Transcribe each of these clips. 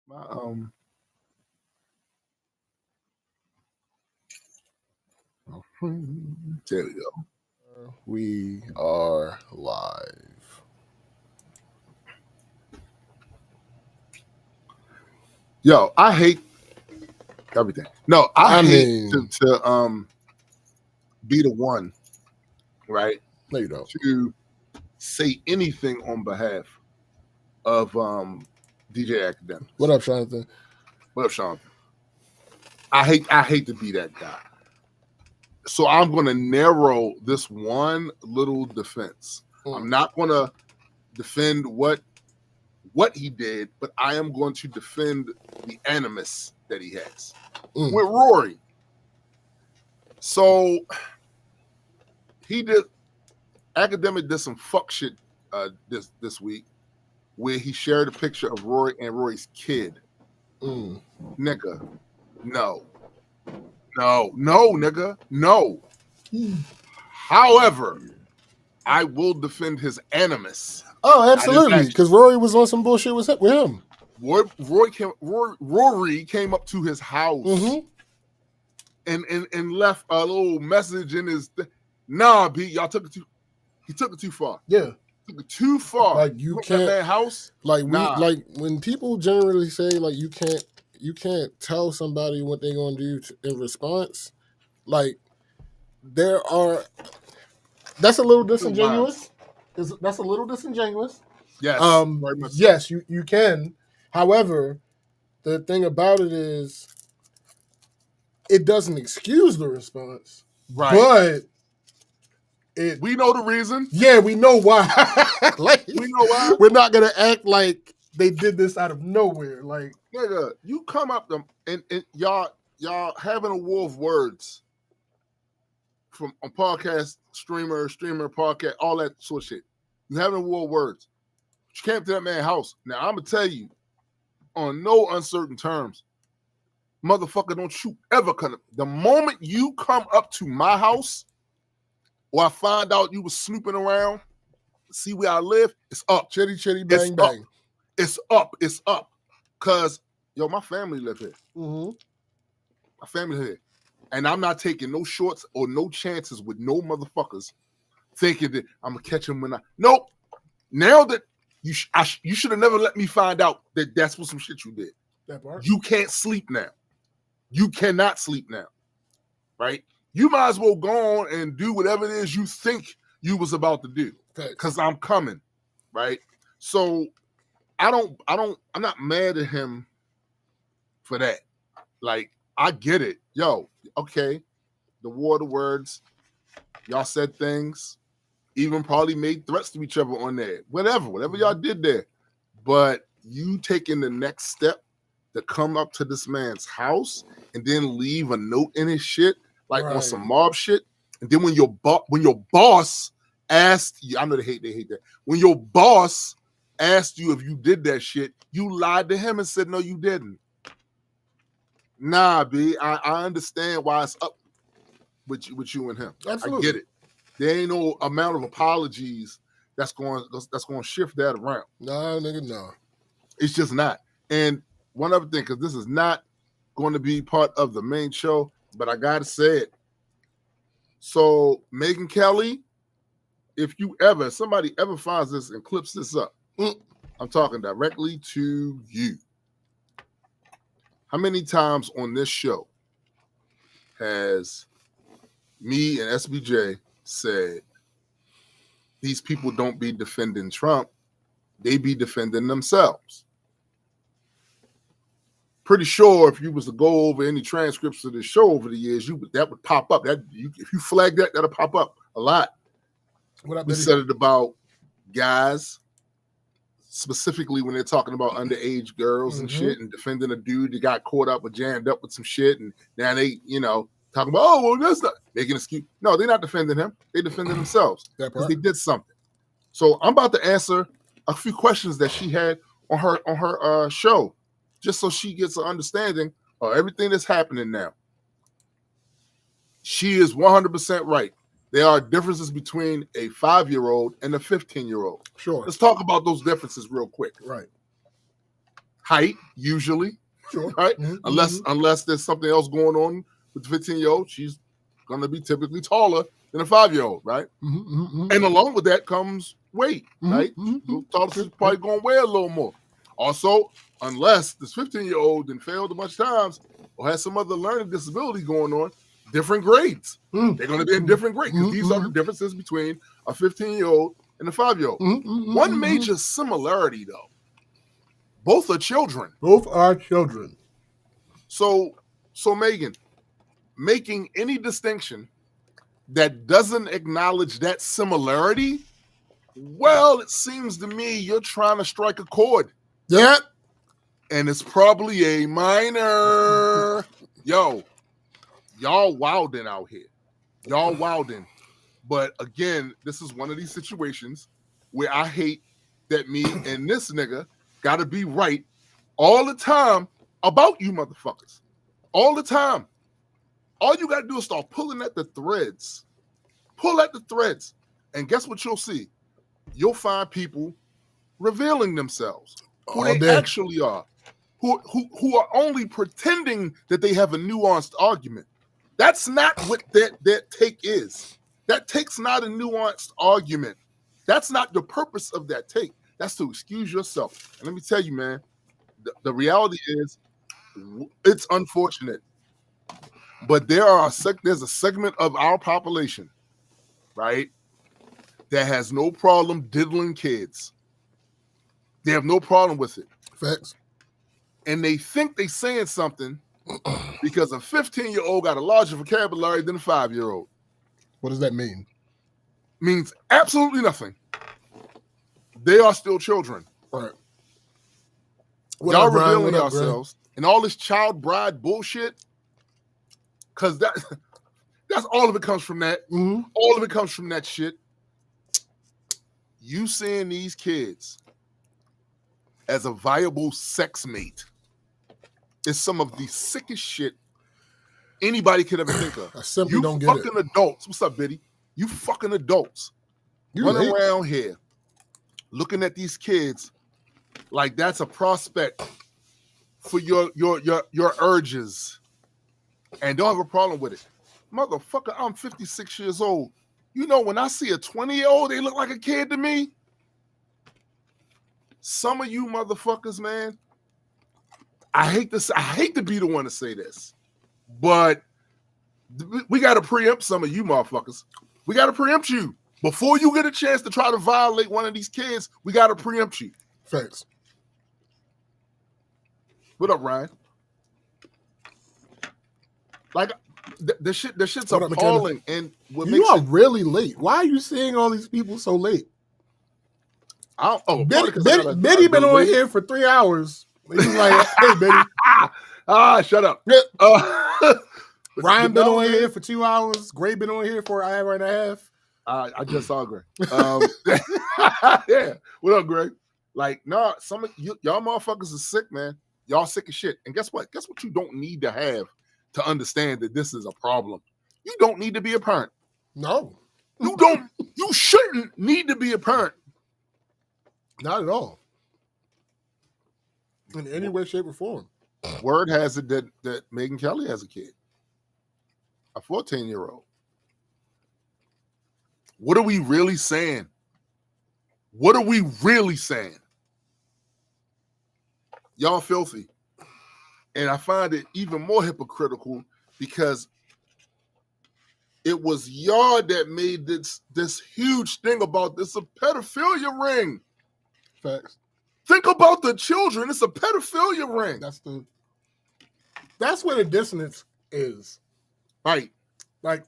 My, there we go. We are live. Yo, I hate everything. No, I hate mean, to be the one, right? No, you don't. To say anything on behalf of DJ Academics. What up, Jonathan? What up, Sean? I hate to be that guy. So I'm gonna narrow this one little defense. I'm not gonna defend what he did, but I am going to defend the animus that he has with Rory. So Academic did some fuck shit this week where he shared a picture of Rory and Rory's kid. Nigga, no, nigga, no. However, I will defend his animus. Oh, absolutely, because Rory was on some bullshit with him. Rory came up to his house and left a little message in his. Nah, B, y'all took it too. He took it too far. Yeah, took it too far. Like you can't. That house. Like like when people generally say like you can't tell somebody what they're gonna do in response. Like there are. That's a little disingenuous. That's a little disingenuous. Yes. Yes, you can. However, the thing about it is, it doesn't excuse the response. Right. But we know the reason. Yeah, we know why. We know why. We're not gonna act like they did this out of nowhere. Like, nigga, you come up them and y'all having a war of words from a podcast, streamer, podcast, all that sort of shit. You having a war of words. You came to that man's house. Now I'm gonna tell you, on no uncertain terms, motherfucker, don't you ever come up. The moment you come up to my house, or I find out you was snooping around, see where I live, it's up. Chitty, chitty, bang, bang. It's up. It's up. Cause my family live here. Mm-hmm. My family here. And I'm not taking no shorts or no chances with no motherfuckers thinking that I'm gonna catch him when I. Nope. Now that you should have never let me find out that that's what some shit you did. That part. You can't sleep now. You cannot sleep now. Right? You might as well go on and do whatever it is you think you was about to do. Because I'm coming. Right? So I'm not mad at him for that. Like, I get it. Yo, okay. The war of the words. Y'all said things. Even probably made threats to each other on there. Whatever y'all did there. But you taking the next step to come up to this man's house and then leave a note in his shit, like on some mob shit. And then when your boss asked you, I know they hate that. When your boss asked you if you did that shit, you lied to him and said, no, you didn't. Nah, B, I understand why it's up with you and him. Absolutely. I get it. There ain't no amount of apologies that's going to shift that around. No, nigga, no. It's just not. And one other thing, because this is not going to be part of the main show, but I got to say it. So, Megyn Kelly, if somebody ever finds this and clips this up, I'm talking directly to you. How many times on this show has me and SBJ said these people don't be defending Trump, they be defending themselves? Pretty sure if you was to go over any transcripts of the show over the years, that would pop up. If you flag that, that'll pop up a lot. We said it about guys, specifically when they're talking about underage girls and shit, and defending a dude that got caught up or jammed up with some shit, and now they, talking about, oh, well, that's not making an excuse. No, they're not defending him. They defending themselves because they did something. So I'm about to answer a few questions that she had on her show, just so she gets an understanding of everything that's happening now. She is 100% right. There are differences between a 5-year-old and a 15-year-old. Sure. Let's talk about those differences real quick. Right. height, usually, Sure. right? Unless there's something else going on with the 15-year-old, she's going to be typically taller than a 5-year-old, right? And along with that comes weight, right? Taller is probably going to weigh a little more. Also, unless this 15-year-old then failed a bunch of times or has some other learning disability going on, different grades. They're going to be in different grades because these are the differences between a 15-year-old and a 5-year-old. One major similarity, though, both are children. Both are children. So Megan, making any distinction that doesn't acknowledge that similarity, well, it seems to me you're trying to strike a chord. Yeah. And it's probably a minor. Yo, y'all wilding out here. Y'all wilding. But again, this is one of these situations where I hate that me and this nigga gotta be right all the time about you motherfuckers. All the time. All you gotta do is start pulling at the threads. Pull at the threads. And guess what you'll see? You'll find people revealing themselves. Who they actually are. Who are only pretending that they have a nuanced argument. That's not what that take is. That take's not a nuanced argument. That's not the purpose of that take. That's to excuse yourself. And let me tell you, man, the reality is it's unfortunate. But there's a segment of our population, right, that has no problem diddling kids. They have no problem with it. Facts. And they think they're saying something because a 15-year-old got a larger vocabulary than a 5-year-old. What does that mean? Means absolutely nothing. They are still children. All right. Y'all revealing yourselves and all this child bride bullshit, because that's all of it comes from that. All of it comes from that shit. You seeing these kids as a viable sex mate is some of the sickest shit anybody could ever think of. I simply don't get it. You fucking adults. What's up, Biddy? You fucking adults running around here looking at these kids like that's a prospect for your urges and don't have a problem with it. Motherfucker, I'm 56 years old. You know, when I see a 20-year-old, they look like a kid to me. Some of you motherfuckers, man, I hate to be the one to say this, but we got to preempt some of you motherfuckers. We got to preempt you. Before you get a chance to try to violate one of these kids, we got to preempt you. Thanks. What up, Ryan? Like, the shit's appalling. And what you are really late. Why are you seeing all these people so late? Betty been on here for 3 hours. He's like, hey, Betty. Shut up. Ryan been on here for 2 hours. Gray been on here for an hour and a half. I just saw Gray. Yeah. What up, Gray? Like, nah, some of y'all motherfuckers are sick, man. Y'all sick as shit. And guess what? Guess what you don't need to have to understand that this is a problem? You don't need to be a parent. No. You shouldn't need to be a parent. Not at all. In any way, shape, or form. Word has it that Megyn Kelly has a kid. A 14-year-old. What are we really saying? What are we really saying? Y'all filthy. And I find it even more hypocritical because it was y'all that made this huge thing about this a pedophilia ring. Facts. Think about the children. It's a pedophilia ring. That's where the dissonance is. Right. Like,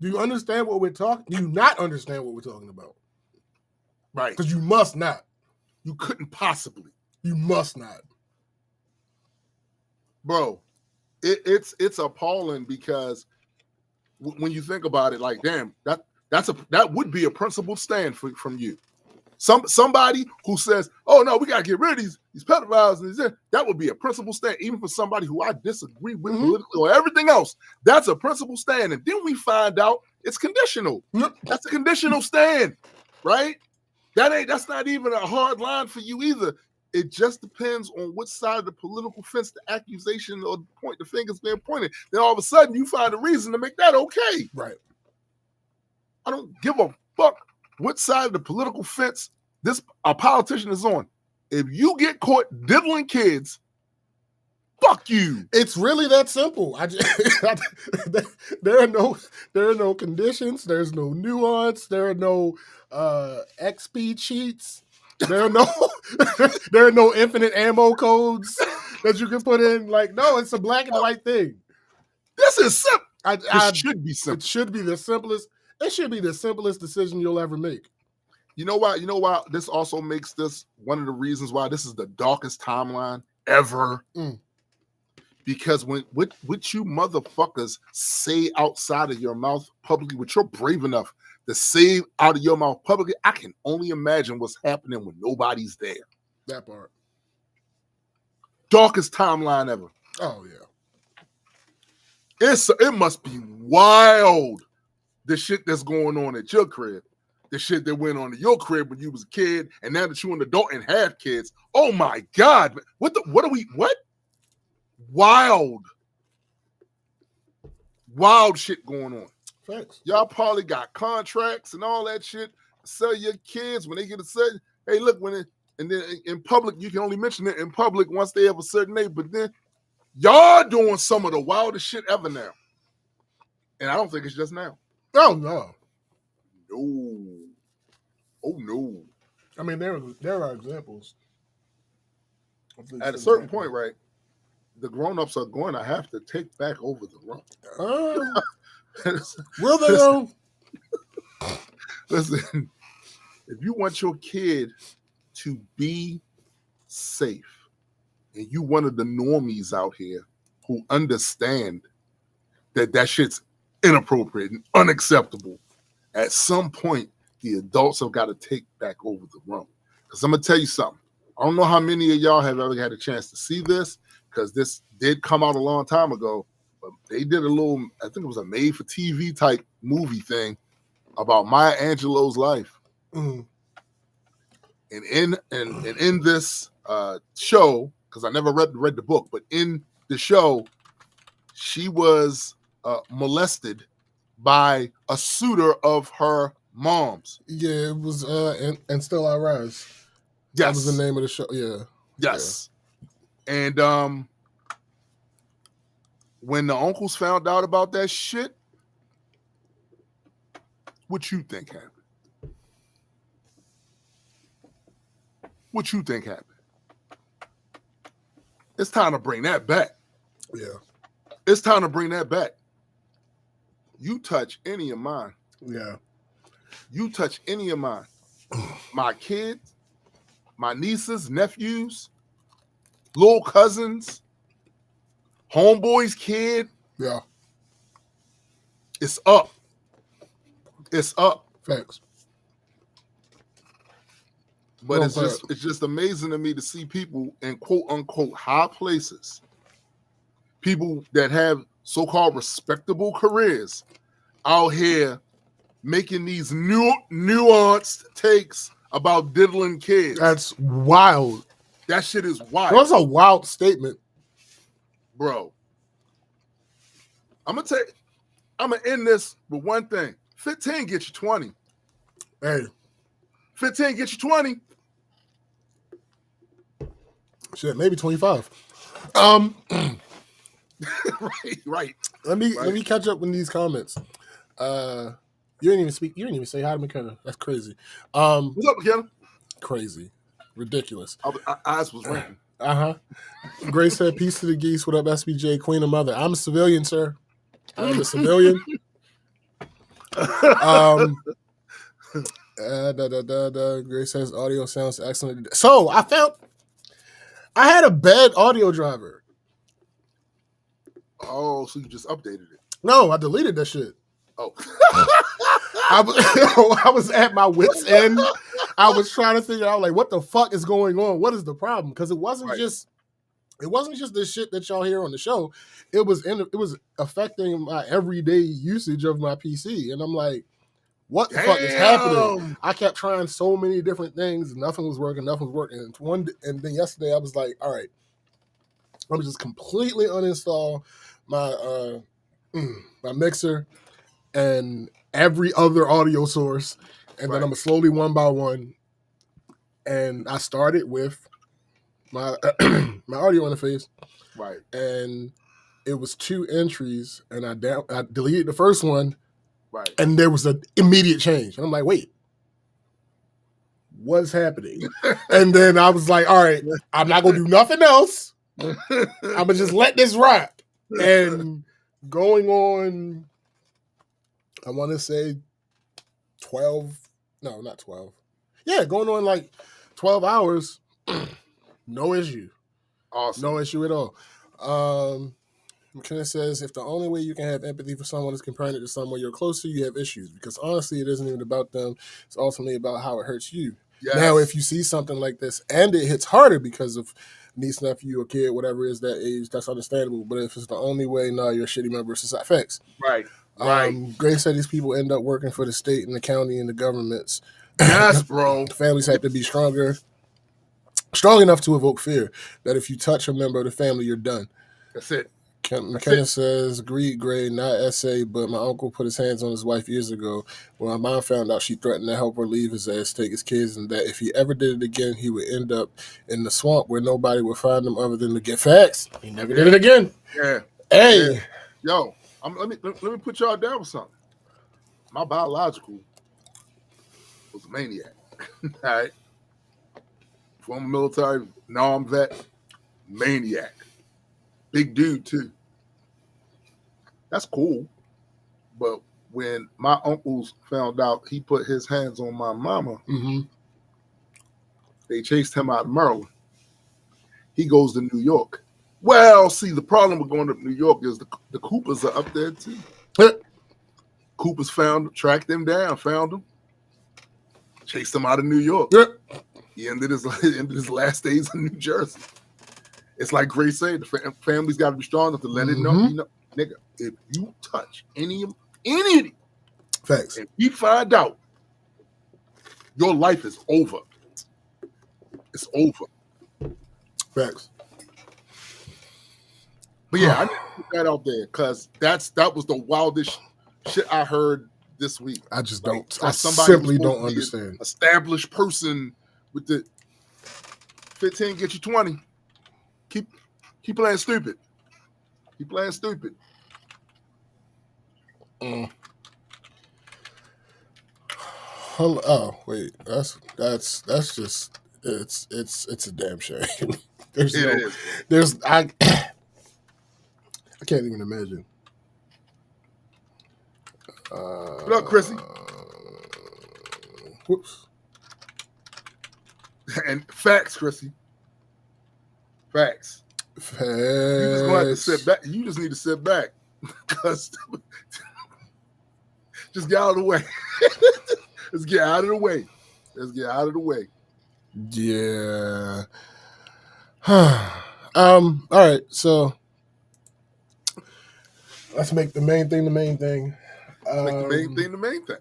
do you understand what we're talking? Do you not understand what we're talking about? Right. Because you must not. You couldn't possibly. You must not. Bro, it's appalling because when you think about it, like, damn, that would be a principled stand from you. Somebody who says, "Oh no, we gotta get rid of these pedophiles," and that would be a principled stand, even for somebody who I disagree with politically or everything else. That's a principled stand, and then we find out it's conditional. That's a conditional stand, right? That's not even a hard line for you either. It just depends on which side of the political fence the accusation or the finger's being pointed. Then all of a sudden you find a reason to make that okay. Right. I don't give a fuck which side of the political fence a politician is on. If you get caught diddling kids, fuck you. It's really that simple. There are no conditions. There's no nuance. There are no XP cheats. There are no infinite ammo codes that you can put in. Like, no, it's a black and white thing. This is simple. It should be simple. It should be the simplest. It should be the simplest decision you'll ever make. You know why? You know why this also makes this one of the reasons why this is the darkest timeline ever. Because what you motherfuckers say outside of your mouth publicly, what you're brave enough to say out of your mouth publicly, I can only imagine what's happening when nobody's there. That part. Darkest timeline ever. Oh yeah. It must be wild, the shit that's going on at your crib. The shit that went on at your crib when you was a kid, and now that you're an adult and have kids. Oh my God. What? Wild shit going on. Thanks. Y'all probably got contracts and all that shit. Sell your kids when they get a certain. Hey, look, and then in public, you can only mention it in public once they have a certain age. But then y'all doing some of the wildest shit ever now. And I don't think it's just now. Oh no. No. Oh no. I mean, there are examples. At a certain point, right, the grown-ups are going to have to take back over the run. Will they though? Listen, if you want your kid to be safe, and you one of the normies out here who understand that shit's inappropriate and unacceptable, at some point, the adults have got to take back over the run. Because I'm going to tell you something. I don't know how many of y'all have ever had a chance to see this, because this did come out a long time ago. But they did a little, I think it was a made-for-TV type movie thing about Maya Angelou's life. And in this show, because I never read the book, but in the show, she was molested by a suitor of her mom's. Yeah, it was and Still I Rise. Yes. That was the name of the show. Yeah. Yes. Yeah. And when the uncles found out about that shit, what you think happened? What you think happened? It's time to bring that back. Yeah. It's time to bring that back. You touch any of mine. Yeah. You touch any of mine. My kids, my nieces, nephews, little cousins, homeboy's kid. Yeah. It's up. It's up. Thanks. But it's just amazing to me to see people in quote unquote high places, people that have so-called respectable careers out here making these nuanced takes about diddling kids. That's wild. That shit is wild. That's a wild statement. Bro. I'm gonna end this with one thing. 15 get you 20. Hey. 15 get you 20. Shit, maybe 25. Right. Let me catch up with these comments. You didn't even speak. You didn't even say hi to McKenna. That's crazy. What's up, McKenna? Crazy, ridiculous. Eyes was ranting. Grace said, "Peace to the geese. What up, SBJ, Queen of Mother? I'm a civilian, sir. I'm a civilian." Grace says, "Audio sounds excellent." So I had a bad audio driver. Oh, so you just updated it? No, I deleted that shit. Oh. I was at my wit's end. I was trying to figure out like what the fuck is going on. What is the problem? Because it wasn't just the shit that y'all hear on the show. It was affecting my everyday usage of my PC, and I'm like, what the fuck is happening? I kept trying so many different things, and nothing was working. And then yesterday I was like, all right, I'm just completely uninstall my my mixer and every other audio source, and then I'm gonna slowly one by one. And I started with my my audio interface, right, and it was 2 entries, and I deleted the first one, right, and there was an immediate change, and I'm like, wait, what's happening? And then I was like, all right, I'm not gonna do nothing else. I'm gonna just let this rock. And going on, I want to say 12, no, not 12. Yeah, going on like 12 hours, no issue. Awesome. No issue at all. McKenna says, if the only way you can have empathy for someone is comparing it to someone you're close to, you have issues. Because honestly, it isn't even about them. It's ultimately about how it hurts you. Yes. Now, if you see something like this and it hits harder because of niece, nephew, or kid, whatever it is that age, that's understandable. But if it's the only way, no, you're a shitty member of society. Facts. Right. Right. Grace said these people end up working for the state and the county and the governments. Yes, bro. Families have to be strong enough to evoke fear that if you touch a member of the family, you're done. That's it. McKenna says, agreed, Gray, not essay, but my uncle put his hands on his wife years ago. When my mom found out, she threatened to help her leave his ass, take his kids, and that if he ever did it again, he would end up in the swamp where nobody would find him other than to get facts. He never did it again. Yeah. Hey. Yeah. Yo, let me put y'all down with something. My biological was a maniac. All right. Former military, non-vet, maniac. Big dude, too. That's cool. But when my uncles found out he put his hands on my mama, they chased him out of Maryland. He goes to New York. Well, see, the problem with going to New York is the Coopers are up there, too. Coopers tracked them down, found them, chased him out of New York. He ended his last days in New Jersey. It's like Grace said, the family's got to be strong enough to let it know, nigga, if you touch any of them, facts, if you find out, your life is over. It's over. Facts. But yeah, I need to put that out there because that was the wildest shit I heard this week. I just don't. I simply don't understand. Established person with the 15 get you 20. Keep playing stupid. Keep playing stupid. Oh wait, that's just it's a damn shame. I can't even imagine. What up, Chrissy? Whoops. And facts, Chrissy. Facts. You just gonna have to sit back. You just need to sit back. Because just get out of the way. Let's get out of the way. Let's get out of the way. Yeah. All right, so let's make the main thing the main thing. Make the main thing the main thing.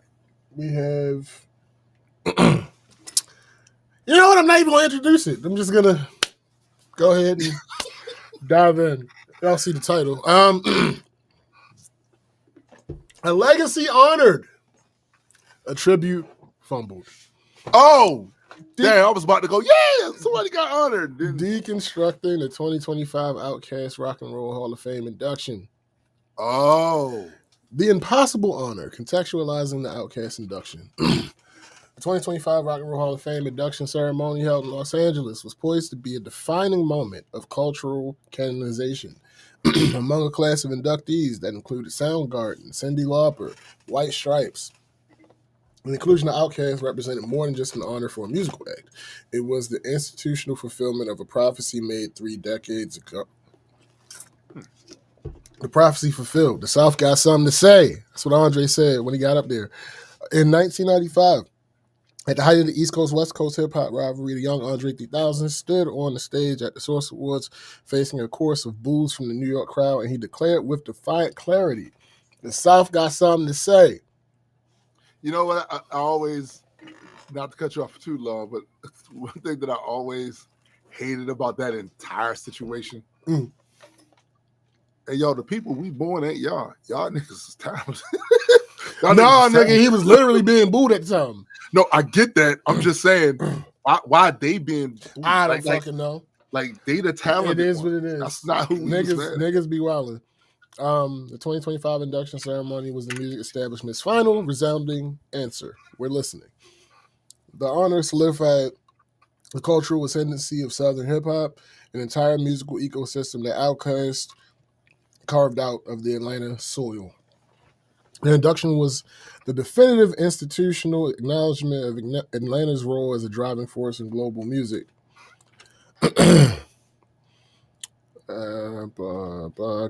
We have you know what? I'm not even gonna introduce it. I'm just gonna go ahead and dive in. Y'all see the title. A legacy honored. A tribute fumbled. Oh, damn, I was about to go, yeah, somebody got honored. Deconstructing the 2025 Outkast Rock and Roll Hall of Fame induction. Oh. The impossible honor, contextualizing the Outkast induction. The 2025 Rock and Roll Hall of Fame induction ceremony held in Los Angeles was poised to be a defining moment of cultural canonization among a class of inductees that included Soundgarden, Cyndi Lauper, White Stripes. The inclusion of Outkast represented more than just an honor for a musical act. It was the institutional fulfillment of a prophecy made 3 decades ago. The prophecy fulfilled. The South got something to say. That's what Andre said when he got up there. In 1995, at the height of the East Coast, West Coast hip-hop rivalry, the young Andre 3000 stood on the stage at the Source Awards facing a chorus of boos from the New York crowd, and he declared with defiant clarity, the South got something to say. You know what? I always, not to cut you off for too long, but one thing that I always hated about that entire situation. Mm. And yo, the people we born ain't y'all. Y'all niggas is talented. No, niggas is nigga, talented. he was literally being booed at the time. No, I get that. I'm just saying, why they being booed? I don't fucking know. Like they the talented. It is one. what it is. That's not who we was, man. Niggas be wildin'. The 2025 induction ceremony was the music establishment's final resounding answer. We're listening. The honor solidified the cultural ascendancy of Southern hip hop, an entire musical ecosystem that Outkast carved out of the Atlanta soil. The induction was the definitive institutional acknowledgement of Atlanta's role as a driving force in global music.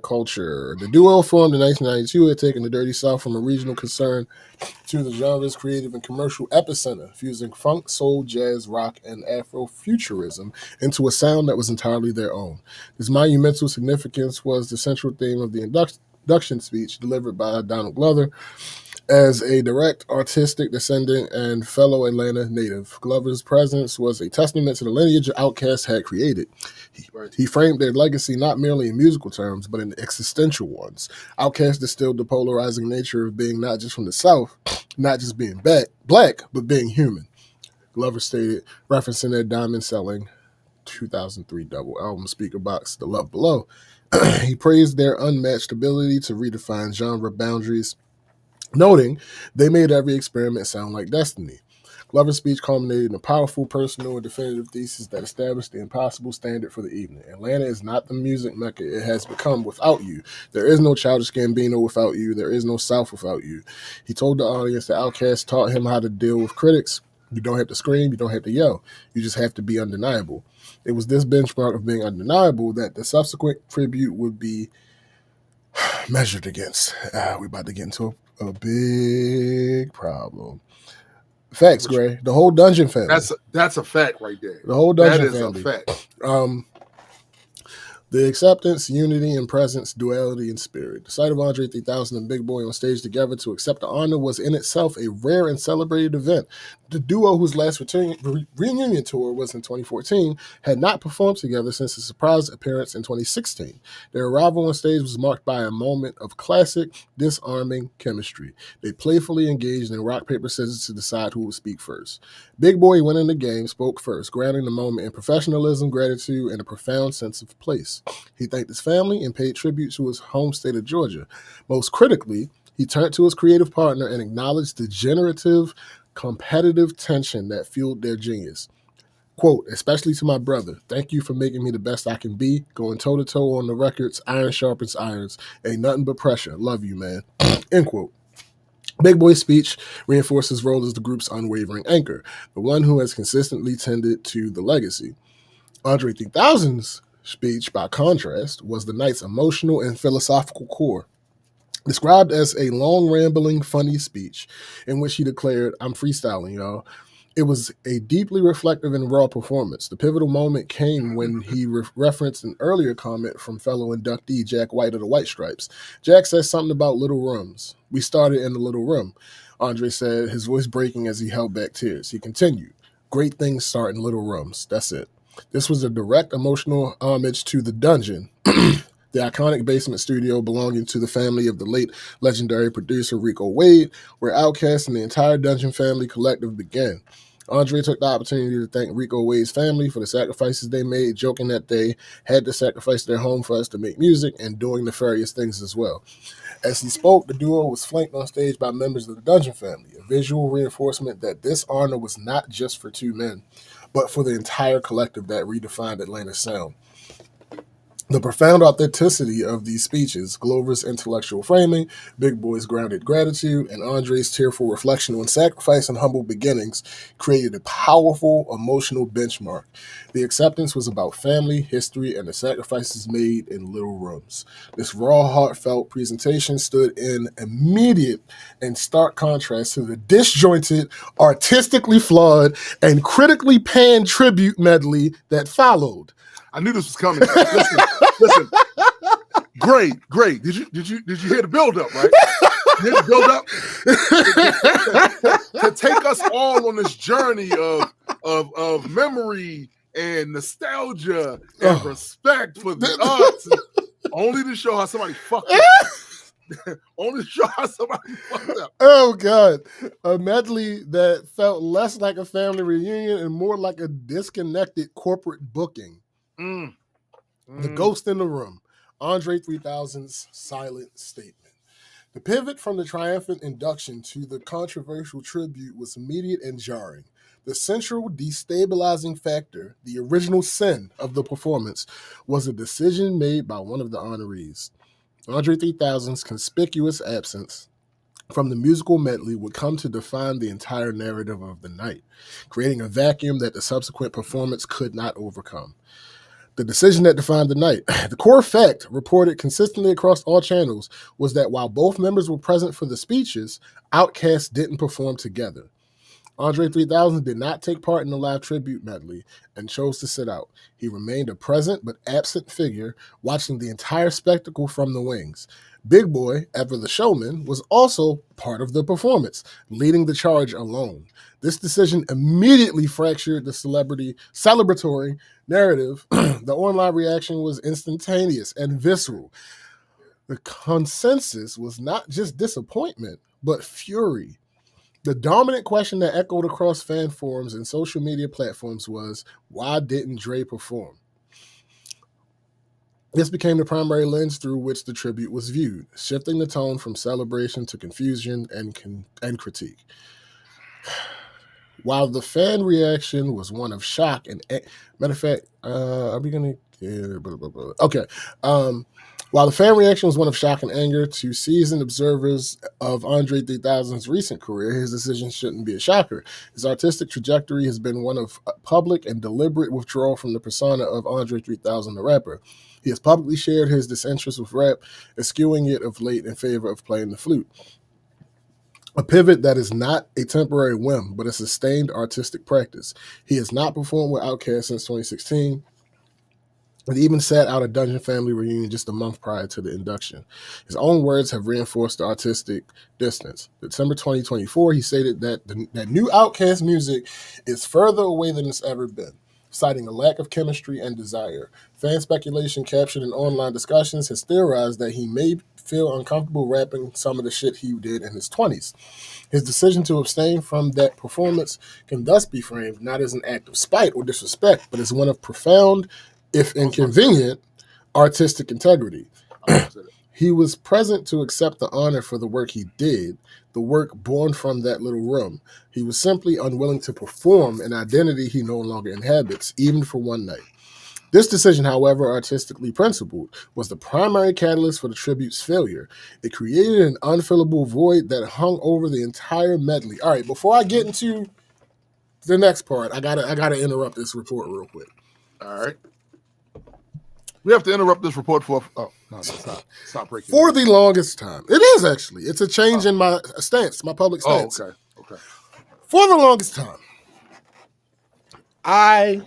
Culture. The duo formed in 1992 had taken the Dirty South from a regional concern to the genre's creative and commercial epicenter, fusing funk, soul, jazz, rock, and Afrofuturism into a sound that was entirely their own. This monumental significance was the central theme of the induction speech delivered by Donald Glover. As a direct artistic descendant and fellow Atlanta native, Glover's presence was a testament to the lineage Outkast had created. He framed their legacy not merely in musical terms, but in existential ones. Outkast distilled the polarizing nature of being not just from the South, not just being black, but being human. Glover stated, referencing their diamond-selling 2003 double album Speaker Box, The Love Below. He praised their unmatched ability to redefine genre boundaries, noting they made every experiment sound like destiny. Glover's speech culminated in a powerful, personal, and definitive thesis that established the impossible standard for the evening. Atlanta is not the music mecca it has become without you. There is no Childish Gambino without you. There is no South without you. He told the audience that Outkast taught him how to deal with critics. You don't have to scream. You don't have to yell. You just have to be undeniable. It was this benchmark of being undeniable that the subsequent tribute would be measured against. We're about to get into a big problem. Facts, Gray. The whole Dungeon family. That's a fact right there. The whole Dungeon family. That is a fact. The acceptance, unity, and presence, duality, and spirit. The sight of Andre 3000 and Big Boy on stage together to accept the honor was in itself a rare and celebrated event. The duo, whose last reunion tour was in 2014, had not performed together since a surprise appearance in 2016. Their arrival on stage was marked by a moment of classic, disarming chemistry. They playfully engaged in rock, paper, scissors to decide who would speak first. Big Boy went in the game, spoke first, grounding the moment in professionalism, gratitude, and a profound sense of place. He thanked his family and paid tribute to his home state of Georgia. Most critically, he turned to his creative partner and acknowledged the generative, competitive tension that fueled their genius. Quote, especially to my brother, thank you for making me the best I can be, going toe-to-toe on the records, iron sharpens irons, ain't nothing but pressure, love you, man. End quote. Big Boy's speech reinforced his role as the group's unwavering anchor, the one who has consistently tended to the legacy. Andre 3000's speech, by contrast, was the night's emotional and philosophical core. Described as a long, rambling, funny speech in which he declared, I'm freestyling, y'all. It was a deeply reflective and raw performance. The pivotal moment came when he referenced an earlier comment from fellow inductee Jack White of the White Stripes. Jack said something about little rooms. We started in the little room, Andre said, his voice breaking as he held back tears. He continued, great things start in little rooms. That's it. This was a direct emotional homage to The Dungeon, the iconic basement studio belonging to the family of the late legendary producer Rico Wade, where Outkast and the entire Dungeon family collective began. Andre took the opportunity to thank Rico Wade's family for the sacrifices they made, joking that they had to sacrifice their home for us to make music and doing nefarious things as well. As he spoke, the duo was flanked on stage by members of the Dungeon family, a visual reinforcement that this honor was not just for two men, but for the entire collective that redefined Atlanta's sound. The profound authenticity of these speeches, Glover's intellectual framing, Big Boy's grounded gratitude, and Andre's tearful reflection on sacrifice and humble beginnings created a powerful emotional benchmark. The acceptance was about family, history, and the sacrifices made in little rooms. This raw, heartfelt presentation stood in immediate and stark contrast to the disjointed, artistically flawed, and critically panned tribute medley that followed. I knew this was coming. Listen. Great. Did you hear the build-up, right? his build up to take us all on this journey of memory and nostalgia and respect for the arts, only to show how somebody fucked up. Only to show how somebody fucked up. Oh God, a medley that felt less like a family reunion and more like a disconnected corporate booking. The Ghost in the Room, Andre 3000's silent statement. The pivot from the triumphant induction to the controversial tribute was immediate and jarring. The central destabilizing factor, the original sin of the performance, was a decision made by one of the honorees. Andre 3000's conspicuous absence from the musical medley would come to define the entire narrative of the night, creating a vacuum that the subsequent performance could not overcome. The decision that defined the night. The core fact, reported consistently across all channels, was that while both members were present for the speeches, Outkast didn't perform together. Andre 3000 did not take part in the live tribute medley and chose to sit out. He remained a present but absent figure, watching the entire spectacle from the wings. Big Boy, ever the showman, was also part of the performance, leading the charge alone. This decision immediately fractured the celebratory narrative. The online reaction was instantaneous and visceral. The consensus was not just disappointment, but fury. The dominant question that echoed across fan forums and social media platforms was, why didn't Dre perform? This became the primary lens through which the tribute was viewed, shifting the tone from celebration to confusion and critique. While the fan reaction was one of shock and matter of fact, are we gonna? Yeah, blah, blah, blah. Okay. While the fan reaction was one of shock and anger to seasoned observers of Andre 3000's recent career, his decision shouldn't be a shocker. His artistic trajectory has been one of public and deliberate withdrawal from the persona of Andre 3000, the rapper. He has publicly shared his disinterest with rap, eschewing it of late in favor of playing the flute. A pivot that is not a temporary whim, but a sustained artistic practice. He has not performed with Outkast since 2016. And even sat out a Dungeon Family reunion just a month prior to the induction. His own words have reinforced the artistic distance. December 2024, he stated that that new Outkast music is further away than it's ever been, citing a lack of chemistry and desire. Fan speculation captured in online discussions has theorized that he may feel uncomfortable rapping some of the shit he did in his 20s. His decision to abstain from that performance can thus be framed not as an act of spite or disrespect, but as one of profound, if inconvenient, artistic integrity. He was present to accept the honor for the work he did, the work born from that little room. He was simply unwilling to perform an identity he no longer inhabits, even for one night. This decision, however artistically principled, was the primary catalyst for the tribute's failure. It created an unfillable void that hung over the entire medley. All right, before I get into the next part, I gotta interrupt this report real quick. All right. We have to interrupt this report for. Oh no, it's not breaking. For the longest time, it is actually. It's a change in my stance, my public stance. Oh, okay. For the longest time, I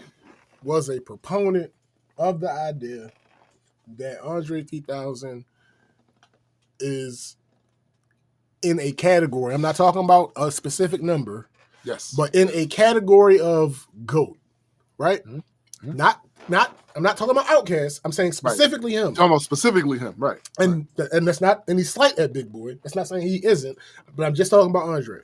was a proponent of the idea that Andre 3000 is in a category. I'm not talking about a specific number. Yes. But in a category of GOAT, right? Mm-hmm. I'm not talking about Outkast. I'm saying specifically him. Talking about specifically him, right? And that's not any slight at Big Boy. That's not saying he isn't. But I'm just talking about Andre.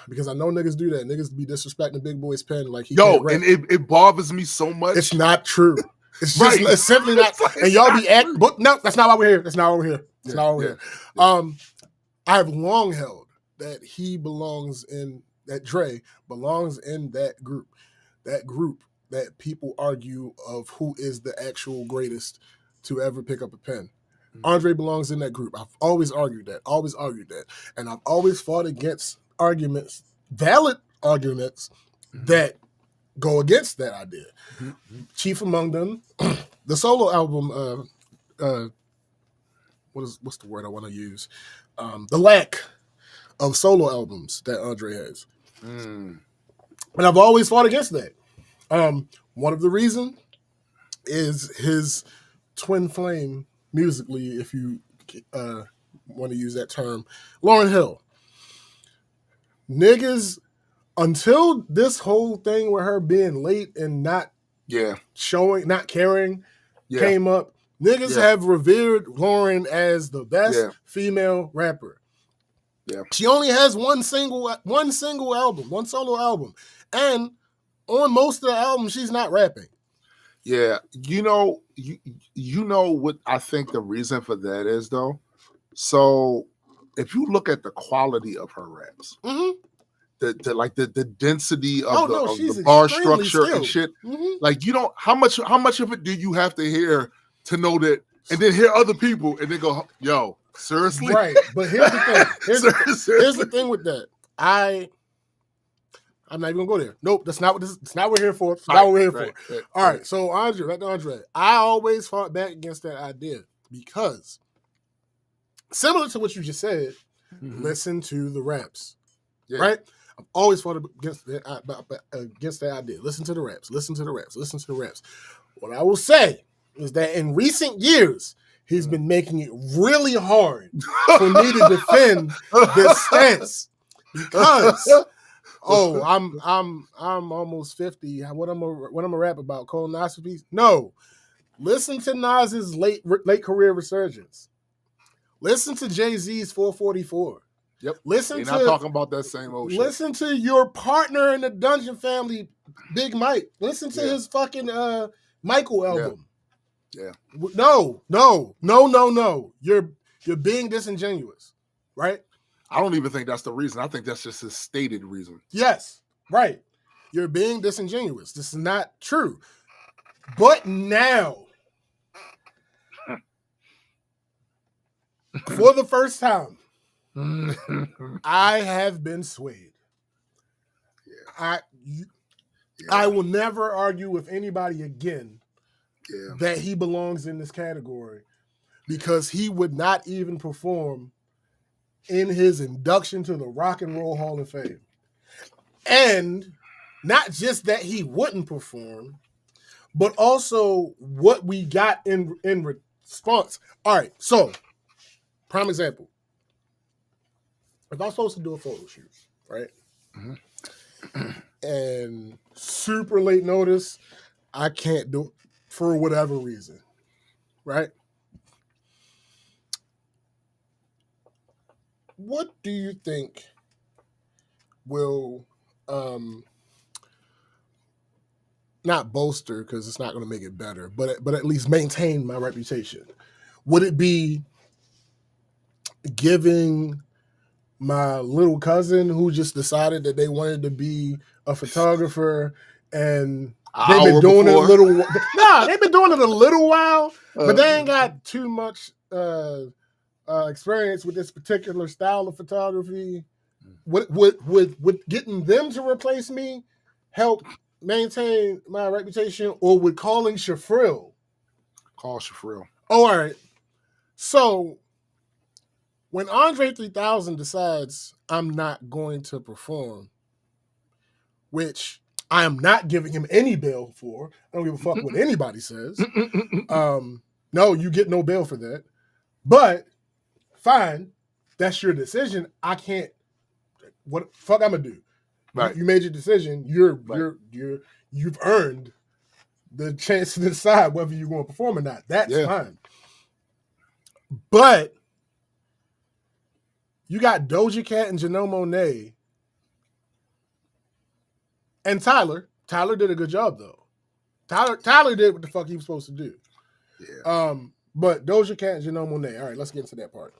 Because I know niggas do that. Niggas be disrespecting Big Boy's pen like he can't rap. And it bothers me so much. It's not true. It's just it's simply not. And y'all be acting. But no, that's not why we're here. That's not why we're here. That's not why we're here. I have long held that he belongs in that Dre belongs in that group. That group that people argue of who is the actual greatest to ever pick up a pen. Mm-hmm. Andre belongs in that group. I've always argued that. And I've always fought against valid arguments that go against that idea. Mm-hmm. Chief among them, the solo album, what's the word I want to use? The lack of solo albums that Andre has. And I've always fought against that. One of the reasons is his twin flame musically, if you want to use that term. Lauryn Hill. Niggas, until this whole thing with her being late and not showing, not caring, came up, niggas have revered Lauryn as the best female rapper. Yeah. She only has one single album, one solo album. And on most of the albums, she's not rapping. Yeah. You know what I think the reason for that is, though? So if you look at the quality of her raps, the density of the bar structure and shit, like how much of it do you have to hear to know that, and then hear other people and then go, yo, seriously? Right. But here's the thing. Here's the thing with that. I'm not even gonna go there. Nope, that's not what we're here for. That's not what we're here for. All right. So Andre, I always fought back against that idea because, similar to what you just said, listen to the raps, right? I've always fought against that idea. Listen to the raps. Listen to the raps. Listen to the raps. What I will say is that in recent years, he's been making it really hard for me to defend this stance because, I'm almost 50. What I'm gonna rap about? Colonoscopies? No. Listen to Nas's late career resurgence. Listen to Jay-Z's 444. Yep. You're not talking about that same old shit. Listen to your partner in the Dungeon Family, Big Mike. Listen to his fucking Michael album. Yeah. No. You're being disingenuous, right? I don't even think that's the reason. I think that's just his stated reason. Yes, right. You're being disingenuous. This is not true. But now, for the first time, I have been swayed. I will never argue with anybody again that he belongs in this category because he would not even perform in his induction to the Rock and Roll Hall of Fame. And not just that he wouldn't perform, but also what we got in response. All right, so prime example. If I'm supposed to do a photo shoot, right? And super late notice, I can't do it for whatever reason, right? What do you think will not bolster, because it's not going to make it better, but at least maintain my reputation? Would it be giving my little cousin who just decided that they wanted to be a photographer and they've been doing it a little while? They've been doing it a little while, but they ain't got too much experience with this particular style of photography? Would getting them to replace me help maintain my reputation, or would calling Shafril? Call Shafril. Oh, all right. So when Andre 3000 decides I'm not going to perform, which I am not giving him any bail for, I don't give a fuck what anybody says. No, you get no bail for that. But fine, that's your decision. I can't. What the fuck I'm gonna do? Right. You made your decision. You've earned the chance to decide whether you're going to perform or not. That's fine. But you got Doja Cat and Janelle Monáe and Tyler. Tyler did a good job though. Tyler did what the fuck he was supposed to do. Yeah. But Doja Cat and Janelle Monáe. All right, let's get into that part.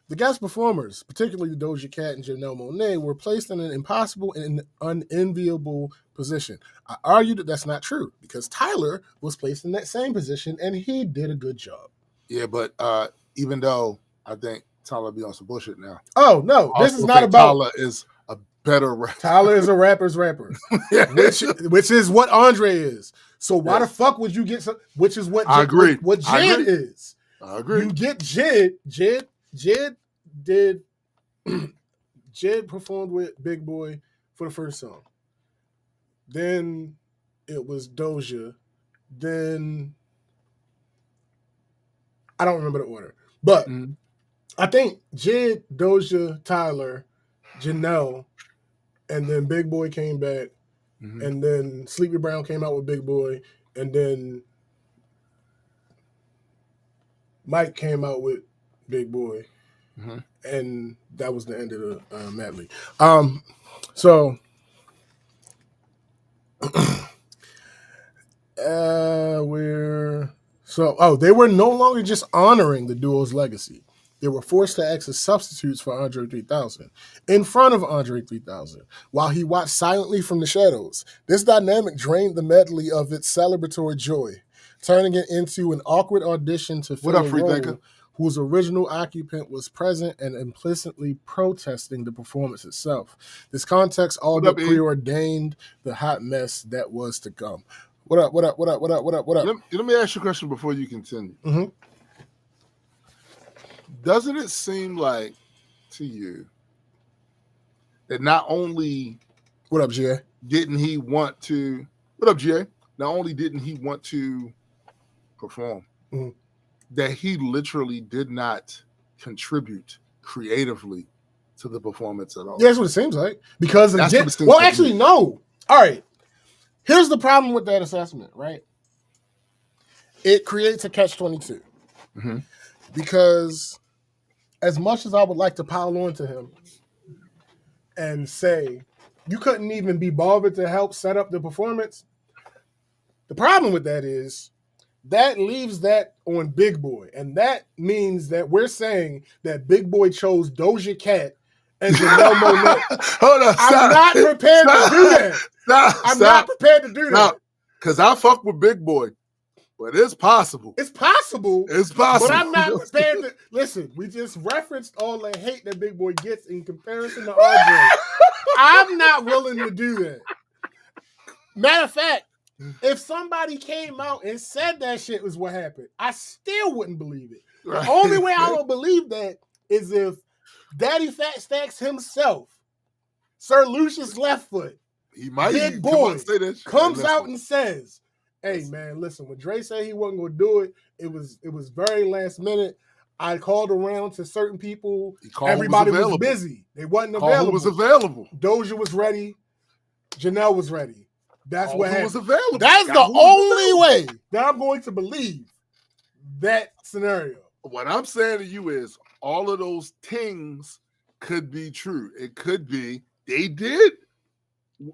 The guest performers, particularly Doja Cat and Janelle Monáe, were placed in an impossible and unenviable position. I argue that that's not true because Tyler was placed in that same position and he did a good job. Yeah, but even though I think Tyler be on some bullshit now. Oh, no. This is not about... Tyler is a better rapper. Tyler is a rapper's rapper, which is what Andre is. So why the fuck would you get some... Which is what... I agree. What Jed is. I agree. You get Jed performed with Big Boy for the first song. Then it was Doja. Then I don't remember the order. But I think Jid, Doja, Tyler, Janelle, and then Big Boy came back, and then Sleepy Brown came out with Big Boy, and then Mike came out with Big Boy, and that was the end of the medley. So they were no longer just honoring the duo's legacy. They were forced to act as substitutes for Andre 3000 in front of Andre 3000 while he watched silently from the shadows. This dynamic drained the medley of its celebratory joy, turning it into an awkward audition to fill a role whose original occupant was present and implicitly protesting the performance itself. This context all but preordained the hot mess that was to come. What up? Let me ask you a question before you continue. Doesn't it seem like to you that not only what up, GA? Didn't he want to what up, GA? Not only didn't he want to perform, that he literally did not contribute creatively to the performance at all. Yeah, that's what it seems like. Because of actually, no. All right. Here's the problem with that assessment, right? It creates a catch-22. Because as much as I would like to pile on to him and say, you couldn't even be bothered to help set up the performance, the problem with that is that leaves that on Big Boy. And that means that we're saying that Big Boy chose Doja Cat and Janelle Monáe. Hold on, I'm not prepared to do that. I'm not prepared to do that. Because I fuck with Big Boy. But it's possible. It's possible. It's possible. But I'm not prepared to listen. We just referenced all the hate that Big Boy gets in comparison to Andre. I'm not willing to do that. Matter of fact, if somebody came out and said that shit was what happened, I still wouldn't believe it. Right. The only way I will believe that is if Daddy Fat Stacks himself, Sir Lucius Left Foot, Big Boy, comes out and says, hey man, listen, when Dre said he wasn't gonna do it, it was very last minute. I called around to certain people. Everybody was busy. They wasn't available. Was available. Doja was ready. Janelle was ready. That's what happened. Was available. That's the only way that I'm going to believe that scenario. What I'm saying to you is all of those things could be true. It could be they did.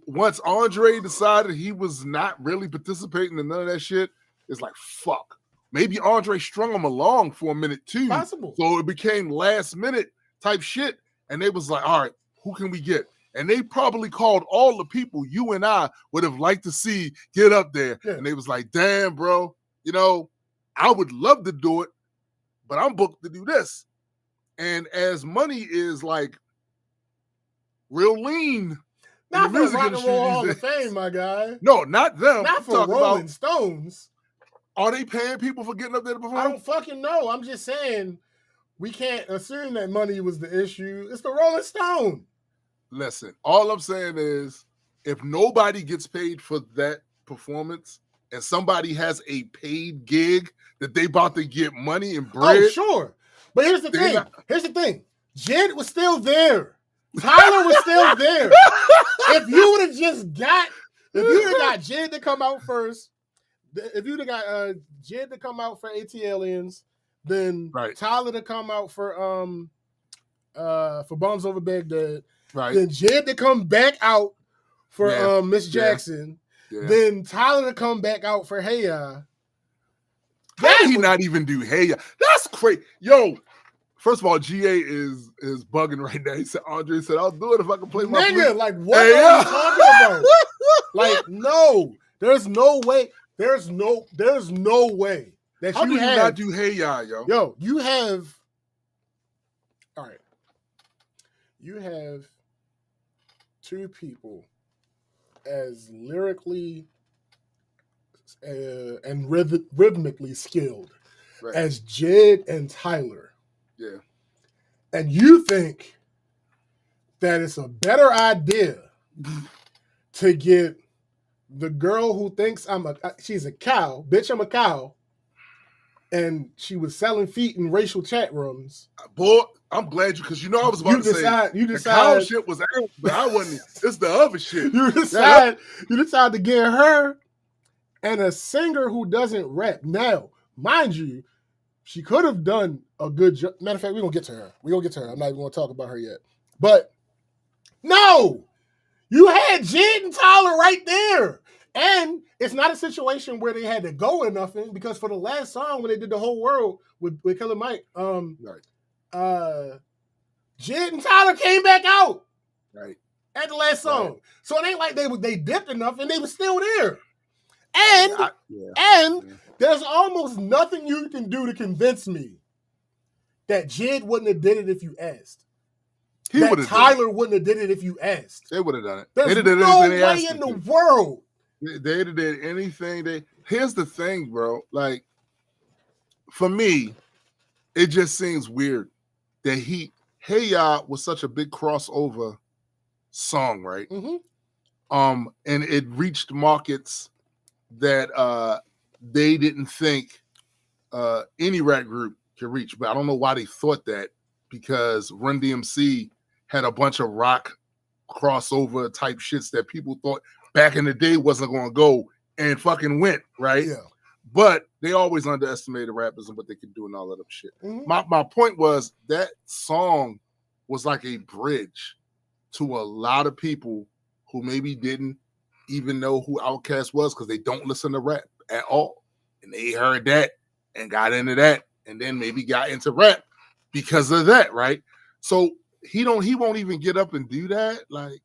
Once Andre decided he was not really participating in none of that shit, it's like, fuck. Maybe Andre strung him along for a minute too. Possible. So it became last minute type shit. And they was like, all right, who can we get? And they probably called all the people you and I would have liked to see get up there. Yeah. And they was like, damn, bro, I would love to do it, but I'm booked to do this. And as money is like real lean, not for Rock and Roll Hall of Fame, my guy. No, not them. Not for Rolling Stones. Are they paying people for getting up there to perform? I don't fucking know. I'm just saying we can't assume that money was the issue. It's the Rolling Stone. Listen, all I'm saying is if nobody gets paid for that performance and somebody has a paid gig that they about to get money and bread. Oh, sure. But here's the thing. Jid was still there. Tyler was still there. If you would have got Jid to come out first, if you'd have got Jid to come out for AT Aliens, then Tyler to come out for Bombs Over Baghdad, then Jid to come back out for Miss Jackson, then Tyler to come back out for Hey Ya. How did he not even do Hey Ya? That's crazy. Yo, first of all, GA is bugging right now. He said, Andre said, I'll do it if I can play my flute. Like, what are you talking about? Like, no. There's no way. There's no way that How do you not do Hey Ya, yo? Yo, you have two people as lyrically and rhythmically skilled as Jid and Tyler. Yeah. And you think that it's a better idea to get the girl who thinks she's a cow, bitch, I'm a cow, and she was selling feet in racial chat rooms. Boy, I'm glad because I was about to say the cow shit was out, but I wasn't. It's the other shit. You decide to get her and a singer who doesn't rap. Now, mind you, she could have done a good job. Matter of fact, we're gonna get to her. I'm not even gonna talk about her yet. But no, you had Jid and Tyler right there. And it's not a situation where they had to go or nothing, because for the last song when they did the whole world with Killer Mike, Jid and Tyler came back out at the last song. Right. So it ain't like they dipped enough and they were still there. And there's almost nothing you can do to convince me that Jid wouldn't have did it if you asked. Tyler wouldn't have did it if you asked. They would have done it. There's no way in the world. They'd have did anything. Here's the thing, bro. Like, for me, it just seems weird that Hey Ya was such a big crossover song, right? Mm-hmm. And it reached markets that they didn't think any rap group could reach. But I don't know why they thought that, because Run DMC had a bunch of rock crossover type shits that people thought back in the day wasn't going to go, and fucking went, right? Yeah. But they always underestimated rappers and what they could do and all that other shit. Mm-hmm. My point was that song was like a bridge to a lot of people who maybe didn't even know who Outkast was because they don't listen to rap at all. And they heard that and got into that, and then maybe got into rap because of that, right? So he won't even get up and do that. Like,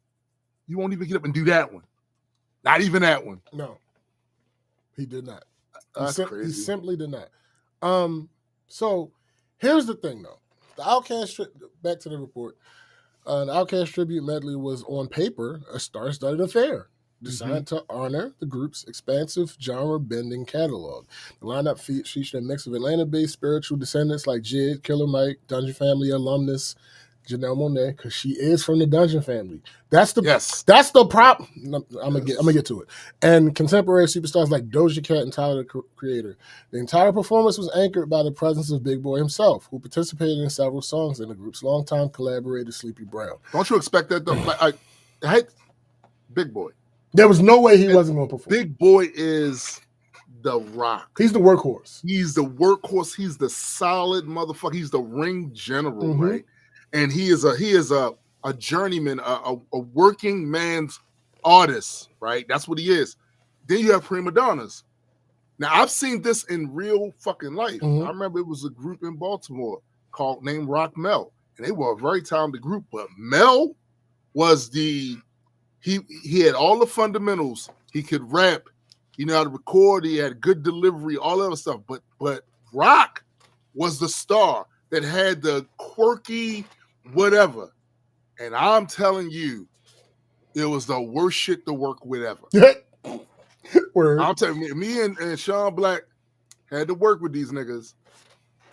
you won't even get up and do that one. Not even that one. No, he did not. That's crazy. He simply did not. So here's the thing, though. The Outkast, back to the report, the Outkast tribute medley was on paper a star-studded affair designed to honor the group's expansive genre-bending catalog. The lineup featured a mix of Atlanta-based spiritual descendants like Jid, Killer Mike, Dungeon Family alumnus Janelle Monáe, because she is from the Dungeon Family. That's the prop. I'm gonna get to it. And contemporary superstars like Doja Cat and Tyler the Creator. The entire performance was anchored by the presence of Big Boy himself, who participated in several songs in the group's longtime collaborator Sleepy Brown. Don't you expect that though? Big Boy. There was no way he wasn't going to perform. Big Boy is the rock. He's the workhorse. He's the workhorse. He's the solid motherfucker. He's the ring general, right? And he is a journeyman, a working man's artist, right? That's what he is. Then you have prima donnas. Now, I've seen this in real fucking life. I remember it was a group in Baltimore named Rock Mel, and they were a very talented group. But Mel was he had all the fundamentals. He could rap, he knew how to record, he had good delivery, all that other stuff. But Rock was the star that had the quirky whatever. And I'm telling you, it was the worst shit to work with ever. I'm telling you, me and Sean Black had to work with these niggas.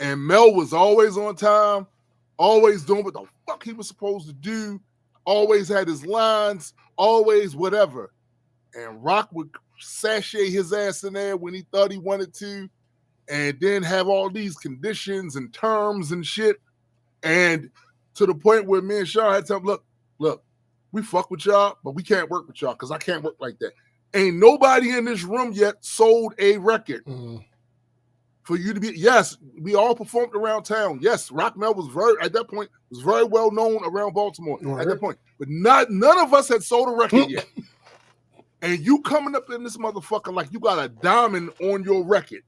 And Mel was always on time, always doing what the fuck he was supposed to do, always had his lines, always whatever. And Rock would sashay his ass in there when he thought he wanted to, and then have all these conditions and terms and shit. And to the point where me and Sean had to tell him, look, we fuck with y'all, but we can't work with y'all because I can't work like that. Ain't nobody in this room yet sold a record for you to be. Yes, we all performed around town. Yes, Rock Mel was at that point very well known around Baltimore at that point. But none of us had sold a record yet. And you coming up in this motherfucker like you got a diamond on your record.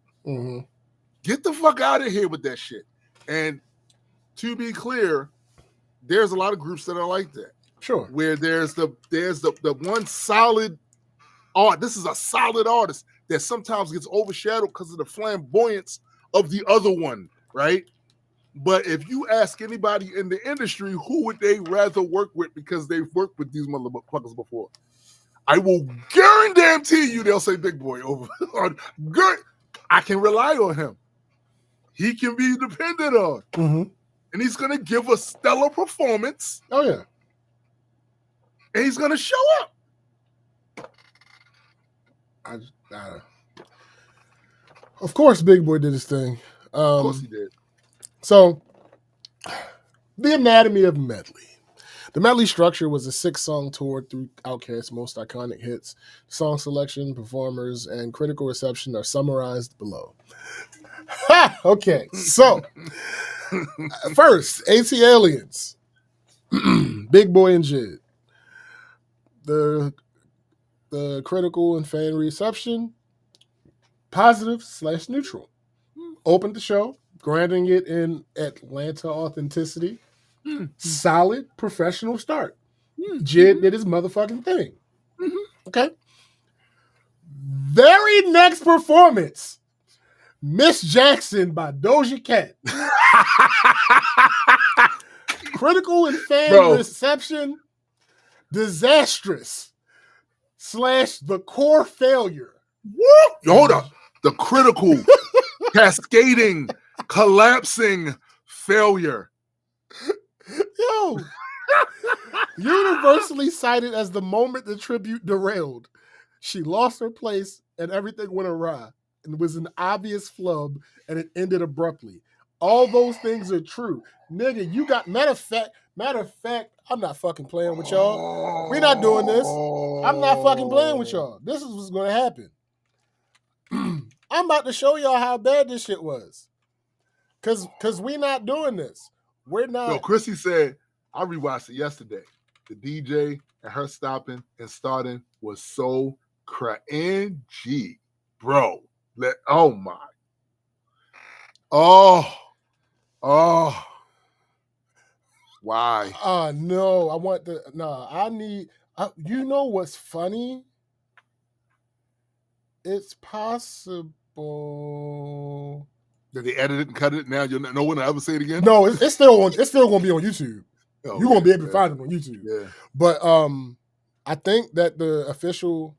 Get the fuck out of here with that shit. And to be clear, there's a lot of groups that are like that. Sure. Where there's the one solid art. This is a solid artist that sometimes gets overshadowed because of the flamboyance of the other one, right? But if you ask anybody in the industry who would they rather work with because they've worked with these motherfuckers before, I will guarantee you they'll say Big Boy over. I can rely on him. He can be depended on. And he's going to give a stellar performance. Oh, yeah. And he's going to show up. Of course, Big Boy did his thing. Of course he did. So, the anatomy of medley. The medley structure was a 6-song tour through Outkast's most iconic hits. Song selection, performers, and critical reception are summarized below. Okay, so first, AC Aliens, Big Boy and Jid. The critical and fan reception, positive/neutral. Opened the show, granting it in Atlanta authenticity. Solid professional start. Jid did his motherfucking thing. Okay. Very next performance, Miss Jackson by Doja Cat. Critical and fan reception, disastrous / the core failure. Woo! Hold up. The critical, cascading, collapsing failure. Yo, universally cited as the moment the tribute derailed. She lost her place and everything went awry. And was an obvious flub and it ended abruptly. All those things are true. Nigga, you got, matter of fact, I'm not fucking playing with y'all. We're not doing this. I'm not fucking playing with y'all. This is what's going to happen. I'm about to show y'all how bad this shit was. Cause we not doing this. We're not. Yo, Chrissy said, I rewatched it yesterday. The DJ and her stopping and starting was so cringy, bro. Oh my. Oh. Why? No, you know what's funny? It's possible that they edited it and cut it. Now no one will ever say it again. No, it's still gonna be on YouTube. You're gonna be able to find it on YouTube. Yeah. But I think that the official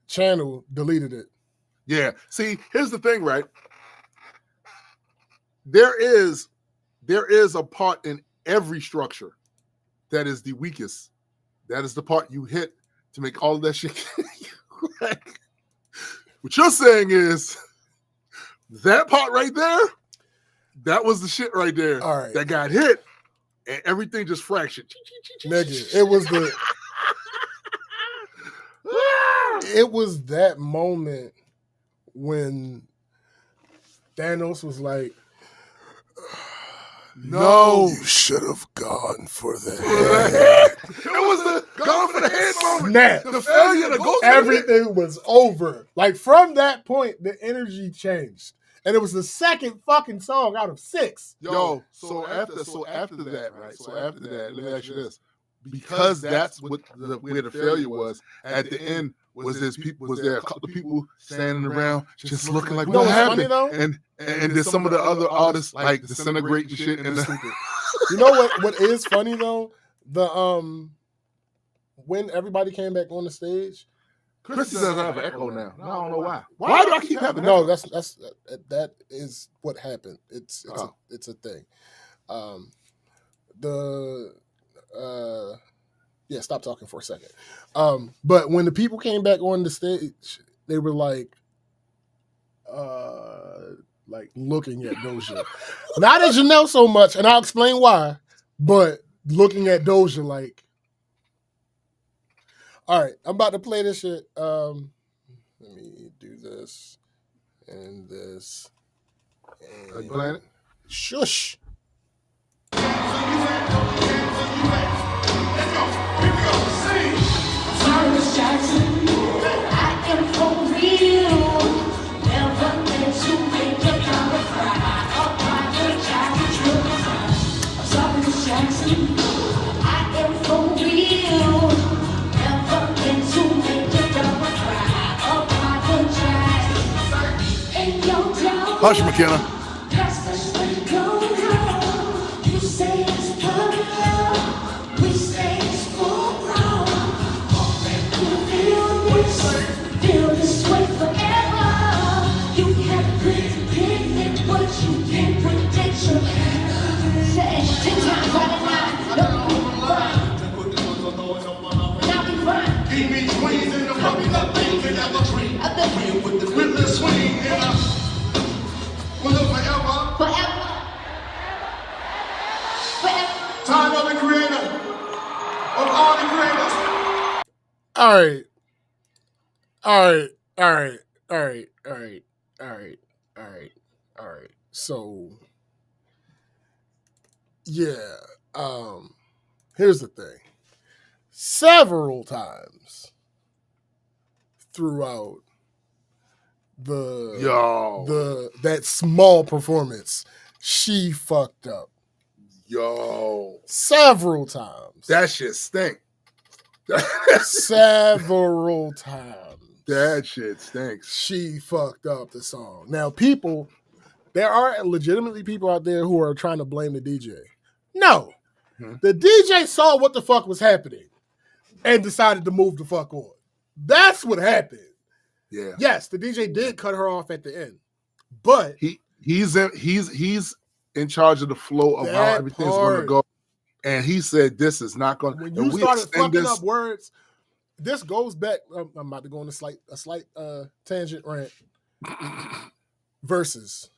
channel deleted it. Yeah. See, here's the thing, right? There is a part in every structure that is the weakest. That is the part you hit to make all of that shit. What you're saying is that part right there, that was the shit right there. All right. That got hit and everything just fractured. Nigga, it was that moment when Thanos was like, no, you should have gone for the head. It was the gone for the head moment. Snap. The failure to go. Everything was over. Like from that point, the energy changed, and it was the second fucking song out of 6. Yo, so after that, right? So after that, let me ask you this: because that's what where the failure was. At the end, was there a couple of people standing around just looking like what happened? And there's some of the other artists like disintegrate and shit. And you know what is funny though? The when everybody came back on the stage, Chris says I have an echo now. I don't know why. Why do I keep having? No, that is what happened. It's a thing. Yeah, stop talking for a second. But when the people came back on the stage, they were like looking at Doja. Not at Janelle so much, and I'll explain why, but looking at Doja like, all right, I'm about to play this shit. Let me do this and this. And are you playing it? Shush. Jackson, I am for real. Never meant to make your mama cry. Apologize, sorry, Jackson, I am for real. Never meant to make your mama cry. Apologize. And your dog. Hush, McKenna. That's the way it goes. You say it's love. We say it's full wrong. Feel this way forever. You have predicted what you can predict. Say 10 times out of 9, don't be fine. Now be fine. Give me twins and the fucking up things and have a dream. With the rhythm swing and All right. So yeah. Here's the thing. Several times throughout that small performance, she fucked up. Yo. Several times. That shit stink. Several times. That shit stinks. She fucked up the song. Now, there are legitimately people out there who are trying to blame the DJ. No. The DJ saw what the fuck was happening and decided to move the fuck on. That's what happened. Yeah. Yes, the DJ did cut her off at the end, but he's in charge of the flow of how everything's going to go. And he said, "This is not going." When you started fucking up words, this goes back. I'm about to go on a slight tangent rant. Versus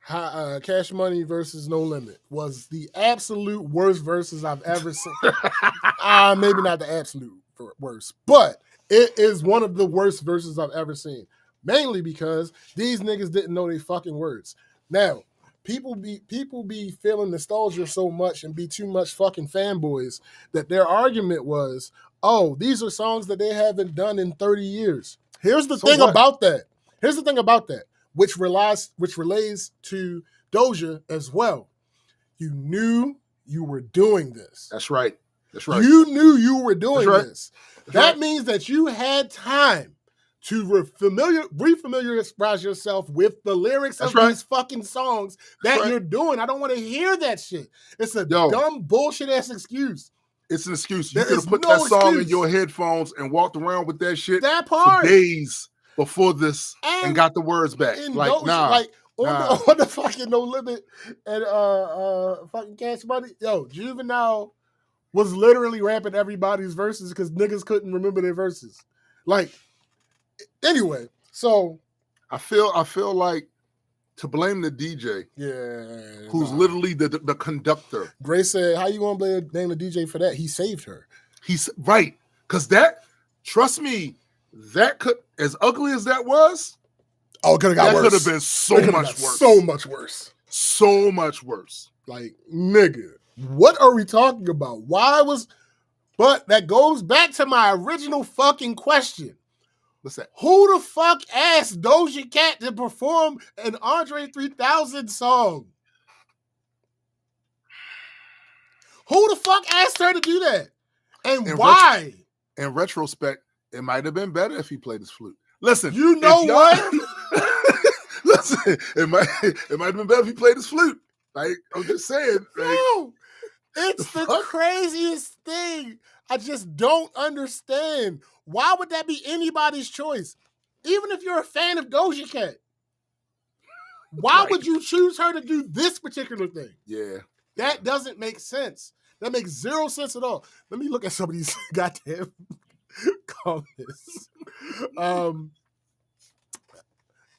Cash Money versus No Limit was the absolute worst verses I've ever seen. Maybe not the absolute worst, but it is one of the worst verses I've ever seen. Mainly because these niggas didn't know their fucking words. Now, people be feeling nostalgia so much and be too much fucking fanboys that their argument was, oh, these are songs that they haven't done in 30 years. Here's the thing about that. Which relates to Doja as well. You knew you were doing this. That's right. You knew you were doing this. That means that you had time to refamiliarize yourself with the lyrics of these fucking songs that you're doing. I don't want to hear that shit. It's a dumb bullshit ass excuse. It's an excuse. You could have put that song in your headphones and walked around with that shit for days before this and got the words back. Like, on the fucking No Limit and fucking Cash Money. Yo, Juvenile was literally rapping everybody's verses because niggas couldn't remember their verses. Like, anyway, so I feel like to blame the DJ, who's literally the conductor. Grace said, "How you gonna blame the DJ for that? He saved her." He's right, because that, trust me, that could, as ugly as that was, it could have got worse. That could have been so much worse. Like, nigga, what are we talking about? But that goes back to my original fucking question. What's that? Who the fuck asked Doja Cat to perform an Andre 3000 song? Who the fuck asked her to do that? And why? In retrospect, it might have been better if he played his flute. Listen, you know what? Listen, it might have been better if he played his flute. Like, I'm just saying. Like, no, it's the craziest thing. I just don't understand. Why would that be anybody's choice? Even if you're a fan of Doja Cat. Why would you choose her to do this particular thing? Yeah. That doesn't make sense. That makes zero sense at all. Let me look at some of these goddamn comments.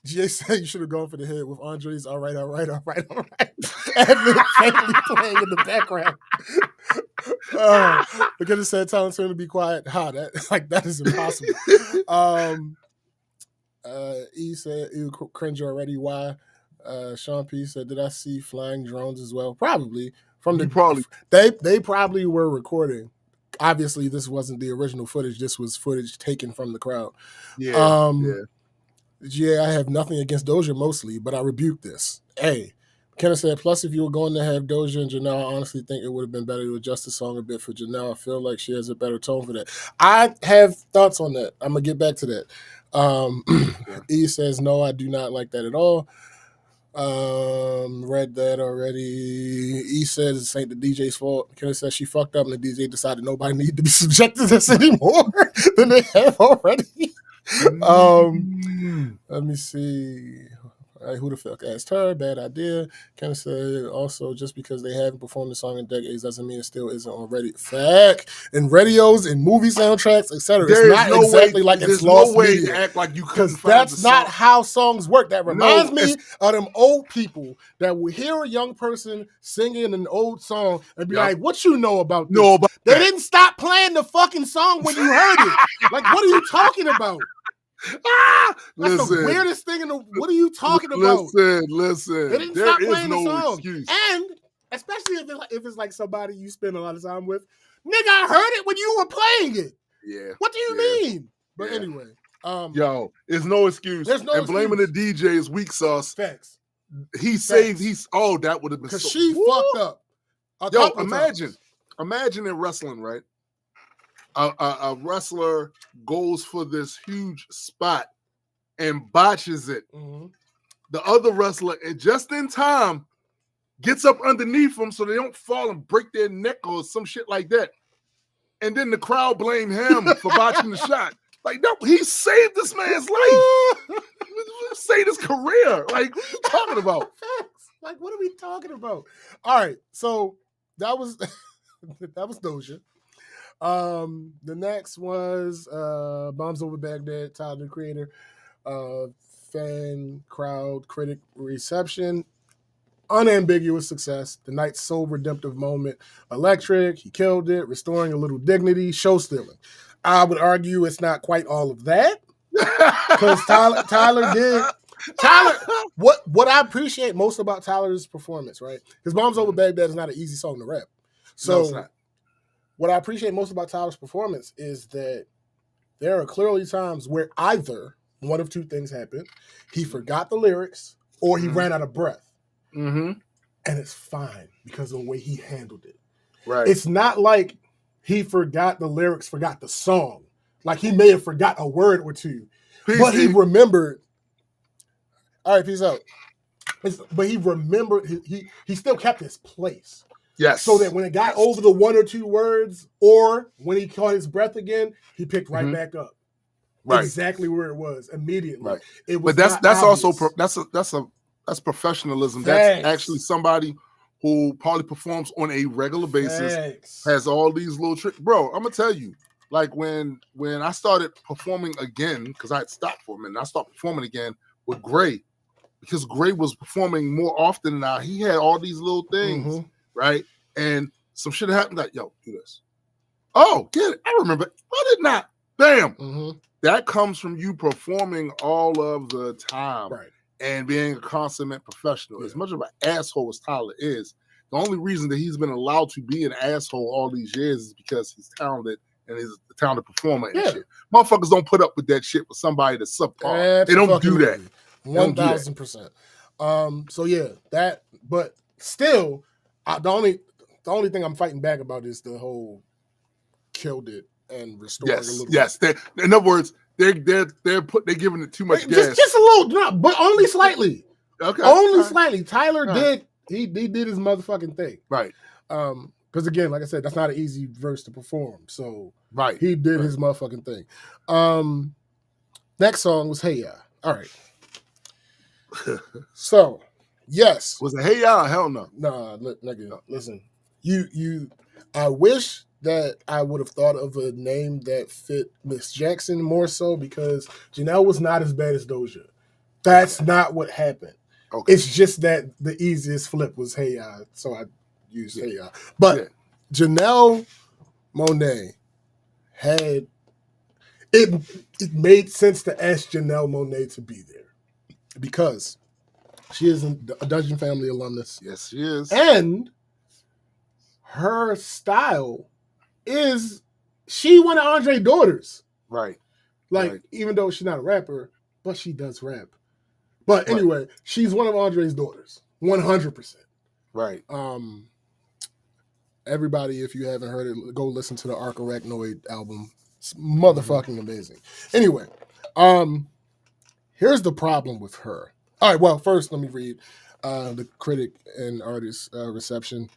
GA said you should have gone for the head with Andre's all right. And family playing in the background. Because it said tell him to be quiet. That is impossible. E said you cringe already. Why? Sean P said, did I see flying drones as well? Probably. They probably were recording. Obviously, this wasn't the original footage. This was footage taken from the crowd. Yeah. Yeah, I have nothing against Doja mostly, but I rebuke this. Hey, Kenneth said, plus if you were going to have Doja and Janelle, I honestly think it would have been better to adjust the song a bit for Janelle. I feel like she has a better tone for that. I have thoughts on that. I'm going to get back to that. E says, no, I do not like that at all. Read that already. E says this ain't the DJ's fault. Kenneth says she fucked up and the DJ decided nobody needed to be subjected to this anymore than they have already. Let me see. Right, who the fuck asked her? Bad idea. Kenna said also just because they haven't performed the song in decades doesn't mean it still isn't on radio. Fact. In radios, in movie soundtracks, etc. It's There is not no exactly way. like it's There's lost no way media. to act like you couldn't Because find the that's not song. how songs work. That reminds No, me it's- of them old people that will hear a young person singing an old song and be Yup. like, "What you know about this?" No, about They that. didn't stop playing the fucking song when you heard it. Like, what are you talking about? Ah, That's the listen, weirdest thing in the. What are you talking about? listen. They didn't There stop is playing the no song. excuse. And especially if it's like somebody you spend a lot of time with, nigga, I heard it when you were playing it. Yeah. What do you Yeah. mean? But Yeah. anyway, Yo, there's no excuse. There's no and blaming the DJ is weak sauce. facts. He saved. That would have been Because so. she Woo! fucked up. Yo, imagine in wrestling, right? A wrestler goes for this huge spot and botches it. Mm-hmm. The other wrestler, and just in time, gets up underneath them so they don't fall and break their neck or some shit like that. And then the crowd blame him for botching the shot. Like, no, he saved this man's life. Saved his career. Like, what are you talking about? Like, what are we talking about? All right, so that was that was Doja. The next was Bombs Over Baghdad, Tyler the Creator, fan, crowd, critic reception, unambiguous success. The night's sole redemptive moment, electric. He killed it, restoring a little dignity, show stealing. I would argue it's not quite all of that because Tyler did. Tyler, what I appreciate most about Tyler's performance, right? Because Bombs Over Baghdad is not an easy song to rap. So No, it's not. what I appreciate most about Tyler's performance is that there are clearly times where either one of two things happened. He forgot the lyrics or he ran out of breath. Mm-hmm. And it's fine because of the way he handled it. Right. It's not like he forgot the lyrics, forgot the song. Like he may have forgot a word or two, but he remembered. All right, peace out. But he remembered, he still kept his place. Yes. So that when it got over the one or two words, or when he caught his breath again, he picked right back up. Right. Exactly where it was immediately. Right. It was but that's obvious. also that's professionalism. Facts. That's actually somebody who probably performs on a regular basis, Facts. has all these little tricks. Bro, I'm gonna tell you, like when I started performing again, because I had stopped for a minute, I started performing again with Gray, because Gray was performing more often now. He had all these little things, right? And some shit happened like, yo, do this. Oh, get it. I remember. I did not. Bam. That comes from you performing all of the time, Right. and being a consummate professional. As much of an asshole as Tyler is, the only reason that he's been allowed to be an asshole all these years is because he's talented and he's a talented performer and shit. Motherfuckers don't put up with that shit with somebody that's subpar. They don't do that. 1,000%. So yeah, that. But still, the only thing I'm fighting back about is the whole killed it and restoring a little. Yes. In other words, they're giving it too much gas. Just a little, but only slightly. Okay. Only slightly. Tyler did he did his motherfucking thing. Right. Because again, like I said, that's not an easy verse to perform. So right. He did his motherfucking thing. Next song was Hey Ya. All right. So, yes. Was it Hey Ya? Hell no. Nah, nigga, listen. I wish that I would have thought of a name that fit Miss Jackson more so, because Janelle was not as bad as Doja. That's not what happened. Okay. It's just that the easiest flip was Hey Ya, so I used Hey Ya. But Janelle Monáe had it made sense to ask Janelle Monáe to be there because she is a Dungeon Family alumnus. Yes, she is. And her style is she one of Andre's daughters. Right. Like, even though she's not a rapper, but she does rap. But anyway, she's one of Andre's daughters. 100%. Right. Everybody, if you haven't heard it, go listen to the Arachnoid album. It's motherfucking amazing. Anyway, here's the problem with her. All right, well, first let me read the critic and artist reception.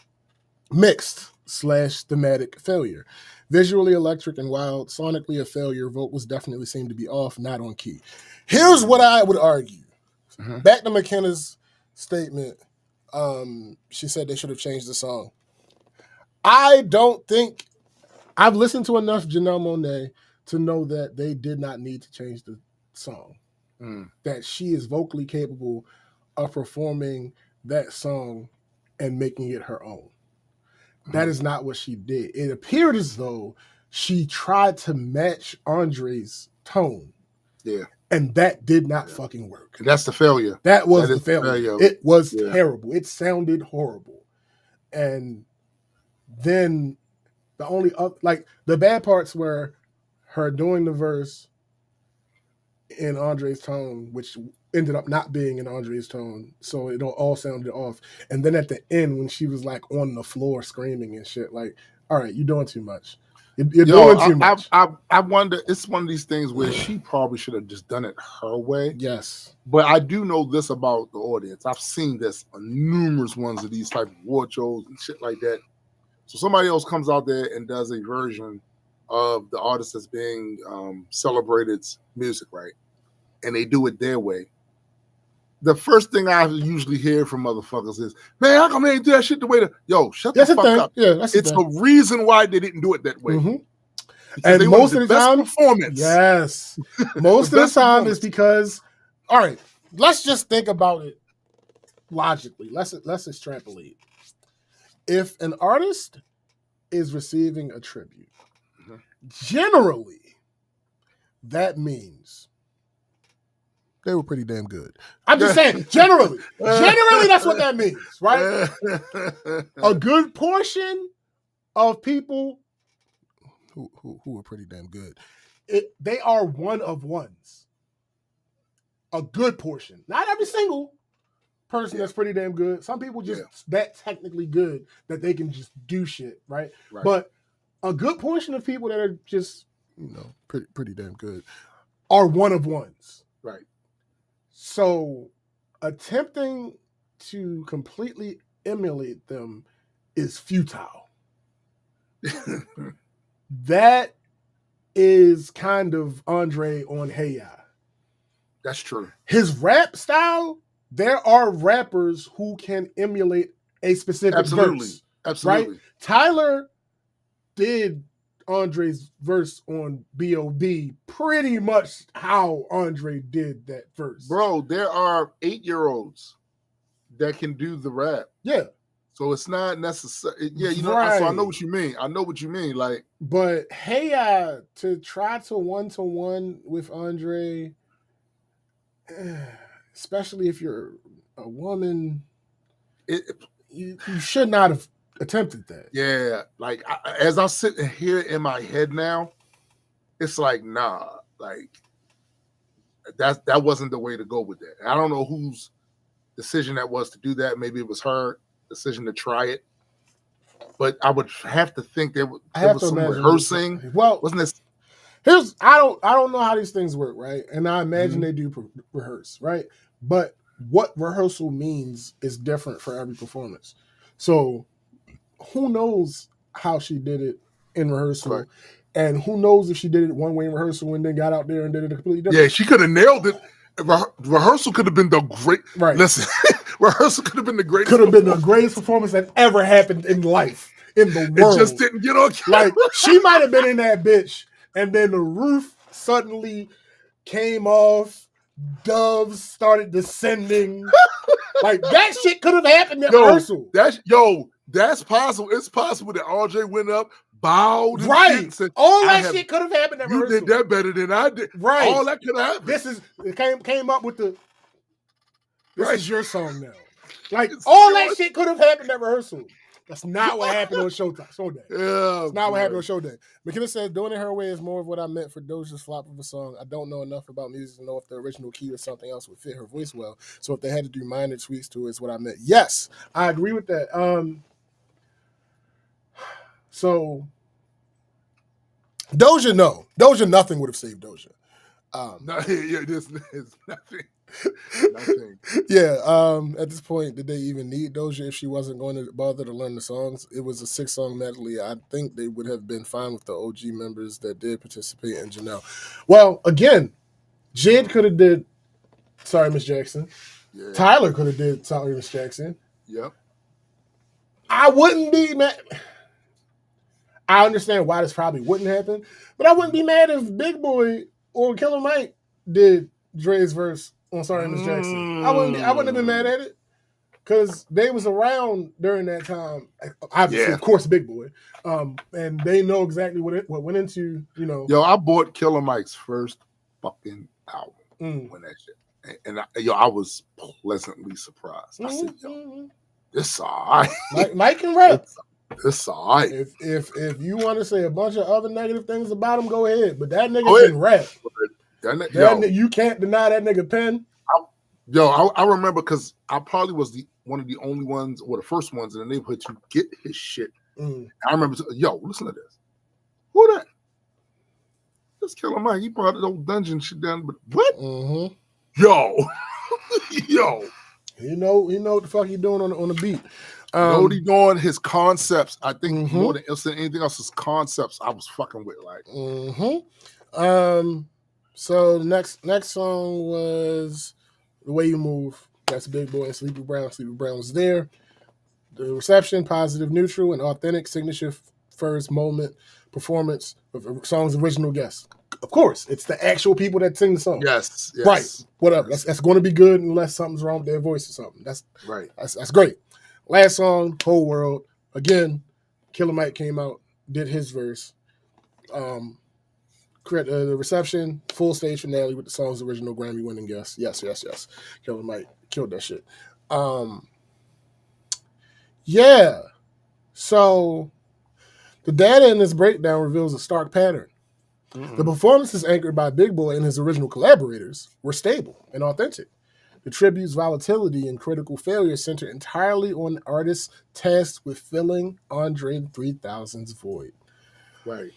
Mixed / thematic failure. Visually electric and wild, sonically a failure. Vocals definitely seem to be off, not on key. Here's what I would argue. Back to McKenna's statement. She said they should have changed the song. I don't think I've listened to enough Janelle Monáe to know that they did not need to change the song. That she is vocally capable of performing that song and making it her own. That is not what she did. It appeared as though she tried to match Andre's tone. Yeah. And that did not fucking work. And that's the failure. That was the failure. It was terrible. It sounded horrible. And then the only the bad parts were her doing the verse in Andre's tone, which ended up not being in Andre's tone, so it all sounded off. And then at the end, when she was like on the floor screaming and shit, like, all right, you're doing too much. You're doing too much. I wonder. It's one of these things where she probably should have just done it her way. Yes, but I do know this about the audience. I've seen this on numerous ones of these type of award shows and shit like that. So somebody else comes out there and does a version of the artist that's being celebrated's music, right? And they do it their way. The first thing I usually hear from motherfuckers is, man, how come they didn't do that shit the way to... Yo, shut the fuck up. Yeah, it's a reason why they didn't do it that way. And most of the time, performance. Yes. Most of the time is because, all right, let's just think about it logically. Let's extrapolate. If an artist is receiving a tribute, generally, that means they were pretty damn good. I'm just saying, generally, that's what that means, right? A good portion of people who are pretty damn good, they are one of ones. A good portion, not every single person that's pretty damn good. Some people just that technically good that they can just do shit, right? But a good portion of people that are just pretty damn good are one of ones, right? So attempting to completely emulate them is futile. That is kind of Andre on Hey Ya. That's true. His rap style, there are rappers who can emulate a specific verse. Absolutely. Right? Tyler did Andre's verse on B.O.B. pretty much how Andre did that verse. Bro, there are 8-year-olds that can do the rap. Yeah. So it's not necessary. Yeah, so I know what you mean. Like, but Hey Ya, to try to one with Andre, especially if you're a woman, you should not have attempted that. Yeah, like as I sit here in my head now, it's like, nah, like that wasn't the way to go with that. I don't know whose decision that was to do that. Maybe it was her decision to try it, but I would have to think there was some rehearsing. Well, wasn't this? I don't know how these things work, right? And I imagine they do rehearse, right? But what rehearsal means is different for every performance. So who knows how she did it in rehearsal, right? And who knows if she did it one way in rehearsal and then got out there and did it completely different. Yeah, she could have nailed it. Rehearsal could have been the great. Right. Listen, rehearsal could have been the greatest. Could have been the greatest performance that ever happened in life, in the world. It just didn't get on camera. Like, she might have been in that bitch, and then the roof suddenly came off. Doves started descending. Like, that shit could have happened at rehearsal. That's possible. It's possible that RJ went up, bowed, and right. Said, all that shit could have happened at rehearsal. You did that better than I did. Right. All that could have happened. It came up with the. This is your song now. Like, all that shit could have happened at rehearsal. That's not what happened on show day. Yeah, it's not what happened on show day. McKenna says, doing it her way is more of what I meant for Doja's flop of a song. I don't know enough about music to know if the original key or something else would fit her voice well. So if they had to do minor tweaks to it, is what I meant. Yes, I agree with that. So Doja, nothing would have saved Doja. This is nothing. Nothing. Yeah. At this point, did they even need Doja if she wasn't going to bother to learn the songs? It was a 6-song medley. I think they would have been fine with the OG members that did participate in Janelle. Well, again, Jid could have did Sorry, Miss Jackson. Yeah. Tyler could have did Sorry, Miss Jackson. Yep. I wouldn't be mad. I understand why this probably wouldn't happen, but I wouldn't be mad if Big Boy or Killer Mike did Dre's verse on Sorry, Miss Jackson. I wouldn't have been mad at it because they was around during that time. Obviously, Yeah. of course, Big Boy, and they know exactly what went into. You know, Yo, I bought Killer Mike's first fucking album when that shit, and I was pleasantly surprised. I said, yo, this all right. Mike can rap. This all right. If you want to say a bunch of other negative things about him, go ahead. But that nigga can rap. You can't deny that nigga pen. I remember because I probably was one of the only ones or the first ones in the neighborhood to get his shit. I remember, yo, listen to this. Who that? This Killer Mike. He brought the old dungeon shit down. But what? Yo, yo. You know what the fuck he doing on the beat. What he doing? His concepts. I think more than anything else, his concepts. I was fucking with like. So the next song was The Way You Move. That's Big Boy and Sleepy Brown. Sleepy Brown was there. The reception, positive, neutral, and authentic signature first moment performance of a song's original guest. Of course, it's the actual people that sing the song. Yes. Right. Whatever. That's going to be good unless something's wrong with their voice or something. That's right. That's great. Last song, Whole World. Again, Killer Mike came out, did his verse. The reception, full stage finale with the song's original Grammy-winning guest. Yes. Killer Mike killed that shit. Yeah. So the data in this breakdown reveals a stark pattern. The performances anchored by Big Boy and his original collaborators were stable and authentic. The tribute's volatility and critical failure center entirely on artists tasked with filling Andre 3000's void. Right.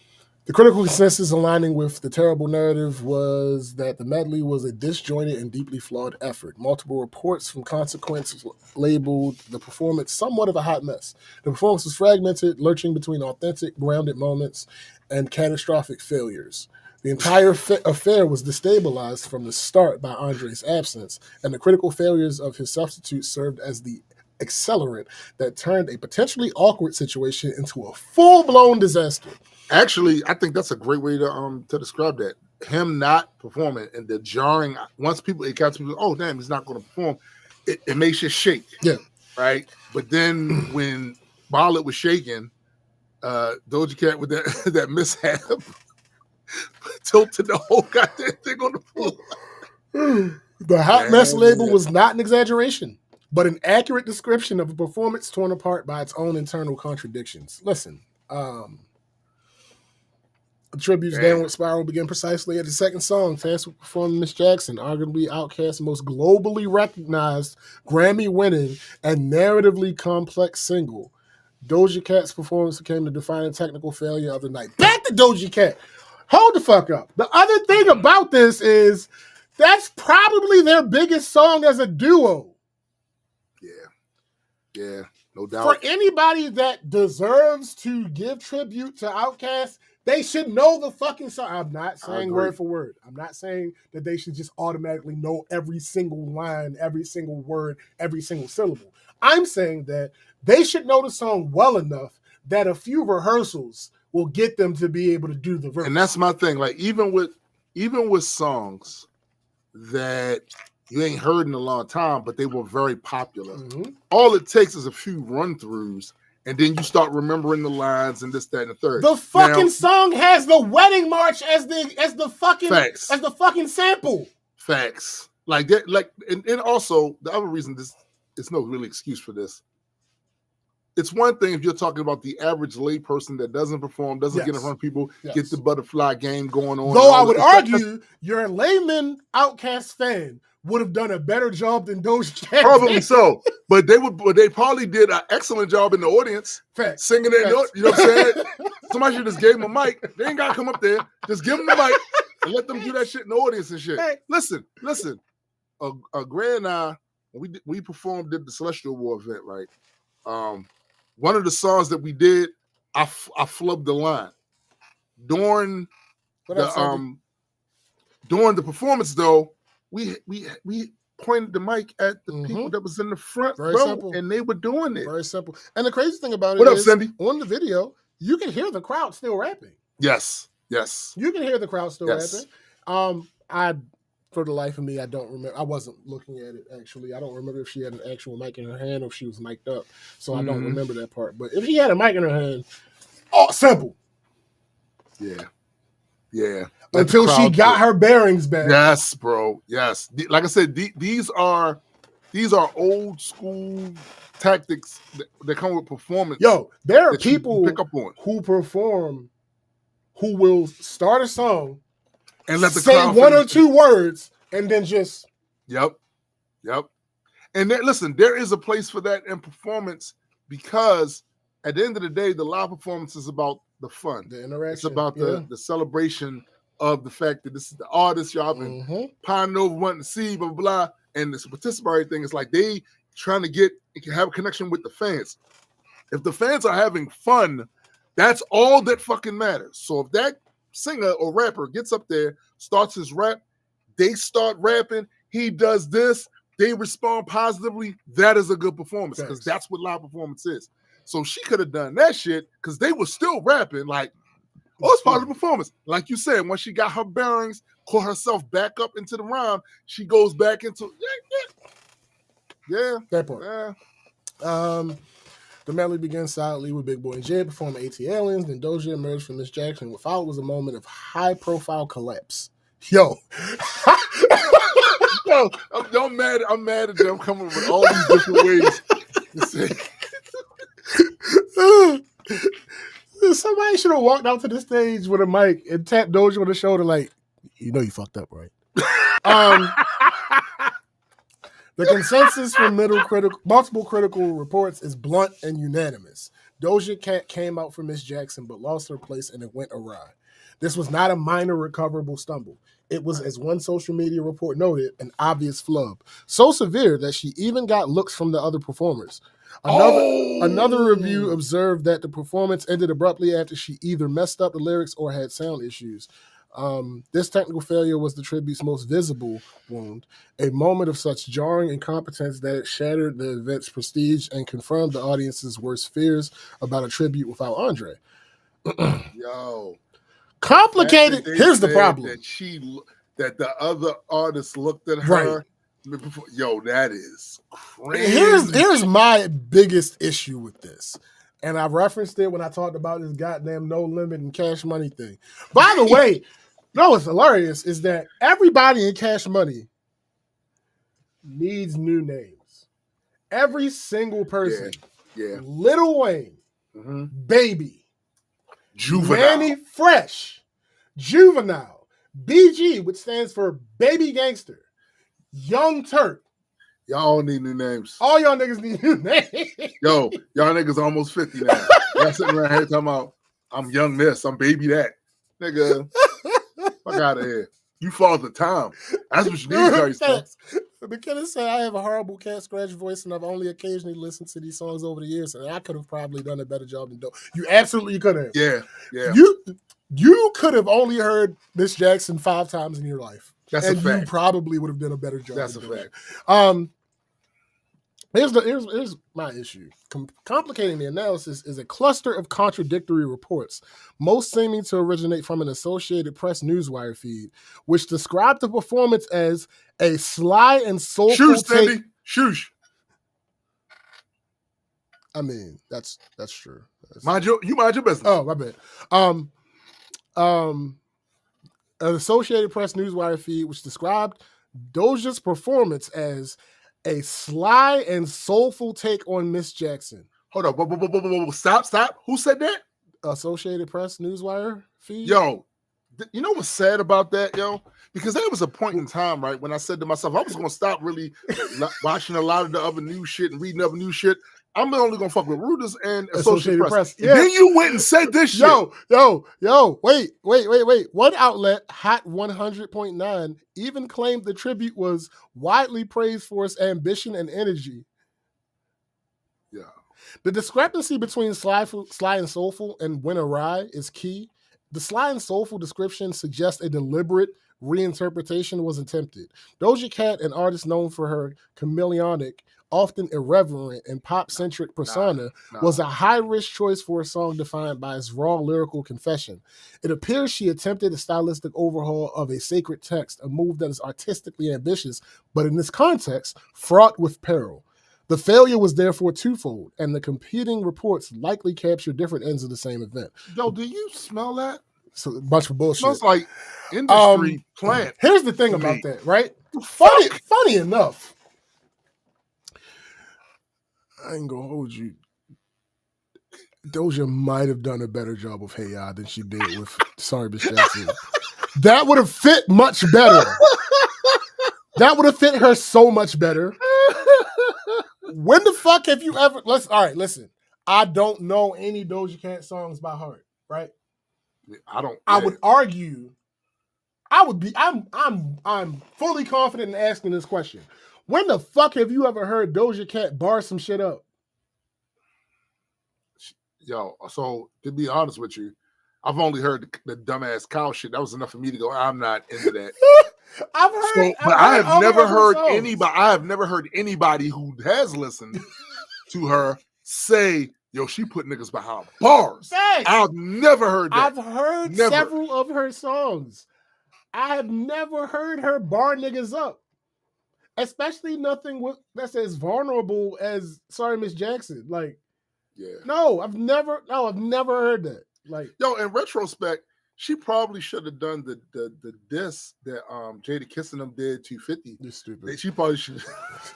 The critical consensus aligning with the terrible narrative was that the medley was a disjointed and deeply flawed effort. Multiple reports from Consequence labeled the performance somewhat of a hot mess. The performance was fragmented, lurching between authentic, grounded moments and catastrophic failures. The entire affair was destabilized from the start by Andre's absence, and the critical failures of his substitute served as the accelerant that turned a potentially awkward situation into a full-blown disaster. Actually, I think that's a great way to describe that. Him not performing and the jarring. Once it got to people, oh damn, he's not going to perform. It makes you shake. Yeah. Right. But then when Bartlett was shaking, Doja Cat with that mishap tilted the whole goddamn thing on the floor. The hot mess label was not an exaggeration, but an accurate description of a performance torn apart by its own internal contradictions. Listen, the tribute's downward spiral began precisely at the second song, tasked with performing Miss Jackson, arguably Outkast's most globally recognized, Grammy-winning, and narratively complex single. Doja Cat's performance became the defining technical failure of the night. Back to Doja Cat. Hold the fuck up. The other thing about this is that's probably their biggest song as a duo. Yeah, no doubt. For anybody that deserves to give tribute to Outkast, they should know the fucking song. I'm not saying word for word. I'm not saying that they should just automatically know every single line, every single word, every single syllable. I'm saying that they should know the song well enough that a few rehearsals will get them to be able to do the verse. And that's my thing. Like even with songs that you ain't heard in a long time, but they were very popular. All it takes is a few run-throughs, and then you start remembering the lines and this, that, and the third. The fucking song has the wedding march as the fucking sample. Facts. Like that, and also the other reason it's no really excuse for this. It's one thing if you're talking about the average lay person that doesn't perform, doesn't get in front of people, get the butterfly game going on. Though I would argue your layman Outkast fan would have done a better job than Doja Cat. Probably so. But they probably did an excellent job in the audience. Facts. Singing it. You know what I'm saying? Somebody should just give them a mic. They ain't got to come up there. Just give them the mic and let them do that shit in the audience and shit. Hey. Listen. Gray and I, we performed at the Celestial War event, right? One of the songs that we did, I flubbed the line. During the performance, though, we pointed the mic at the people that was in the front Very row, simple. and they were doing it. Very simple. And the crazy thing about it What up, is, Cindy? on the video, you can hear the crowd still rapping. Yes. You can hear the crowd still rapping. For the life of me, I don't remember. I wasn't looking at it, actually. I don't remember if she had an actual mic in her hand or if she was mic'd up. So I don't remember that part. But if she had a mic in her hand, simple. Yeah. Until she got her bearings back. Yes, bro. Yes. Like I said, these are old school tactics that come with performance. Yo, there are people pick up on who perform who will start a song and let the say crowd one or two words and then just Yep. And then, listen, there is a place for that in performance because at the end of the day, the live performance is about the fun, the interaction. It's about the celebration of the fact that this is the artist y'all been pining over wanting to see, blah, blah, blah. And this participatory thing is like they trying to have a connection with the fans. If the fans are having fun, that's all that fucking matters. So if that singer or rapper gets up there, starts his rap, they start rapping, he does this, they respond positively, that is a good performance because that's what live performance is. So she could have done that shit because they were still rapping like, it's part of the performance. Like you said, when she got her bearings, caught herself back up into the rhyme, she goes back into, that part. Yeah. The medley begins silently with Big Boy and Jay performing AT Aliens. Then Doja emerged from Miss Jackson. What followed was a moment of high-profile collapse. Yo, I'm mad at them coming with all these different ways to say. Somebody should have walked out to the stage with a mic and tapped Doja on the shoulder, like, you know, you fucked up, right? The consensus from multiple critical reports is blunt and unanimous. Doja Cat came out for Miss Jackson, but lost her place and it went awry. This was not a minor recoverable stumble. It was, as one social media report noted, an obvious flub. So severe that she even got looks from the other performers. Another review observed that the performance ended abruptly after she either messed up the lyrics or had sound issues. This technical failure was the tribute's most visible wound, a moment of such jarring incompetence that it shattered the event's prestige and confirmed the audience's worst fears about a tribute without Andre. Yo. Complicated. Here's the problem. That the other artists looked at her. Right. Yo, that is crazy. Here's my biggest issue with this. And I referenced it when I talked about this goddamn no limit and Cash Money thing. By the way, what's hilarious is that everybody in Cash Money needs new names. Every single person. Yeah. Lil Wayne, Baby, Juvenile, Manny Fresh, Juvenile, BG, which stands for Baby Gangster, Young Turk. Y'all need new names. All y'all niggas need new names. Yo, y'all niggas almost 50 now. Y'all sitting around here talking about, I'm young this, I'm baby that. Nigga, fuck out of here. You father time. That's what you need to tell yourself. McKenna said, I have a horrible cat scratch voice and I've only occasionally listened to these songs over the years and I could have probably done a better job than Doe. You absolutely could have. Yeah. You could have only heard Miss Jackson 5 times in your life. That's a fact. And you probably would have done a better job. That's a fact. Here's my issue. Complicating the analysis is a cluster of contradictory reports, most seeming to originate from an Associated Press newswire feed, which described the performance as a sly and soulful take. Shush. I mean, that's true. Mind your business. Oh, my bad. An Associated Press newswire feed, which described Doja's performance as a sly and soulful take on Miss Jackson. Hold up. Stop. Who said that? Associated Press newswire feed. Yo, you know what's sad about that, yo? Because there was a point in time, right, when I said to myself, I was going to stop really watching a lot of the other new shit and reading other new shit. I'm only going to fuck with Reuters and Associated Press. Yeah. And then you went and said this shit. Yo, wait. One outlet, Hot 100.9, even claimed the tribute was widely praised for its ambition and energy. Yeah. The discrepancy between sly and soulful and went awry is key. The sly and soulful description suggests a deliberate, reinterpretation was attempted. Doja Cat, an artist known for her chameleonic, often irreverent and pop-centric persona, was a high-risk choice for a song defined by its raw lyrical confession. It appears she attempted a stylistic overhaul of a sacred text, a move that is artistically ambitious, but in this context, fraught with peril. The failure was therefore twofold, and the competing reports likely capture different ends of the same event. Yo, do you smell that? So a bunch of bullshit. Smells like industry plant. Here's the thing about that, right? Funny enough, I ain't gonna hold you. Doja might have done a better job of Hey Ya than she did with Sorry Miss Jackson. That would have fit much better. That would have fit her so much better. When the fuck have you ever? Listen. I don't know any Doja Cat songs by heart, right? I would argue. I'm fully confident in asking this question. When the fuck have you ever heard Doja Cat bar some shit up? Yo, so to be honest with you, I've only heard the dumbass cow shit. That was enough for me to go, I'm not into that. I have never heard anybody who has listened to her say, yo, she put niggas behind bars. Thanks. I've never heard that. I've heard several of her songs. I have never heard her bar niggas up. Especially nothing that's as vulnerable as Sorry Miss Jackson. Like, no, I've never heard that. Like, yo, in retrospect, she probably should have done the diss that Jada Kiss and them did 250. You're stupid. She probably should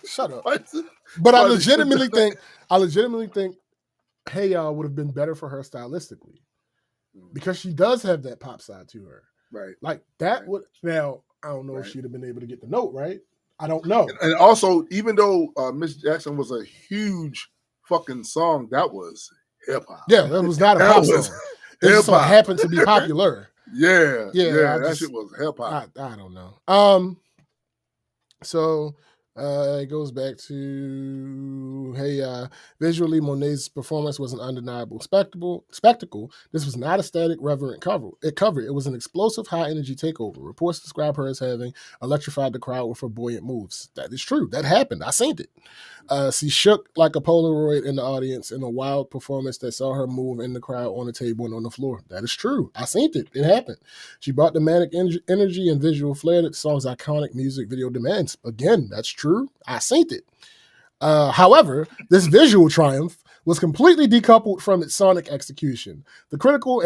shut up. But I legitimately think Hey Ya would have been better for her stylistically. Because she does have that pop side to her. Right. Like that would now, I don't know if she'd have been able to get the note, right? I don't know. And also, even though Miss Jackson was a huge fucking song, that was hip hop. Yeah, that was not a pop song. It just so happened to be popular. Yeah. That shit was hip hop. I don't know. So it goes back to visually, Monet's performance was an undeniable spectacle. This was not a static, reverent cover. It was an explosive, high-energy takeover. Reports describe her as having electrified the crowd with her buoyant moves. That is true. That happened. I seen it. She shook like a Polaroid in the audience in a wild performance that saw her move in the crowd, on the table, and on the floor. That is true. I seen it. It happened. She brought the manic energy and visual flair that the song's iconic music video demands. Again, that's true. I seen it. However, this visual triumph was completely decoupled from its sonic execution. The critical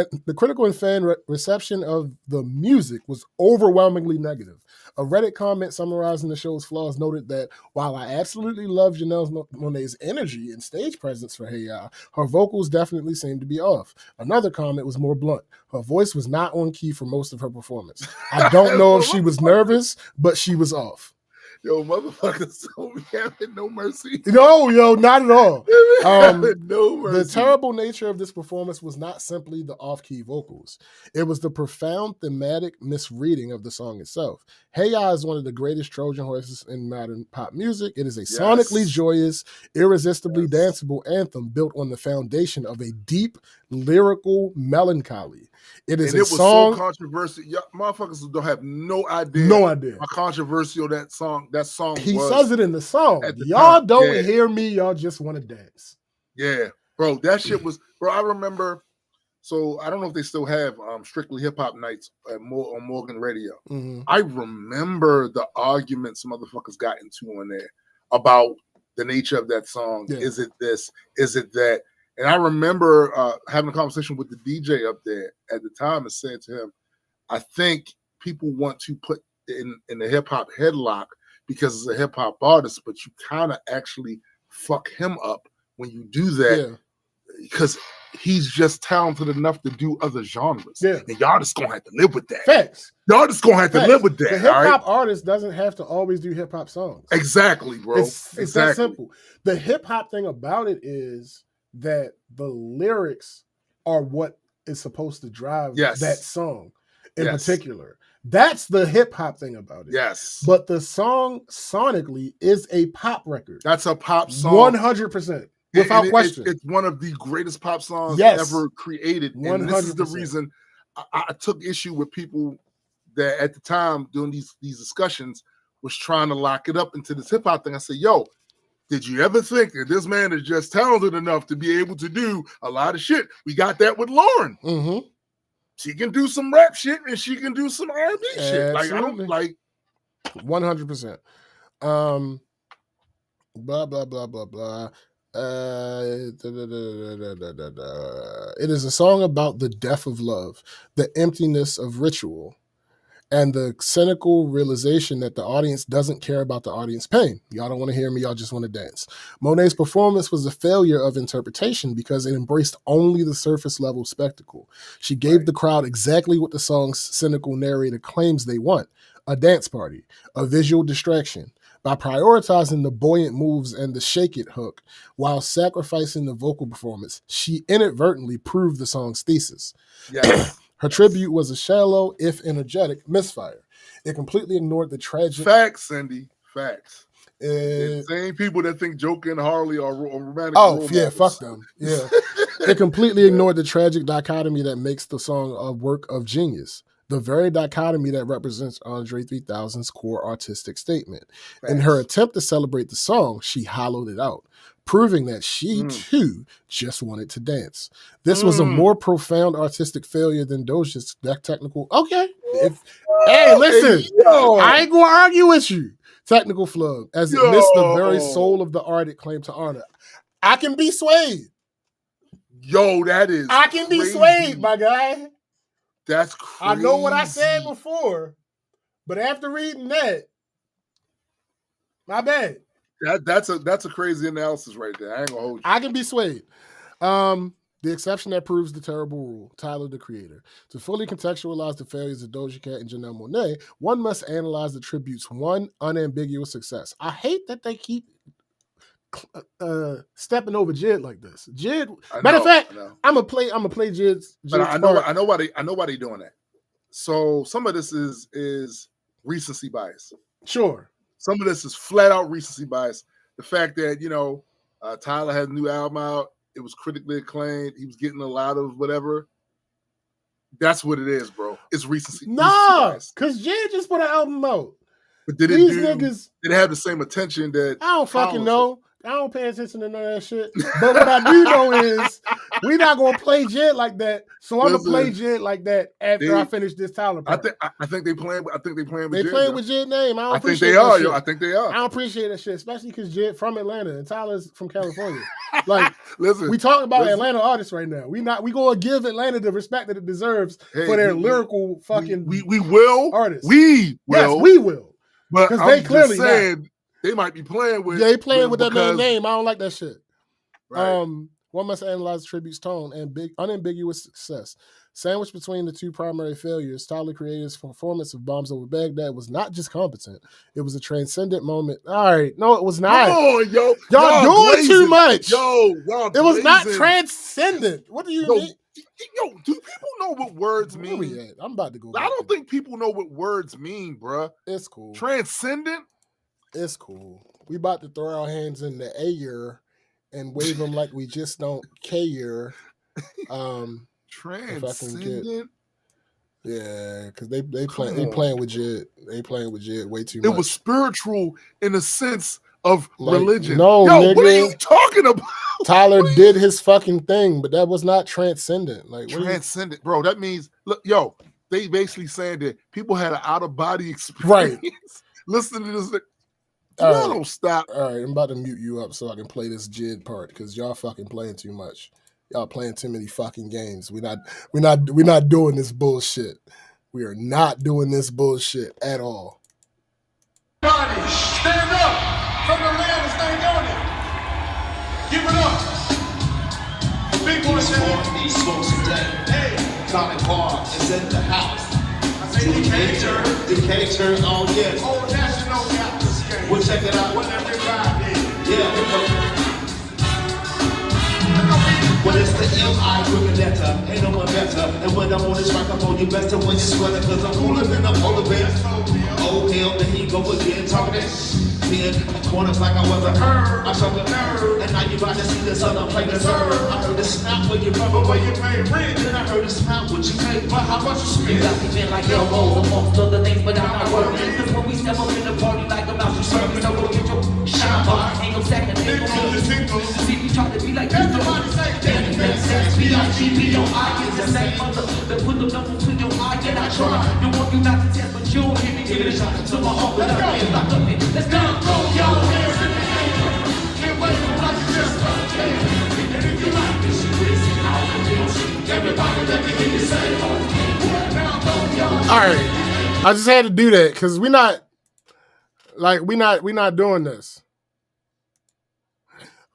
and fan reception of the music was overwhelmingly negative. A Reddit comment summarizing the show's flaws noted that while I absolutely love Janelle Monáe's energy and stage presence for Hey Ya, her vocals definitely seemed to be off. Another comment was more blunt. Her voice was not on key for most of her performance. I don't know if she was nervous, but she was off. Yo, motherfuckers told me having no mercy. No, not at all. No mercy. The terrible nature of this performance was not simply the off-key vocals. It was the profound thematic misreading of the song itself. Hey Ya is one of the greatest Trojan horses in modern pop music. It is a sonically joyous, irresistibly danceable anthem built on the foundation of a deep, lyrical melancholy. It is a song so controversial. Y'all, motherfuckers don't have no idea. How controversial that song was. He says it in the song. Y'all don't hear me. Y'all just want to dance. Yeah, bro. That shit was, bro. I remember. So I don't know if they still have Strictly Hip Hop Nights on Morgan Radio. Mm-hmm. I remember the arguments motherfuckers got into on there about the nature of that song. Yeah. Is it this? Is it that? And I remember having a conversation with the DJ up there at the time and saying to him, I think people want to put in the hip hop headlock because it's a hip hop artist, but you kind of actually fuck him up when you do that because he's just talented enough to do other genres. Yeah. And y'all just gonna have to live with that. Facts. Y'all just gonna have to live with that. The hip hop artist doesn't have to always do hip hop songs. Exactly, bro. It's that simple. The hip hop thing about it is that the lyrics are what is supposed to drive that song in particular. That's the hip hop thing about it. Yes. But the song sonically is a pop record. That's a pop song. 100%. Without question. It's one of the greatest pop songs ever created. 100%. And this is the reason I took issue with people that at the time doing these discussions was trying to lock it up into this hip hop thing. I said, yo, did you ever think that this man is just talented enough to be able to do a lot of shit? We got that with Lauren. Mm-hmm. She can do some rap shit and she can do some R&B shit. Like, I don't like 100%. Blah blah blah blah blah. It is a song about the death of love, the emptiness of ritual, and the cynical realization that the audience doesn't care about the audience pain. Y'all don't want to hear me, y'all just want to dance. Monet's performance was a failure of interpretation because it embraced only the surface level spectacle. She gave the crowd exactly what the song's cynical narrator claims they want: a dance party, a visual distraction. By prioritizing the buoyant moves and the shake it hook while sacrificing the vocal performance, she inadvertently proved the song's thesis. yes. Her tribute was a shallow, if energetic, misfire. It completely ignored the tragic... Facts, Cindy. Facts. The same people that think Joker and Harley are romantic. Oh, yeah, fuck them. Yeah. It completely ignored the tragic dichotomy that makes the song a work of genius. The very dichotomy that represents Andre 3000's core artistic statement. Facts. In her attempt to celebrate the song, she hollowed it out, proving that she, too, just wanted to dance. This was a more profound artistic failure than Doja's technical... Okay. Hey, listen. I ain't going to argue with you. Technical flub, as it missed the very soul of the art it claimed to honor. I can be swayed. Yo, that is I can be swayed, my guy. That's crazy. I know what I said before, but after reading that, my bad. That's a crazy analysis right there. I ain't gonna hold you. I can be swayed. The exception that proves the terrible rule. Tyler, the creator. To fully contextualize the failures of Doja Cat and Janelle Monáe, one must analyze the tribute's one unambiguous success. I hate that they keep stepping over Jid like this. Jid, matter of fact, I'm gonna play Jid's but I know why they doing that. So some of this is recency bias. Sure. Some of this is flat out recency bias. The fact that Tyler had a new album out, it was critically acclaimed, he was getting a lot of whatever. That's what it is, bro. It's recency. Nah, because Jid just put an album out. But did it have the same attention that I don't fucking know. I don't pay attention to none of that shit. But what I do know is we're not gonna play Jid like that. So I'm gonna play Jid like that after I finish this Tyler part. I think they playing with Jid. They playing with Jid name. I think they are, yo. I think they are. I don't appreciate that shit, especially because Jid from Atlanta and Tyler's from California. Like, listen, we talking about Atlanta artists right now. We gonna give Atlanta the respect that it deserves for their lyrical fucking we will artists. We will. Yes, we will. But because they clearly saying they might be playing with. Yeah, they playing with that man's name. I don't like that shit. Right. One must analyze the tribute's tone and unambiguous success. Sandwiched between the two primary failures, Tyler Creator's performance of Bombs Over Baghdad was not just competent; it was a transcendent moment. All right, no, it was not. Come on, yo, y'all doing blazing. too much. Yo, y'all it was not transcendent. What do you mean? Yo, do people know what words mean? Where we at? I'm about to go. I don't think people know what words mean, bruh. It's cool. Transcendent. It's cool. We about to throw our hands in the air and wave them like we just don't care. Transcendent. Yeah, because they playing with Jid. They playing with Jid way too much. It was spiritual in the sense of religion. No, yo, nigga, what are you talking about? Tyler did his fucking thing, but that was not transcendent. Like transcendent, bro. That means, look, yo, they basically saying that people had an out of body experience. Right. Listen to this. Y'all don't stop. All right, I'm about to mute you up so I can play this Jid part because y'all fucking playing too much. Y'all playing too many fucking games. We're not doing this bullshit. We are not doing this bullshit at all. Everybody, stand up from the land and stand on it. Give it up. Big boy said, he smokes today. Hey, Comic Bar is in the house. I say Decatur, oh yes. Old National Captain's game. We'll check it out. Whatever you got, yeah. Well, it's the M.I. Grimaletta, ain't no one better. And when I'm on this microphone, you best to win your sweater, cause I'm cooler than a polar bear. Oh, hell, then he go again, talking that 10 corners like I was a herb. I showed the nerve, and now you about to see this other play deserve. I heard the snap where you rubber, where you made rent. Then I heard the snap what you made, but how much you spend? You got me feeling like elbows amongst other things, but I'm not worried. Cause when we step up in the party like a mouse, you serve me, so go get your shine on. Ain't no second, ain't no more. See me try to be like Everybody say, B-I-G-B-O-I is the same mother that put the number to your eye, and I try. You want you not to test, but you don't hear me give it a shot. So my heart without being locked up in. Let's go, throw your hands in the air. Can't wait for like you just okay. And if you like this shit, raise it out and dance. Everybody let me hear you say, oh, now throw your hands. All right, I just had to do that because we not doing this.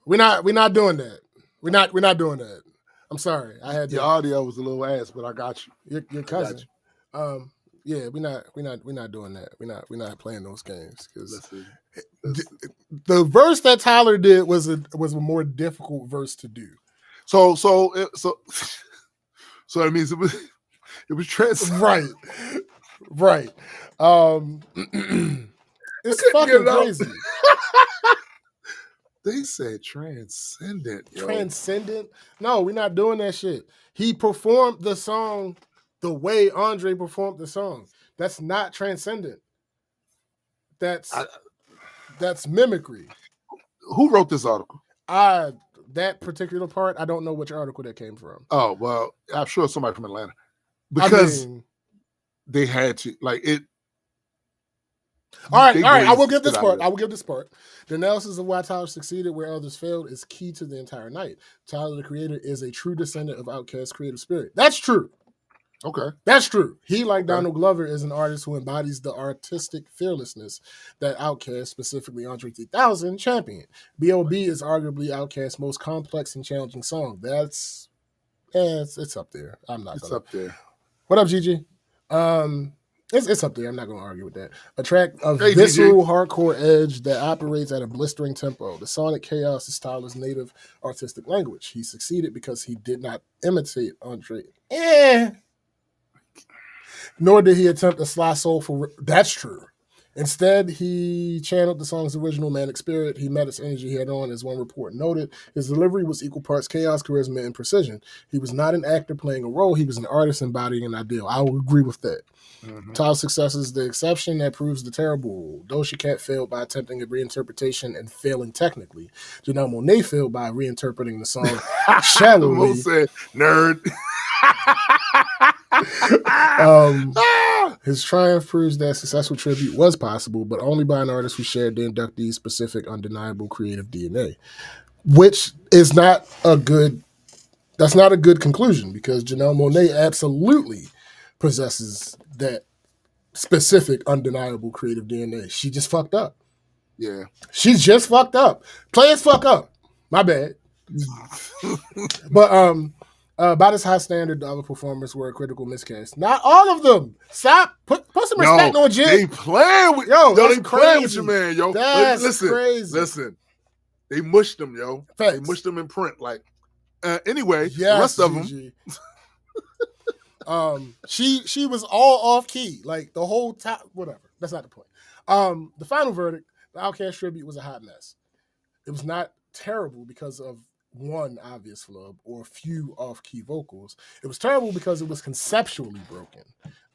We're not doing that. We're not doing that. I'm sorry. I had Your audio was a little ass, but I got you. your cousin. Yeah, we're not doing that. We're not playing those games because the verse that Tyler did was a more difficult verse to do. So that means it was trans. Right. It's fucking crazy. They said transcendent. Yo. Transcendent? No, we're not doing that shit. He performed the song the way Andre performed the song. That's not transcendent. That's mimicry. Who wrote this article? That particular part, I don't know which article that came from. Oh, well, I'm sure somebody from Atlanta. Because they had to, like, it. All right. I will give this part. The analysis of why Tyler succeeded where others failed is key to the entire night. Tyler, the creator, is a true descendant of Outkast's creative spirit. That's true. Okay. That's true. He, like Donald Glover, is an artist who embodies the artistic fearlessness that Outkast, specifically Andre 3000, championed. B.O.B. is arguably Outkast's most complex and challenging song. It's up there. It's up there. What up, Gigi? It's up there. I'm not going to argue with that. A track of visceral hardcore edge that operates at a blistering tempo. The sonic chaos is Tyler's native artistic language. He succeeded because he did not imitate Andre. Nor did he attempt a sly soulful. That's true. Instead, he channeled the song's original manic spirit. He met its energy head on, as one report noted. His delivery was equal parts chaos, charisma, and precision. He was not an actor playing a role. He was an artist embodying an ideal. I will agree with that. Mm-hmm. Tyler's success is the exception that proves the terrible rule. Doja Cat failed by attempting a reinterpretation and failing technically. Janelle Monáe failed by reinterpreting the song shallowly. Said, nerd. His triumph proves that successful tribute was possible, but only by an artist who shared the inductee's specific, undeniable creative DNA, which is not a good. That's not a good conclusion because Janelle Monáe absolutely possesses that specific, undeniable creative DNA. She just fucked up. Yeah, she's just fucked up. Players fuck up. My bad. But by this high standard, the other performers were a critical miscast. Not all of them. Stop. Put some respect on Jim. They playing with they playing with your man, yo. That's crazy. Listen. They mushed them, yo. Facts. They mushed them in print. Like, anyway, yes, the rest of them. She was all off key, like the whole time. Whatever. That's not the point. The final verdict, the Outkast tribute, was a hot mess. It was not terrible because of one obvious flub or a few off-key vocals. It was terrible because it was conceptually broken,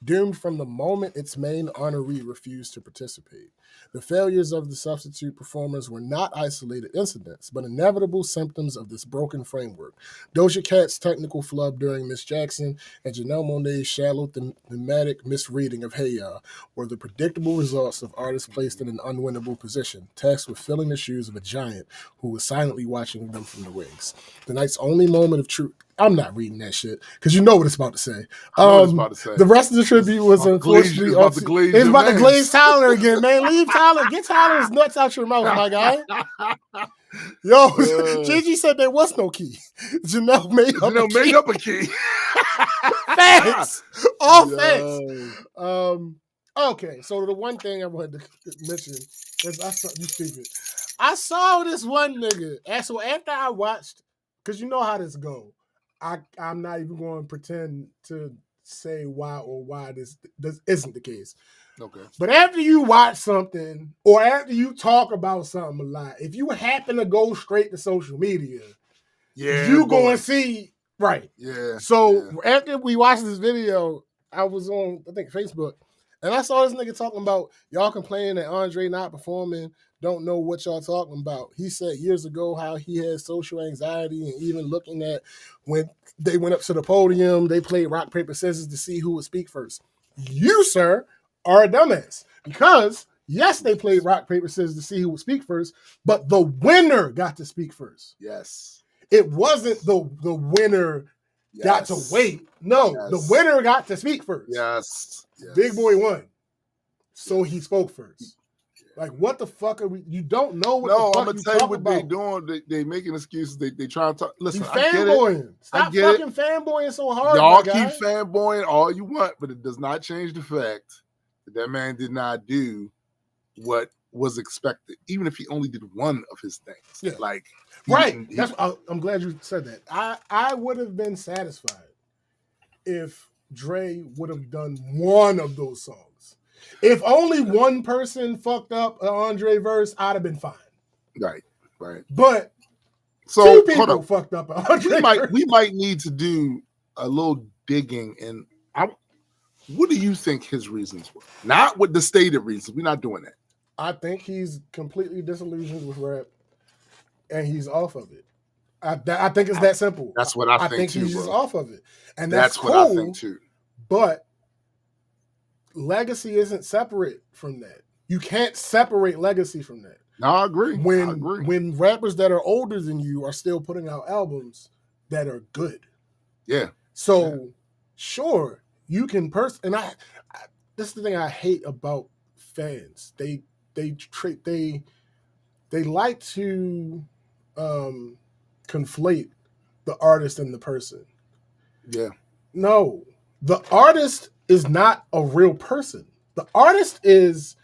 doomed from the moment its main honoree refused to participate. The failures of the substitute performers were not isolated incidents, but inevitable symptoms of this broken framework. Doja Cat's technical flub during Miss Jackson and Janelle Monáe's shallow thematic misreading of Hey Ya were the predictable results of artists placed in an unwinnable position, tasked with filling the shoes of a giant who was silently watching them from the wings. The night's only moment of truth. I'm not reading that shit because you know what it's about to say. The rest of the tribute was unfortunately it's about to glaze Tyler again, man. Leave Tyler, get Tyler's nuts out your mouth, my guy. Yo, Gigi said there was no key. Janelle made up a key. Facts, all facts. Okay, so the one thing I wanted to mention is you stupid. I saw this one nigga, and so after I watched, because you know how this go. I'm not even going to pretend to say why or why this isn't the case. Okay. But after you watch something or after you talk about something a lot, if you happen to go straight to social media, you going to see, right. Yeah. So after we watched this video, I was on, I think, Facebook, and I saw this nigga talking about y'all complaining that Andre not performing, don't know what y'all talking about. He said years ago how he had social anxiety and even looking at when they went up to the podium, they played rock, paper, scissors to see who would speak first. You, sir, are a dumbass because yes, they played rock, paper, scissors to see who would speak first, but the winner got to speak first. Yes. It wasn't the winner got to wait. No, the winner got to speak first. Yes. Big Boy won. So he spoke first. Like, what the fuck are we? You don't know what the fuck I'm gonna tell you what they're doing. They making excuses. They try to talk. Listen, he's fanboying. Stop fucking fanboying so hard. Y'all keep fanboying all you want, but it does not change the fact that man did not do what was expected, even if he only did one of his things. Yeah. Like, That's I'm glad you said that. I would have been satisfied if Dre would have done one of those songs. If only one person fucked up an Andre verse, I'd have been fine. Right. But so two people fucked up an Andre verse. We might need to do a little digging and what do you think his reasons were? Not with the stated reasons. We're not doing that. I think he's completely disillusioned with rap, and he's off of it. I think it's that simple. That's what I think too, he's just off of it, and that's cool, what I think too. But legacy isn't separate from that. You can't separate legacy from that. No, I agree. When rappers that are older than you are still putting out albums that are good. Yeah. So sure, you can and this is the thing I hate about fans. They like to conflate the artist and the person. Yeah. No, the artist is not a real person. The artist is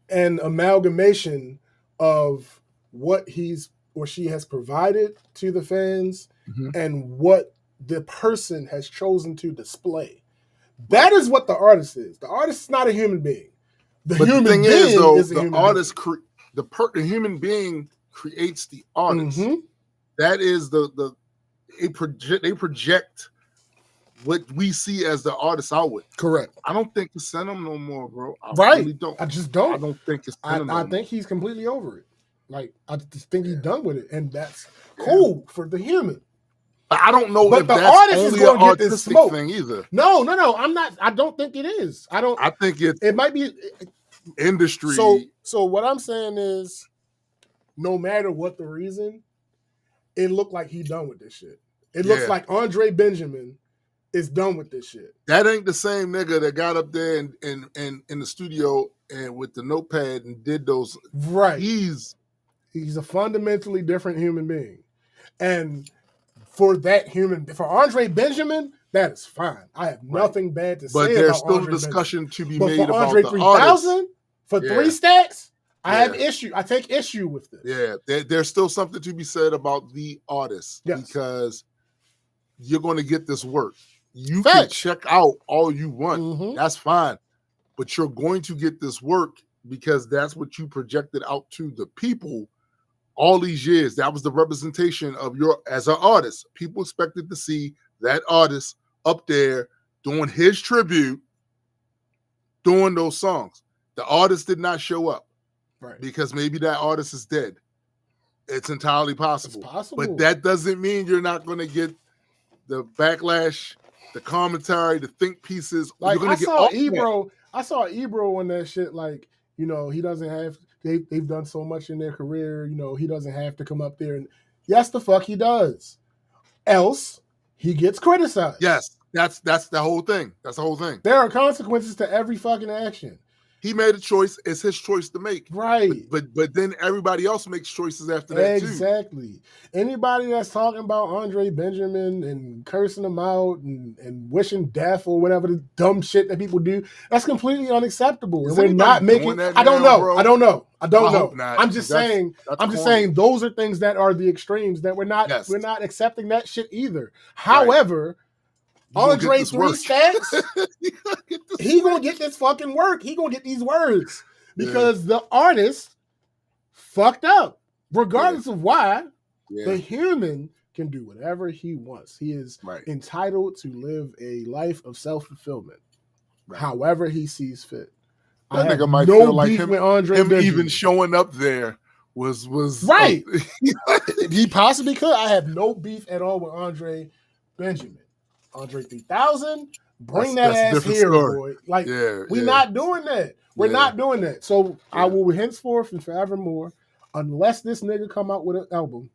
an amalgamation of what he's or she has provided to the fans and what the person has chosen to display. That is what the artist is. The artist is not a human being. The human being is the artist. The human being creates the artist. Mm-hmm. That is they project what we see as the artist outward. Correct. I don't think it's send him no more, bro. I really don't. I just don't. I don't think it's send him I think he's completely over it. Like, I just think he's done with it, and that's cool for the human. I don't know but if the that's artist only is going an to get this smoke thing either. No, I'm not. I don't think it is. I think it might be industry. So what I'm saying is, no matter what the reason, it looked like he done with this shit. It looks like Andre Benjamin is done with this shit. That ain't the same nigga that got up there and in the studio and with the notepad and did those. Right. He's a fundamentally different human being. And for Andre Benjamin, that is fine. I have nothing bad to say about Andre But there's still Benjamin. discussion to be but made for about Andre the 3000, artist. For 3 stacks, I take issue with this. Yeah, there's still something to be said about the artist because you're going to get this work. You can check out all you want. Mm-hmm. That's fine. But you're going to get this work because that's what you projected out to the people all these years. That was the representation of as an artist. People expected to see that artist up there doing his tribute, doing those songs. The artist did not show up. Right. Because maybe that artist is dead. It's entirely possible. It's possible. But that doesn't mean you're not going to get the backlash, the commentary, the think pieces. Like, you're I saw Ebro on that shit. Like, he doesn't have. They've done so much in their career. He doesn't have to come up there and. Yes, the fuck he does. Else he gets criticized. Yes, that's the whole thing. That's the whole thing. There are consequences to every fucking action. He made a choice. It's his choice to make. Right. But then everybody else makes choices after that too. Exactly. Anybody that's talking about Andre Benjamin and cursing him out and wishing death or whatever the dumb shit that people do, that's completely unacceptable. And we're not making. I don't know. I don't know. I'm just saying. Those are things that are the extremes that we're not accepting that shit either. However, Andre 3 Stacks, he gonna get this fucking work. He gonna get these words because the artist fucked up. Regardless of why, the human can do whatever he wants. He is entitled to live a life of self-fulfillment, however he sees fit. That nigga might feel like him even showing up there was right. He possibly could. I have no beef at all with Andre Benjamin. Andre 3000, bring that ass here, boy. Like, we're not doing that. We're not doing that. So I will henceforth and forevermore, unless this nigga come out with an album,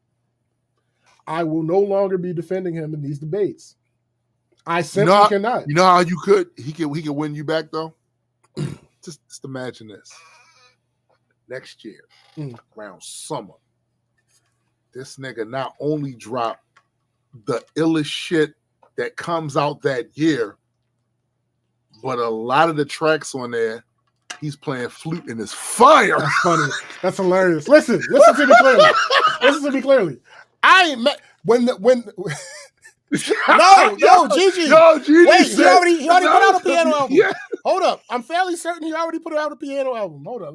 I will no longer be defending him in these debates. I simply cannot. You know how you could? He could win you back though. just imagine this. Next year, around summer, this nigga not only dropped the illest shit that comes out that year, but a lot of the tracks on there, he's playing flute and it's fire. That's funny. That's hilarious. Listen to me clearly. Listen to me clearly. I ain't met when No, Gigi. Wait, he already put out a piano album. Yeah. Hold up. I'm fairly certain he already put out a piano album. Hold up.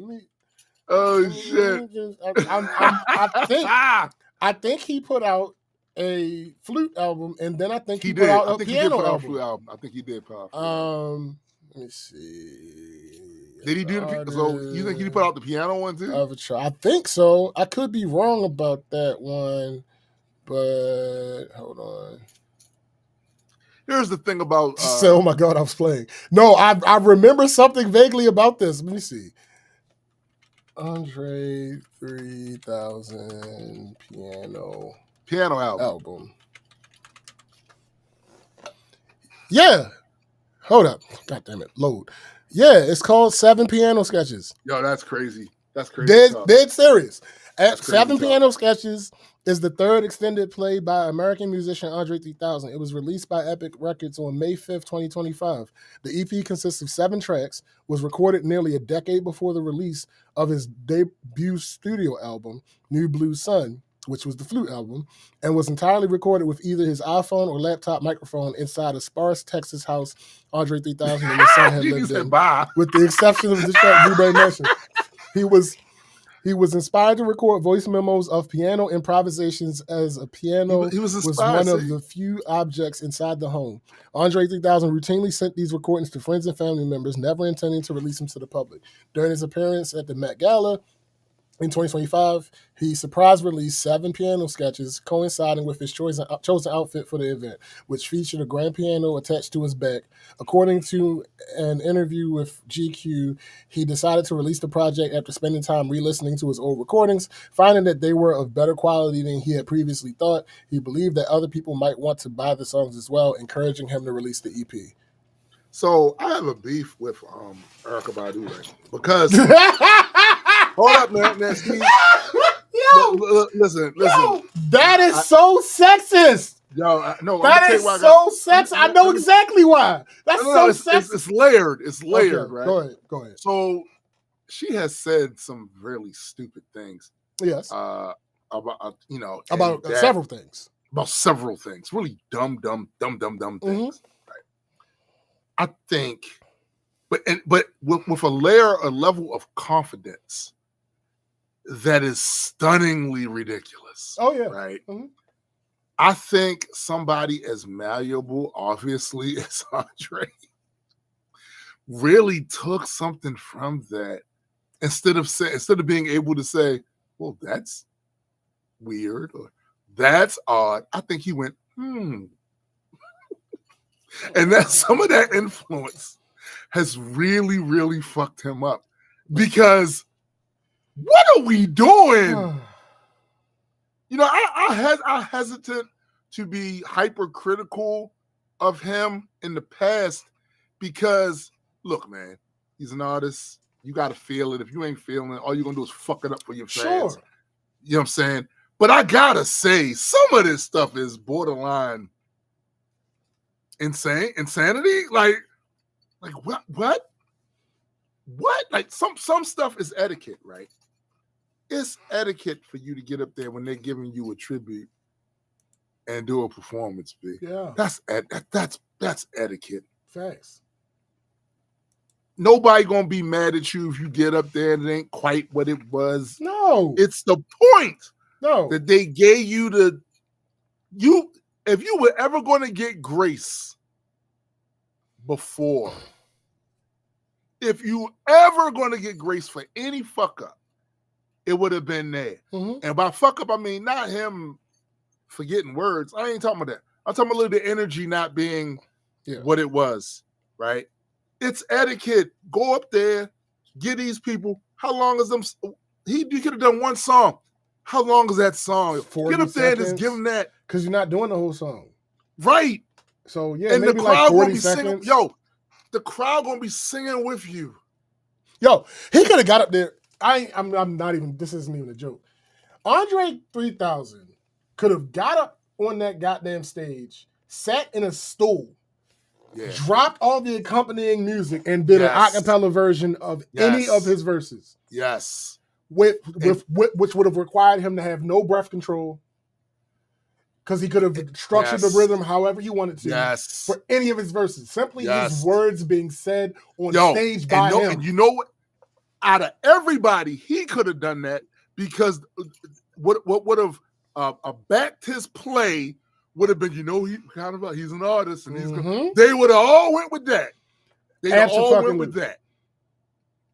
Shit. I think he put out a flute album, and then I think he put out a piano album. I think he did put out let me see. Did he do the so you think he put out the piano one too? I think so. I could be wrong about that one, but hold on. Here's the thing about oh my god, I was playing. No, I remember something vaguely about this. Let me see. Andre 3000 piano album. Yeah. Hold up. God damn it. Load. Yeah, it's called 7 Piano Sketches. Yo, that's crazy. That's crazy. Dead serious. 7 Piano Sketches is the third extended play by American musician Andre 3000. It was released by Epic Records on May 5th, 2025. The EP consists of 7 tracks, was recorded nearly a decade before the release of his debut studio album, New Blue Sun, which was the flute album, and was entirely recorded with either his iPhone or laptop microphone inside a sparse Texas house Andre 3000 and his son had lived in, with the exception of the track Blueberry Mansion. He was inspired to record voice memos of piano improvisations as a piano was one of the few objects inside the home. Andre 3000 routinely sent these recordings to friends and family members, never intending to release them to the public. During his appearance at the Met Gala in 2025, he surprise released 7 piano sketches coinciding with his chosen outfit for the event, which featured a grand piano attached to his back. According to an interview with GQ, he decided to release the project after spending time re-listening to his old recordings, finding that they were of better quality than he had previously thought. He believed that other people might want to buy the songs as well, encouraging him to release the EP. So I have a beef with Erykah Badu right? Because hold up, man, Steve. Listen. Yo, that is so sexist. Yo, no, that is so sexist. I know exactly why. That's so sexist. It's layered. It's layered, okay, right? Go ahead. So she has said some really stupid things. Yes. About several things. About several things. Really dumb things. Mm-hmm. I think, but with a level of confidence that is stunningly ridiculous. Oh yeah, right. Mm-hmm. I think somebody as malleable, obviously, as Andre, really took something from that instead of being able to say, "Well, that's weird" or "That's odd." I think he went, and that some of that influence has really, really fucked him up. Because what are we doing? You know, I hesitant to be hypercritical of him in the past because, look, man, he's an artist. You got to feel it. If you ain't feeling it, all you're going to do is fuck it up for your fans. Sure. You know what I'm saying? But I got to say, some of this stuff is borderline insanity. Like what? Like some stuff is etiquette, right? It's etiquette for you to get up there when they're giving you a tribute and do a performance. Yeah, that's That's etiquette. Facts. Nobody gonna be mad at you if you get up there and it ain't quite what it was. No. It's the point that they gave you if you were ever gonna get grace before, if you ever gonna get grace for any fuck up, it would have been there. Mm-hmm. And by fuck up, I mean not him forgetting words. I ain't talking about that. I'm talking about the energy not being what it was, right? It's etiquette. Go up there, get these people. How long is them? You could have done one song. How long is that song? 40 Get up there and seconds, just give them that. Because you're not doing the whole song. Right. So, yeah, and maybe the crowd like 40 gonna be seconds. singing. Yo, the crowd going to be singing with you. Yo, he could have got up there. I'm not even, this isn't even a joke. Andre 3000 could have got up on that goddamn stage, sat in a stool, dropped all the accompanying music, and did an acapella version of any of his verses. Yes. Which would have required him to have no breath control, because he could have structured the rhythm however he wanted to for any of his verses. Simply his words being said on stage by him. And you know what? Out of everybody, he could have done that, because what would have backed his play would have been, he's an artist, and they would have all went with that. They all went with that.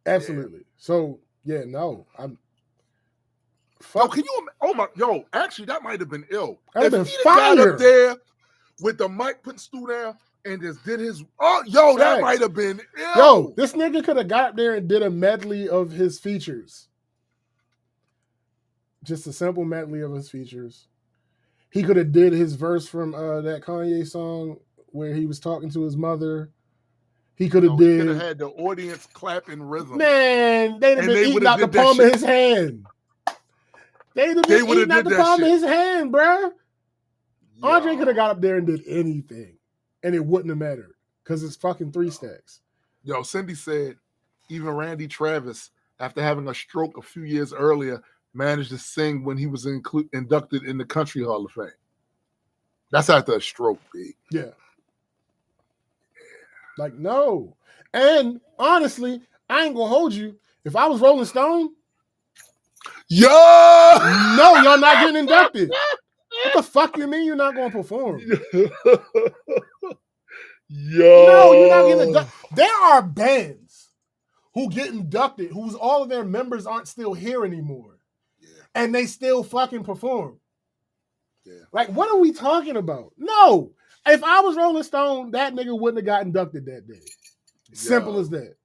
Absolutely. So yeah, no, I'm. Fuck. Actually, that might have been ill. That'd if have he been fire. got up there with the mic, put the stool down, and just did his. That might have been ill. Yo, this nigga could have got up there and did a medley of his features. Just a simple medley of his features. He could have did his verse from that Kanye song where he was talking to his mother. He could have He could have had the audience clap in rhythm. Man, they'd have been eating out the palm of his hand. They'd have been eating out the palm of his hand, bruh. Andre could have got up there and did anything, and it wouldn't have mattered, because it's fucking 3 stacks. Yo, Cindy said even Randy Travis, after having a stroke a few years earlier, managed to sing when he was inducted in the Country Hall of Fame. That's after a stroke, B. Yeah. Like, no. And honestly, I ain't gonna hold you. If I was Rolling Stone, no, y'all not getting inducted. What the fuck you mean you're not gonna perform? No, you're not getting inducted. There are bands who get inducted whose all of their members aren't still here anymore. And they still fucking perform. Yeah. Like, what are we talking about? No. If I was Rolling Stone, that nigga wouldn't have got inducted that day. Simple as that.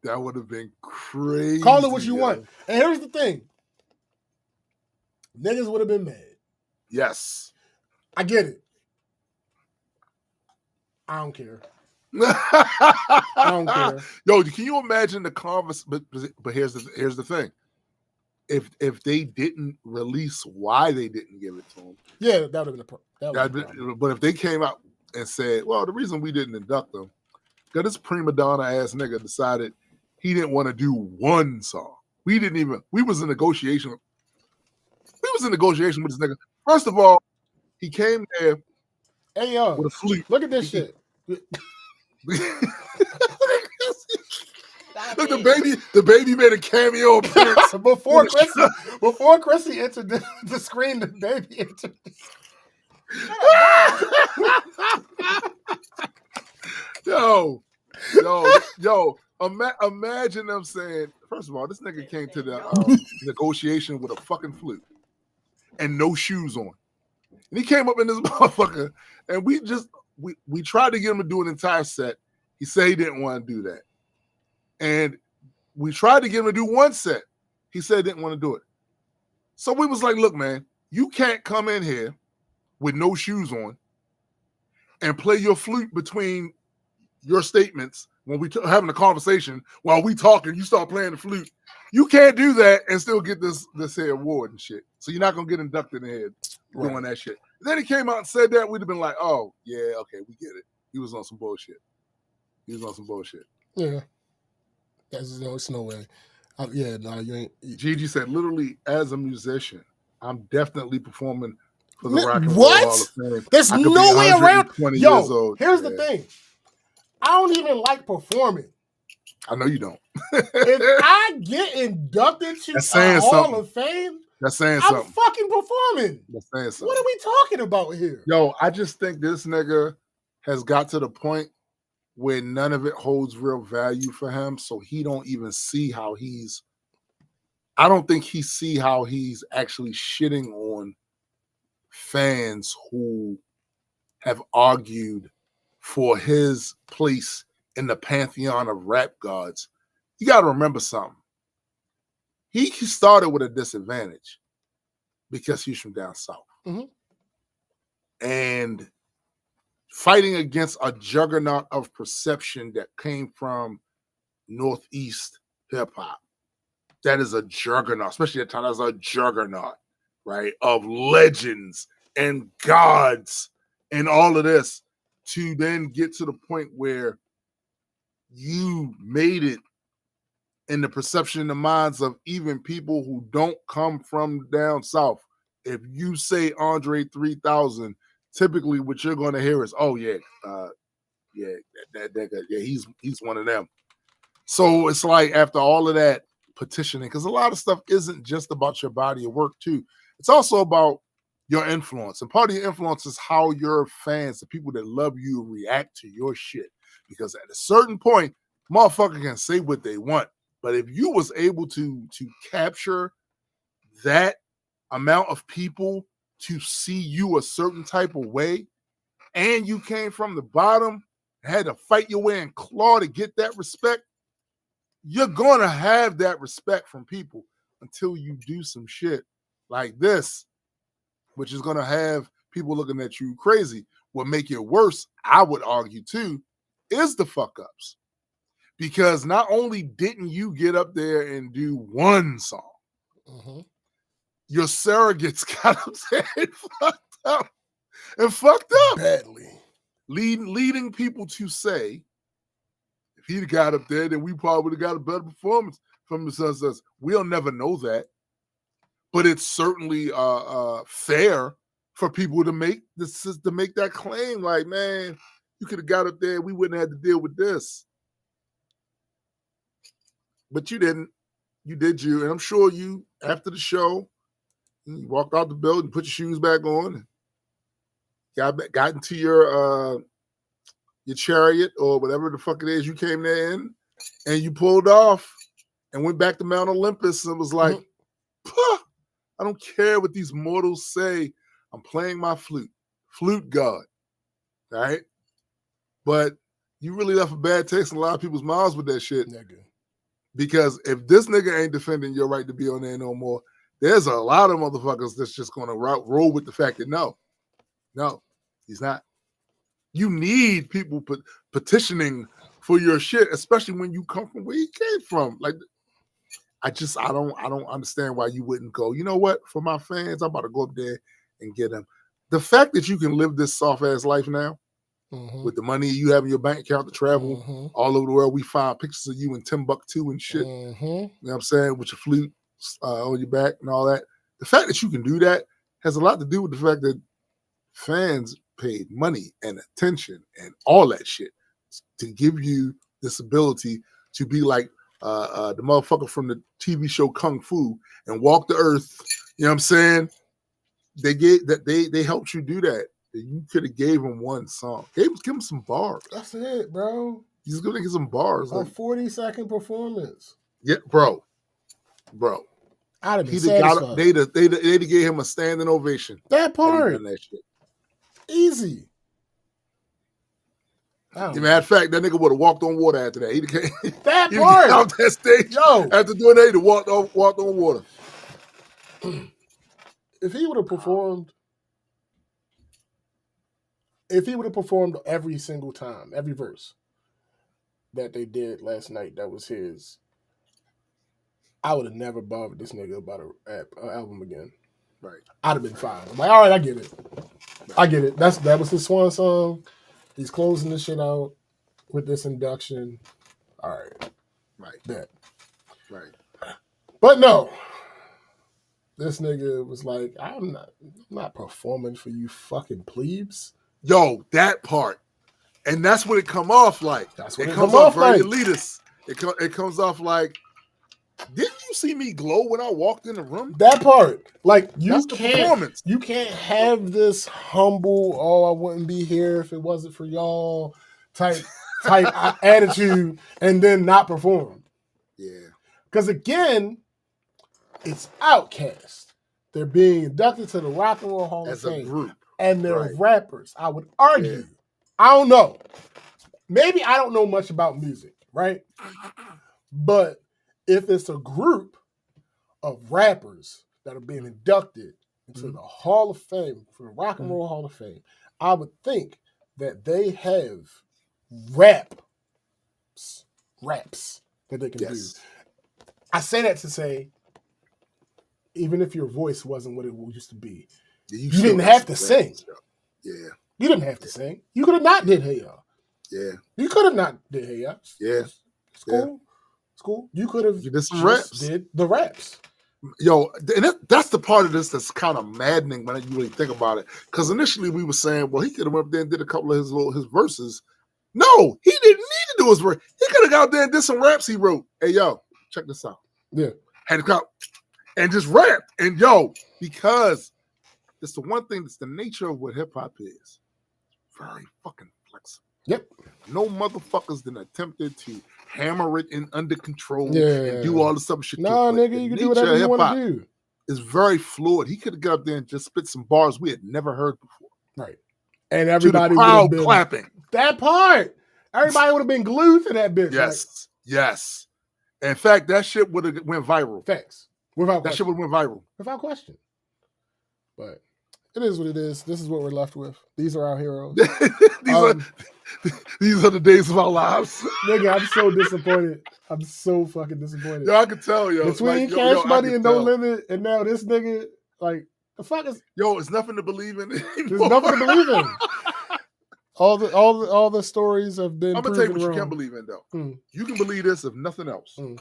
That would have been crazy. Call it what you want. And here's the thing. Niggas would have been mad. Yes. I get it. I don't care. I don't care. Yo, can you imagine the conversation? But here's the thing. If they didn't release why they didn't give it to him, yeah, that would have been a problem. But if they came out and said, "Well, the reason we didn't induct them, because this prima donna ass nigga decided he didn't want to do one song. We was in negotiation. We was in negotiation with this nigga. First of all, he came there with a flute. Look at this shit. Look, the baby made a cameo appearance before Chrissy entered the screen. The baby entered. Yo! Imagine them saying, first of all, this nigga came to the negotiation with a fucking flute and no shoes on, and he came up in this motherfucker, and we tried to get him to do an entire set. He said he didn't want to do that. And we tried to get him to do one set. He said he didn't want to do it. So we was like, look, man, you can't come in here with no shoes on and play your flute between your statements when we having a conversation while we talking. You start playing the flute. You can't do that and still get this here award and shit. So you're not going to get inducted in here doing that shit. And then he came out and said that. We'd have been like, oh, yeah, okay, we get it. He was on some bullshit. Yeah. It's no way. You ain't. Gigi said, literally, as a musician, I'm definitely performing for the Rock and Roll What? Hall of Fame. There's I could be no way around. 120 years Yo, old. here's the thing. I don't even like performing. I know you don't. If I get inducted to That's a saying Hall something. of Fame, That's saying I'm something. fucking performing. That's saying something. What are we talking about here? Yo, I just think this nigga has got to the point where none of it holds real value for him, so he don't even see how he's. I don't think he see how he's actually shitting on fans who have argued for his place in the pantheon of rap gods. You got to remember something. He started with a disadvantage because he's from down south. Mhm. And fighting against a juggernaut of perception that came from Northeast hip hop. That is a juggernaut, especially at the time. That's a juggernaut, right? Of legends and gods and all of this, to then get to the point where you made it in the perception in the minds of even people who don't come from down south. If you say Andre 3000, typically what you're going to hear is, "Oh yeah, yeah, he's one of them." So it's like after all of that petitioning, because a lot of stuff isn't just about your body of work too. It's also about your influence, and part of your influence is how your fans, the people that love you, react to your shit. Because at a certain point, motherfucker can say what they want, but if you was able to capture that amount of people to see you a certain type of way, and you came from the bottom, had to fight your way and claw to get that respect, you're gonna have that respect from people until you do some shit like this, which is gonna have people looking at you crazy. What make it worse, I would argue too, is the fuck ups. Because not only didn't you get up there and do one song, your surrogates got up there and fucked up. Badly. Leading people to say, if he'd got up there, then we probably would have got a better performance from the Sunsets. We'll never know that. But it's certainly fair for people to make that claim. Like, man, you could have got up there, we wouldn't have had to deal with this. But you didn't. You did you. And I'm sure you, after the show, you walked out the building, put your shoes back on, and got into your chariot or whatever the fuck it is you came there in, and you pulled off and went back to Mount Olympus and was like, I don't care what these mortals say. I'm playing my flute god, right? But you really left a bad taste in a lot of people's mouths with that shit. Nigga. Because if this nigga ain't defending your right to be on there no more, there's a lot of motherfuckers that's just going to roll with the fact that no, he's not. You need people petitioning for your shit, especially when you come from where you came from. Like, I don't understand why you wouldn't go, you know what? For my fans, I'm about to go up there and get them. The fact that you can live this soft ass life now with the money you have in your bank account to travel all over the world, we find pictures of you in Timbuktu and shit. You know what I'm saying? With your flute on your back and all that. The fact that you can do that has a lot to do with the fact that fans paid money and attention and all that shit to give you this ability to be like the motherfucker from the TV show Kung Fu and walk the earth. You know what I'm saying? They helped you do that. You could have gave him one song. Give him some bars. That's it, bro. He's gonna get some bars. A 40-second performance. Yeah, bro. I'd have been They'd have gave him a standing ovation. That part. That shit. Easy. As a matter of fact, that nigga would have walked on water after that. That part. Off that stage. Yo. After doing that, he walked on water. If he would have performed every single time, every verse that they did last night that was his, I would have never bothered this nigga about an album again. Right. I'd have been fine. I'm like, all right, I get it. I get it. That was his swan song. He's closing this shit out with this induction. All right. Right. Bet. Right. But no. this nigga was like, I'm not performing for you fucking plebes. Yo, that part. And that's what it come off like. That's what it it comes come off off very like. elitist. It comes off like, didn't you see me glow when I walked in the room? That part. Like That's the performance. You can't have this humble, oh, I wouldn't be here if it wasn't for y'all type attitude and then not perform. Yeah. Because again, it's Outkast. They're being inducted to the Rock and Roll Hall As of a Fame. group. And they're Right. rappers. I would argue. Yeah. I don't know. Maybe I don't know much about music, right? But if it's a group of rappers that are being inducted into the Hall of Fame, for the Rock and Roll Hall of Fame, I would think that they have raps that they can do. I say that to say, even if your voice wasn't what it used to be, you didn't have to sing. Yeah. You didn't have to sing. You could have not did Hey Y'all. Yeah. You could have not did Hey Y'all. Yeah. It's cool. It's cool. You could have did some raps. Did the raps. Yo, and that's the part of this that's kind of maddening when you really think about it. Because initially we were saying, well, he could have went up there and did a couple of his verses. No, he didn't need to do his verse. He could have got up there and did some raps he wrote. Hey, yo, check this out. Yeah. Had to come and just rap. And yo, because it's the one thing that's the nature of what hip hop is. Very fucking flexible. Yep. No motherfuckers then attempted to hammer it in under control and do all this other shit. Nah, nigga, you can do whatever you want to do. It's very fluid. He could have got up there and just spit some bars we had never heard before. Right. And everybody would have been clapping. That part. Everybody would have been glued to that bitch. Yes. Like, yes. In fact, that shit would have went viral. Facts. Without that shit would have went viral. Without question. But it is what it is. This is what we're left with. These are our heroes. These are the days of our lives. Nigga, I'm so disappointed. I'm so fucking disappointed. Yo, I can tell, yo. Between Cash Money and No Limit, and now this nigga, like, the fuck is... Yo, it's nothing to believe in anymore. There's nothing to believe in. All the stories have been. I'm gonna tell you what you can't believe in, though. You can believe this if nothing else. And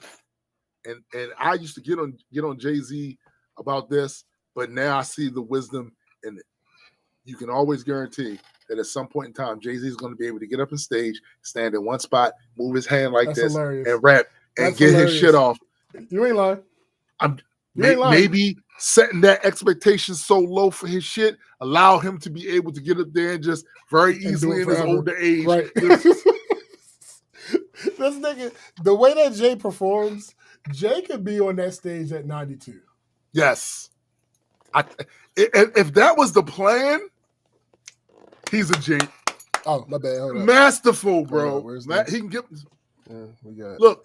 I used to get on Jay-Z about this, but now I see the wisdom in it. You can always guarantee that at some point in time, Jay-Z is going to be able to get up on stage, stand in one spot, move his hand like this, and rap and get his shit off. You ain't lying. Maybe setting that expectation so low for his shit, allow him to be able to get up there and just very easily in his older age. Right. This nigga, the way that Jay performs, Jay could be on that stage at 92. Yes. If that was the plan, he's a G. Oh, my bad. Hold on. Masterful, bro. He can get. Yeah, we got. Look,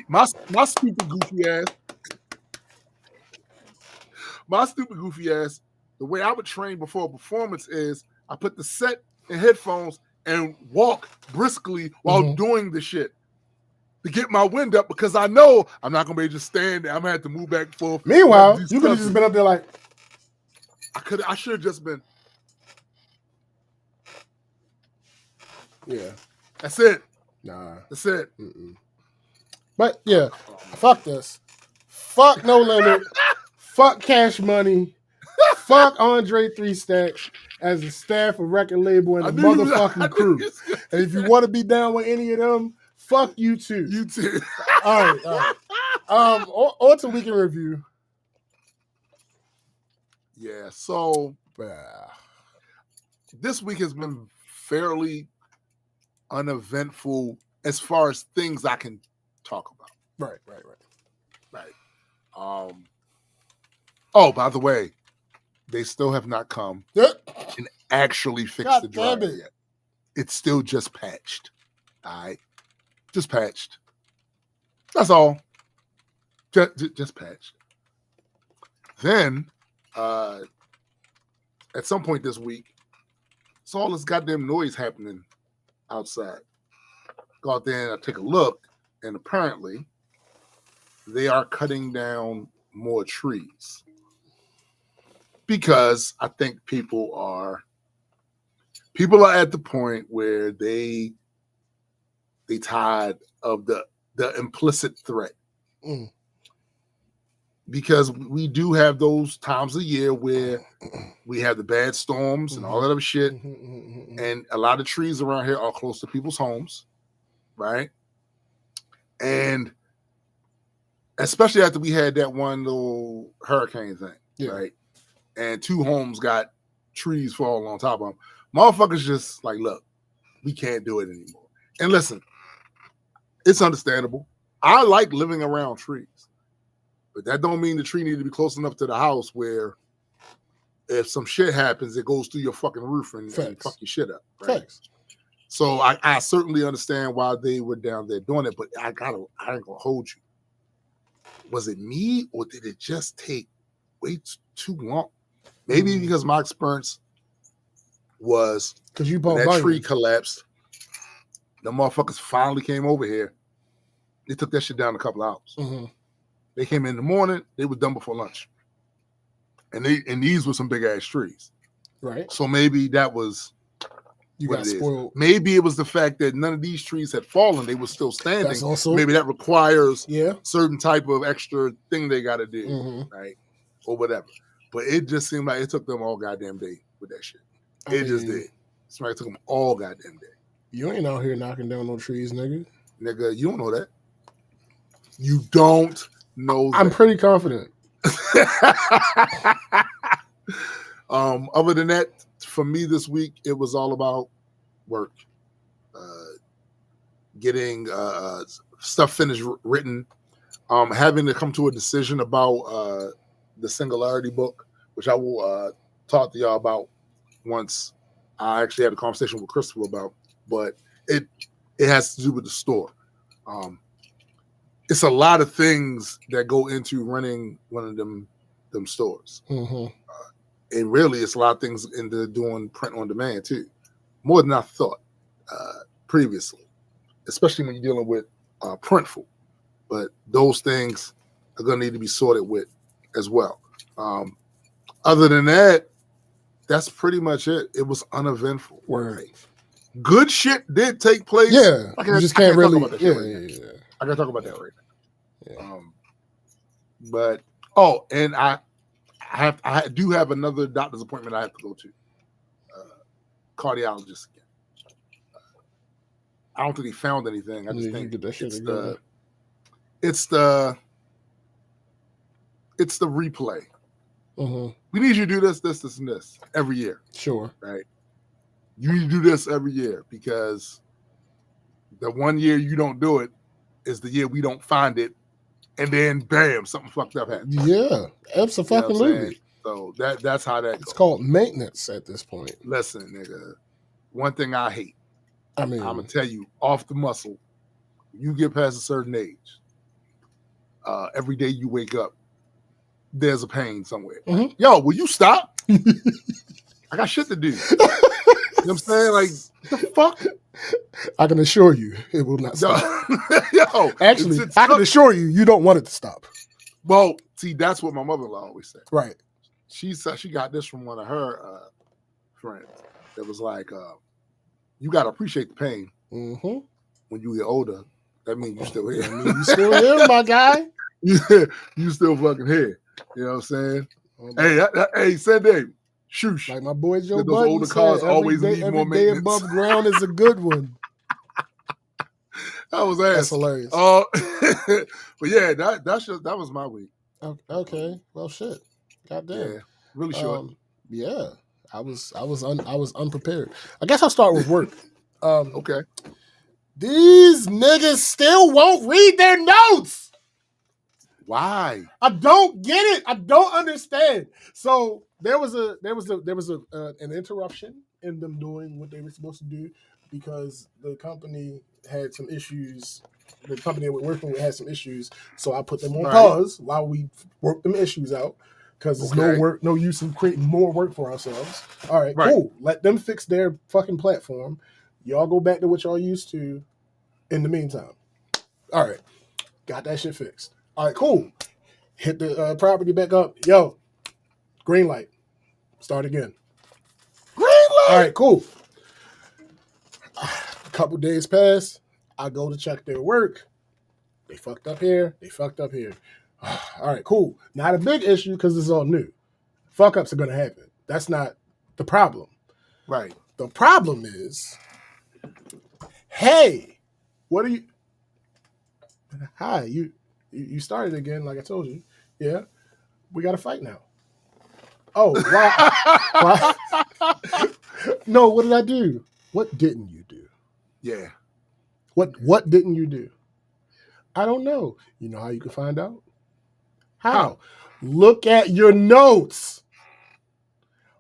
my stupid goofy ass. My stupid goofy ass. The way I would train before a performance is I put the set in headphones and walk briskly while doing the shit to get my wind up, because I know I'm not gonna be able to stand there. I'm gonna have to move back and forth. Meanwhile, you could have just been up there like. I should have just been. Yeah. That's it. Nah. That's it. But yeah, fuck this. Fuck No Limit. Fuck Cash Money. Fuck Andre 3 Stacks as a staff of record label and a motherfucking crew. And if you want to be down with any of them, fuck you too. You too. All right. On to weekend review. Yeah, so this week has been fairly uneventful as far as things I can talk about. Right. Oh, by the way, they still have not come and actually fixed the driver yet. It's still just patched. All right? Just patched. That's all. Just patched. Then, at some point this week, it's all this goddamn noise happening outside. Go out there and I take a look, and apparently they are cutting down more trees because I think people are at the point where they tired of the implicit threat. because we do have those times a year where we have the bad storms and all that other shit. And a lot of trees around here are close to people's homes, right? And especially after we had that one little hurricane thing, right? And 2 homes got trees falling on top of them. Motherfuckers just like, look, we can't do it anymore. And listen, it's understandable. I like living around trees, but that don't mean the tree need to be close enough to the house where if some shit happens, it goes through your fucking roof and fuck your shit up. Right? Facts. So I certainly understand why they were down there doing it, but I ain't gonna hold you. Was it me or did it just take way too long? Maybe because my experience was because you when that tree collapsed, the motherfuckers finally came over here. They took that shit down in a couple hours. They came in the morning, they were done before lunch. And these were some big ass trees. Right. So maybe that was you what got it is. spoiled. Maybe it was the fact that none of these trees had fallen, they were still standing. That's also, maybe that requires certain type of extra thing they gotta do, right? Or whatever. But it just seemed like it took them all goddamn day with that shit. Just did. It's like it took them all goddamn day. You ain't out here knocking down no trees, nigga. Nigga, you don't know that. You don't know that. I'm pretty confident. Other than that, for me this week, it was all about work. Getting stuff finished, written. Having to come to a decision about the Singularity book, which I will talk to y'all about once I actually had a conversation with Christopher about. But it has to do with the store. It's a lot of things that go into running one of them stores. And really, it's a lot of things into doing print on demand too, more than I thought previously, especially when you're dealing with Printful. But those things are going to need to be sorted with as well. Other than that, that's pretty much it. It was uneventful. Right. Good shit did take place. Yeah, you just can't really. I gotta talk about that right now. But and I do have another doctor's appointment I have to go to. Cardiologist again. I don't think he found anything. I just think it's the replay. We need you to do this, and this every year. Sure. Right. You need to do this every year because the one year you don't do it is the year we don't find it, and then bam, something fucked up happens. Yeah, absolutely. So that's how that it's called maintenance at this point. Listen, nigga, one thing I hate. I mean, I'm gonna tell you off the muscle. You get past a certain age. Every day you wake up, there's a pain somewhere. Yo, will you stop? I got shit to do. You know what I'm saying? Like, the fuck? I can assure you it will not stop. Yo, actually, I can assure you, you don't want it to stop. Well, see, that's what my mother-in-law always said. Right. She said she got this from one of her friends. That was like, you got to appreciate the pain when you get older. That means you still here. You still here, my guy. You still fucking here. You know what I'm saying? Hey, Sunday. Shoosh. Like my boy Joe Those Budden older said, cars always need more every day maintenance. above ground is a good one. That was ass. That's hilarious. But yeah, that was my week. Okay. Well, shit. Goddamn. Yeah. Really short. Yeah. I was unprepared. I guess I'll start with work. Okay. These niggas still won't read their notes. Why? I don't get it. I don't understand. So there was an interruption in them doing what they were supposed to do because the company had some issues. The company that we're working with had some issues, so I put them on pause while we work them issues out. Because there's no use in creating more work for ourselves. All right, cool. Let them fix their fucking platform. Y'all go back to what y'all used to in the meantime. All right. Got that shit fixed. All right, cool. Hit the property back up. Yo, green light. Start again. Green light! All right, cool. A couple days pass. I go to check their work. They fucked up here. They fucked up here. All right, cool. Not a big issue because it's all new. Fuck ups are going to happen. That's not the problem. Right. The problem is, hey, what are you? Hi, you started again, like I told you. Yeah, we got to fight now. Oh, why? No, what did I do? What didn't you do? Yeah. What didn't you do? I don't know. You know how you can find out? How? Look at your notes.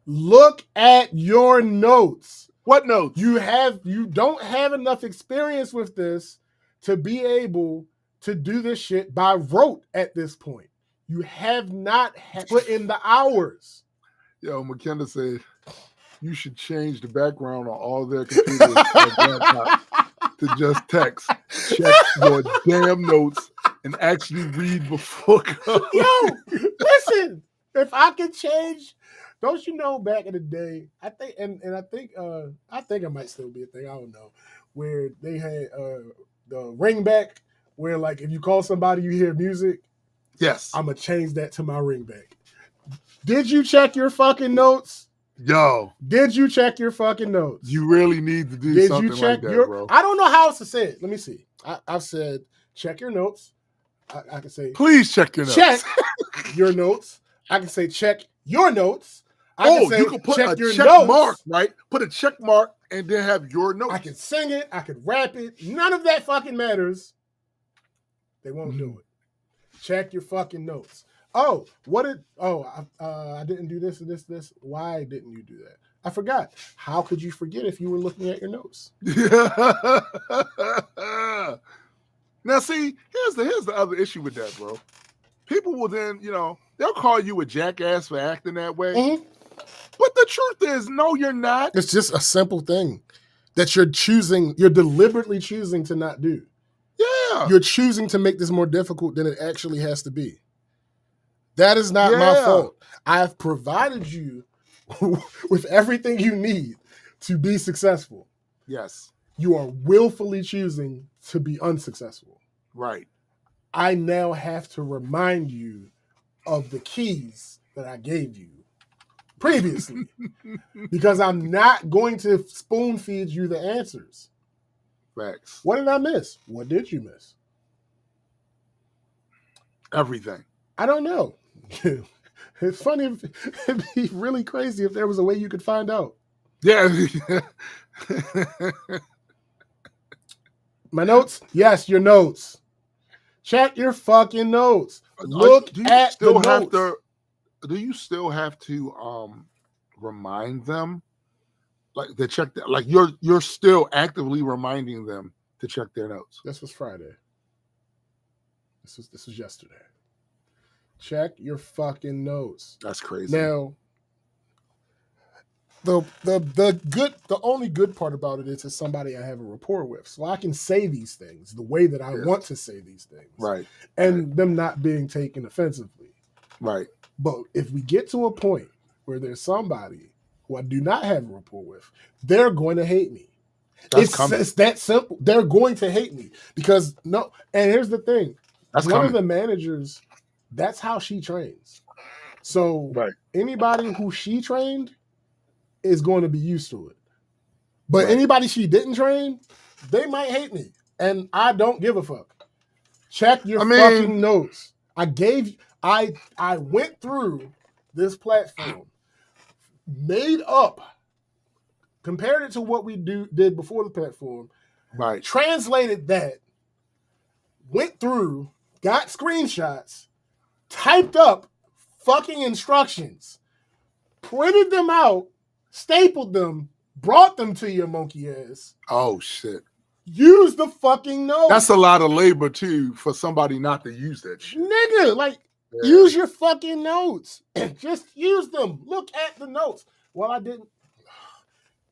Look at your notes. What notes? You don't have enough experience with this to be able to do this shit by rote at this point. You have not put in the hours. Yo, McKenna said you should change the background on all their computers to just text. Check your damn notes and actually read before going. Yo, listen, if I could change, don't you know back in the day, I think I think it might still be a thing, I don't know, where they had the ring back where like if you call somebody you hear music. Yes. I'm gonna change that to my ring back. Did you check your fucking notes? Yo. Did you check your fucking notes? You really need to do something like that, bro. I don't know how else to say it. Let me see. I've said check your notes. I can say please check your notes. Check your notes. I can say check your notes. You can put a check mark, right? Put a check mark and then have your notes. I can sing it. I can rap it. None of that fucking matters. They won't do it. Check your fucking notes. I didn't do this and this. Why didn't you do that? I forgot. How could you forget if you were looking at your notes? Now, see, here's the other issue with that, bro. People will then, they'll call you a jackass for acting that way. Mm-hmm. But the truth is, no, you're not. It's just a simple thing that you're deliberately choosing to not do. Yeah. You're choosing to make this more difficult than it actually has to be. That is not my fault. I've provided you with everything you need to be successful. Yes. You are willfully choosing to be unsuccessful. Right. I now have to remind you of the keys that I gave you previously because I'm not going to spoon feed you the answers. Facts. What did I miss? What did you miss? Everything. I don't know. It's funny. It'd be really crazy if there was a way you could find out. Yeah. My notes? Yes, your notes. Check your fucking notes. Look at the notes. Do you still have to remind them, like to check that? Like you're still actively reminding them to check their notes. This was Friday. This was yesterday. Check your fucking notes. That's crazy. Now, the only good part about it is it's somebody I have a rapport with, so I can say these things the way that I want to say these things, right? And them not being taken offensively, right? But if we get to a point where there's somebody who I do not have a rapport with, they're going to hate me. It's that simple. They're going to hate me because and here's the thing. One of the managers, that's how she trains. So anybody who she trained is going to be used to it. But anybody she didn't train, they might hate me. And I don't give a fuck. Check your fucking notes. I went through this platform, made up, compared it to what we did before the platform, translated that, went through, got screenshots, typed up fucking instructions, printed them out, stapled them, brought them to your monkey ass. Oh, shit. Use the fucking notes. That's a lot of labor, too, for somebody not to use that shit. Nigga, use your fucking notes. Just use them. Look at the notes. Well, I didn't.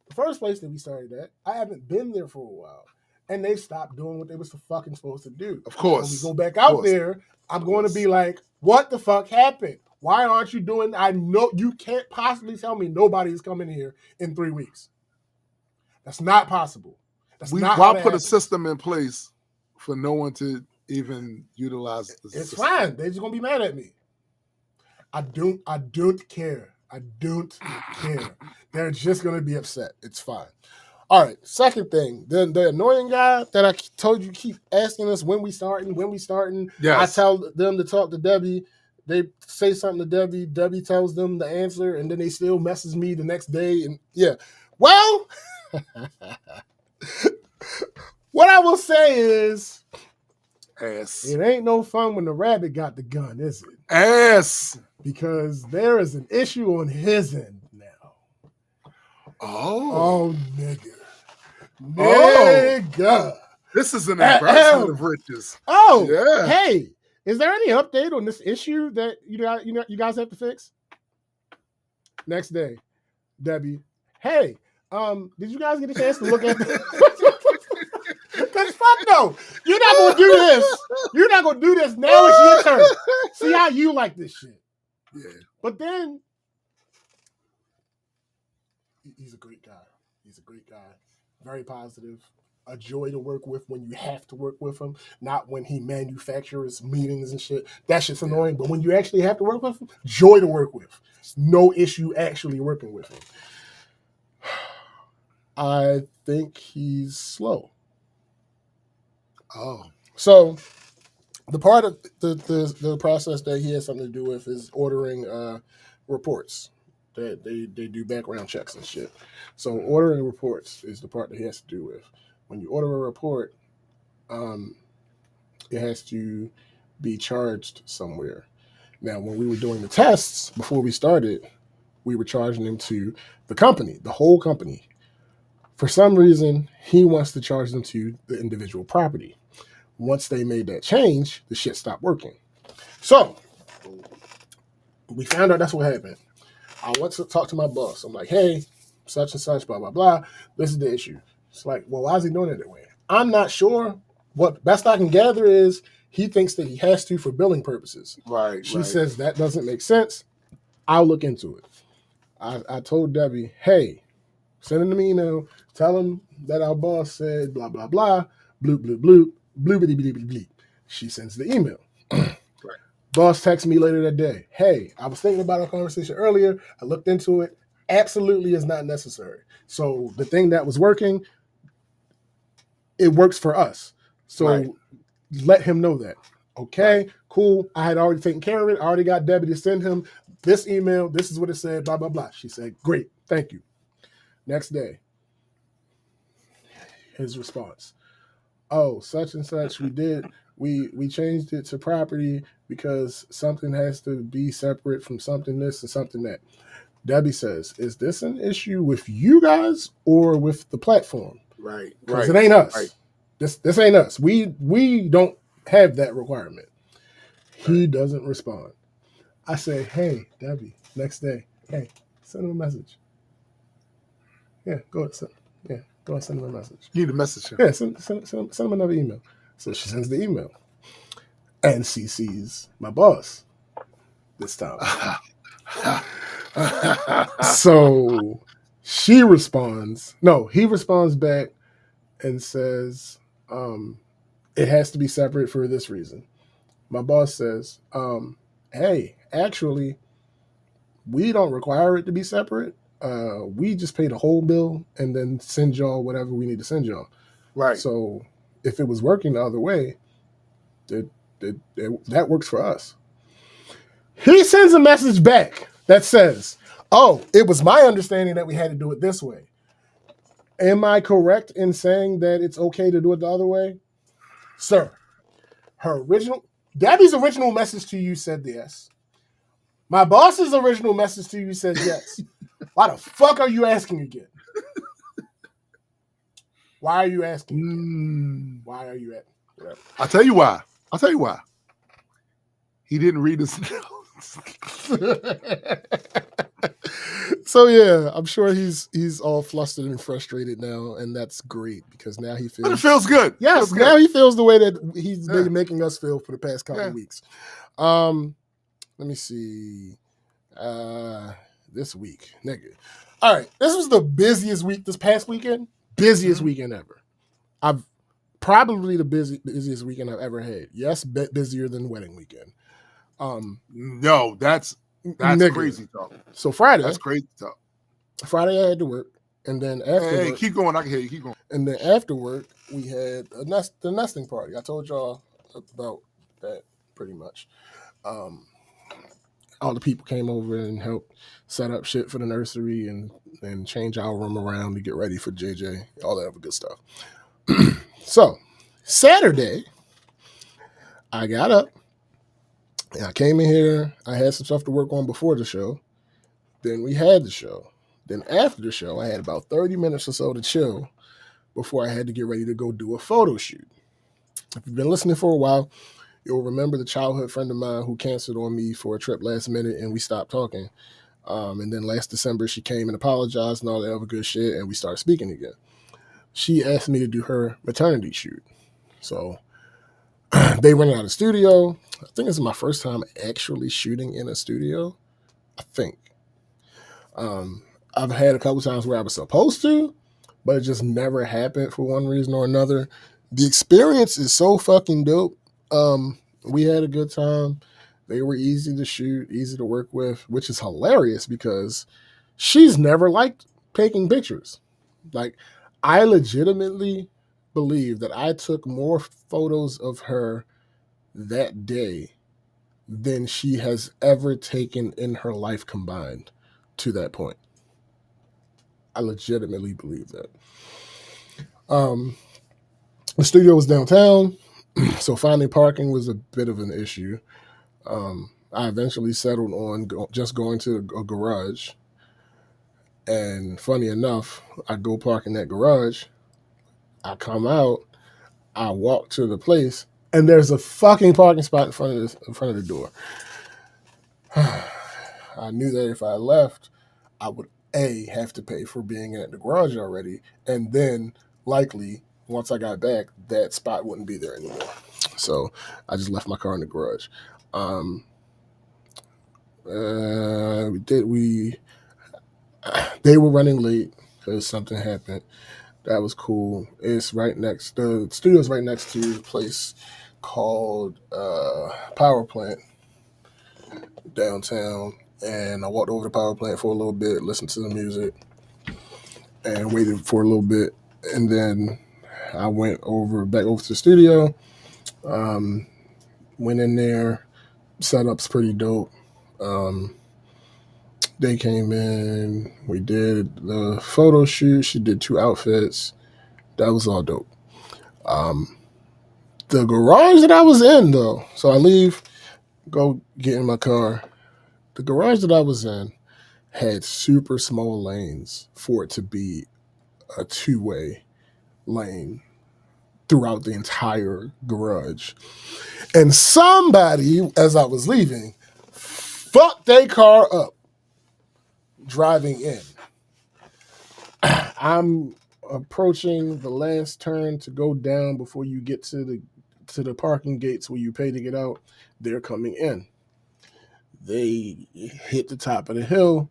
The first place that we started at, I haven't been there for a while. And they stopped doing what they was fucking supposed to do. Of course. When we go back out there, I'm going to be like, what the fuck happened? Why aren't you doing? I know you can't possibly tell me nobody's coming here in 3 weeks. That's not possible. Why put a system in place for no one to even utilize the It's system. fine. They're just gonna be mad at me. I don't care. I don't care. They're just gonna be upset. It's fine. All right. Second thing, the annoying guy that I told you keep asking us when we starting. Yes. I tell them to talk to Debbie. They say something to Debbie. Debbie tells them the answer, and then they still messes me the next day. And yeah, well, what I will say is, Ass. it ain't no fun when the rabbit got the gun, is it? Ass. Because there is an issue on his end now. Oh. Oh, nigga. Oh. Nigga. This is an embarrassment of riches. Oh, Yeah. hey, is there any update on this issue that you guys have to fix? Next day, Debbie, hey, did you guys get a chance to look at this? Because fuck no, you're not gonna do this. You're not gonna do this. Now it's your turn. See how you like this shit. Yeah. But then he's a great guy. He's a great guy. Very positive. A joy to work with when you have to work with him, not when he manufactures meetings and shit. That shit's annoying. But when you actually have to work with him, joy to work with. No issue actually working with him. I think he's slow. Oh. So the part of the process that he has something to do with is ordering reports. That they do background checks and shit. So ordering reports is the part that he has to do with. When you order a report, it has to be charged somewhere. Now, when we were doing the tests before we started, we were charging them to the company, the whole company. For some reason, he wants to charge them to the individual property. Once they made that change, the shit stopped working. So we found out that's what happened. I went to talk to my boss. I'm like, hey, such and such, blah, blah, blah. This is the issue. It's like, well, why is he doing it that way? I'm not sure. What best I can gather is he thinks that he has to for billing purposes. Right. She says that doesn't make sense. I'll look into it. I told Debbie, hey, send him an email. Tell him that our boss said blah, blah, blah, bloop, bloop, bloop, bloopity, bloopity, bleep. She sends the email. Boss texts me later that day. Hey, I was thinking about our conversation earlier. I looked into it. Absolutely is not necessary. So the thing that was working, it works for us. So let him know that. Okay, cool. I had already taken care of it. I already got Debbie to send him this email. This is what it said, blah, blah, blah. She said, great, thank you. Next day, his response. Oh, such and such, we changed it to property because something has to be separate from something this and something that. Debbie says, is this an issue with you guys or with the platform? Right. Because it ain't us. Right. This ain't us. We don't have that requirement. He doesn't respond. I say, hey, Debbie, next day, hey, send him a message. Yeah, go ahead, send him a message. You need a message. Yeah, send him another email. So she sends the email. And CC's my boss this time. So he responds back and says, it has to be separate for this reason. My boss says, hey, actually, we don't require it to be separate. We just pay the whole bill and then send y'all whatever we need to send y'all. Right. So if it was working the other way, that works for us. He sends a message back that says, oh, it was my understanding that we had to do it this way. Am I correct in saying that it's okay to do it the other way? Sir, Debbie's original message to you said yes. My boss's original message to you says yes. Why the fuck are you asking again? Why are you asking again? Why are you asking? Whatever. I'll tell you why. He didn't read his notes. So yeah, I'm sure he's all flustered and frustrated now, and that's great because now he feels. But it feels good. Yes, now he feels the way that he's been making us feel for the past couple of weeks. Let me see. This week, nigga. All right, this was the busiest week this past weekend. Busiest weekend ever. I've Probably the busiest weekend I've ever had. Yes, busier than wedding weekend. No, that's Nigga. crazy talk. So Friday, That's crazy talk. Friday I had to work, and then after Hey, work, keep going. I can hear you. Keep going. and then after work we had the nesting party. I told y'all about that pretty much. All the people came over and helped set up shit for the nursery and change our room around to get ready for JJ, all that other good stuff. So Saturday, I got up and I came in here. I had some stuff to work on before the show. Then we had the show. Then after the show, I had about 30 minutes or so to chill before I had to get ready to go do a photo shoot. If you've been listening for a while, you'll remember the childhood friend of mine who canceled on me for a trip last minute and we stopped talking. And then last December, she came and apologized and all that other good shit, and we started speaking again. She asked me to do her maternity shoot. So they rented out a studio. I think this is my first time actually shooting in a studio. I think. I've had a couple times where I was supposed to, but it just never happened for one reason or another. The experience is so fucking dope. We had a good time. They were easy to shoot, easy to work with, which is hilarious because she's never liked taking pictures. Like, I legitimately believe that I took more photos of her that day than she has ever taken in her life combined to that point. I legitimately believe that. The studio was downtown, so finding parking was a bit of an issue. I eventually settled on just going to a garage. And funny enough, I go park in that garage. I come out, I walk to the place, and there's a fucking parking spot in front of the door. I knew that if I left, I would have to pay for being at the garage already, and then likely once I got back, that spot wouldn't be there anymore. So I just left my car in the garage. They were running late because something happened. That was cool. The studio's right next to a place called Power Plant downtown. And I walked over to the power plant for a little bit, listened to the music, and waited for a little bit. And then I went back over to the studio, went in there, setup's pretty dope. They came in, we did the photo shoot. She did 2 outfits. That was all dope. The garage that I was in, though, so I leave, go get in my car. The garage that I was in had super small lanes for it to be a 2-way lane throughout the entire garage. And somebody, as I was leaving, fucked their car up driving in. I'm approaching the last turn to go down before you get to the parking gates where you pay to get out. They're coming in. They hit the top of the hill,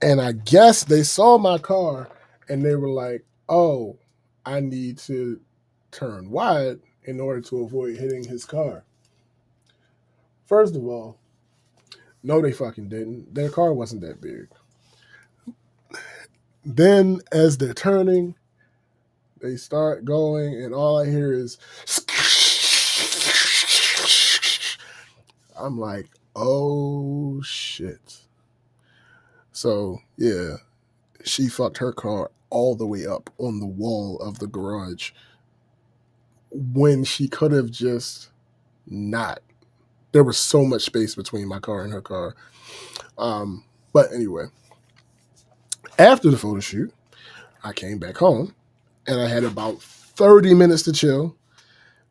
and I guess they saw my car, and they were like, oh, I need to turn wide in order to avoid hitting his car. First of all, no, they fucking didn't. Their car wasn't that big. Then, as they're turning, they start going, and all I hear is, I'm like, oh, shit. So, yeah, she fucked her car all the way up on the wall of the garage when she could have just not. There was so much space between my car and her car. But anyway, after the photo shoot, I came back home, and I had about 30 minutes to chill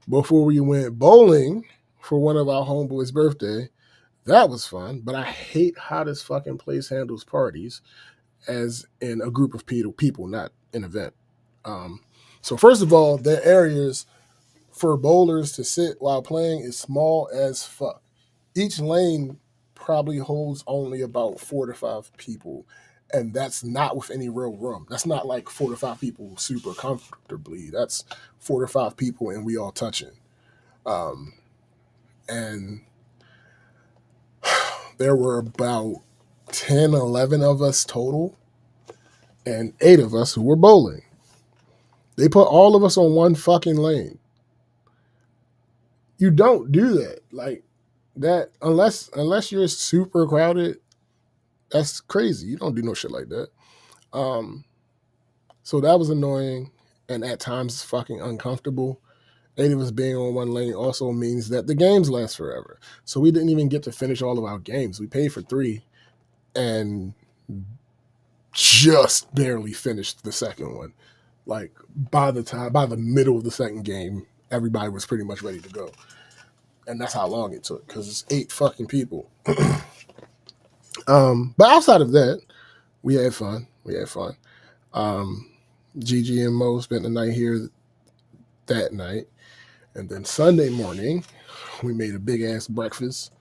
before we went bowling for one of our homeboys' birthday. That was fun, but I hate how this fucking place handles parties as in a group of people, not an event. So first of all, their areas for bowlers to sit while playing is small as fuck. Each lane probably holds only about 4 to 5 people, And that's not with any real room. That's not like 4 to 5 people super comfortably. That's 4 to 5 people and we all touching. And there were about 10, 11 of us total, and 8 of us who were bowling. They put all of us on one fucking lane. You don't do that. Like that unless you're super crowded, that's crazy. You don't do no shit like that. So that was annoying and at times fucking uncomfortable. 8 of us being on one lane also means that the games last forever. So we didn't even get to finish all of our games. We paid for 3 and just barely finished the second one. Like by the middle of the second game, everybody was pretty much ready to go. And that's how long it took because it's 8 fucking people. But outside of that, we had fun. Gigi and Mo spent the night here that night. And then Sunday morning, we made a big ass breakfast.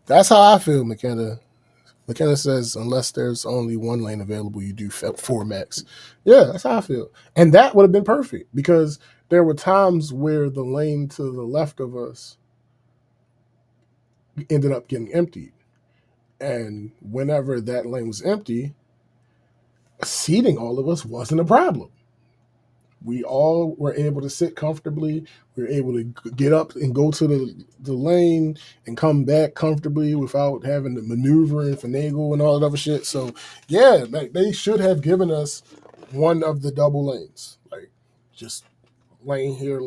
That's how I feel, McKenna. McKenna says, unless there's only one lane available, you do 4 max. Yeah, that's how I feel. And that would have been perfect because there were times where the lane to the left of us ended up getting emptied. And whenever that lane was empty, seating all of us wasn't a problem. We all were able to sit comfortably. We were able to get up and go to the lane and come back comfortably without having to maneuver and finagle and all that other shit. So, yeah, like they should have given us one of the double lanes. Like, just lane here,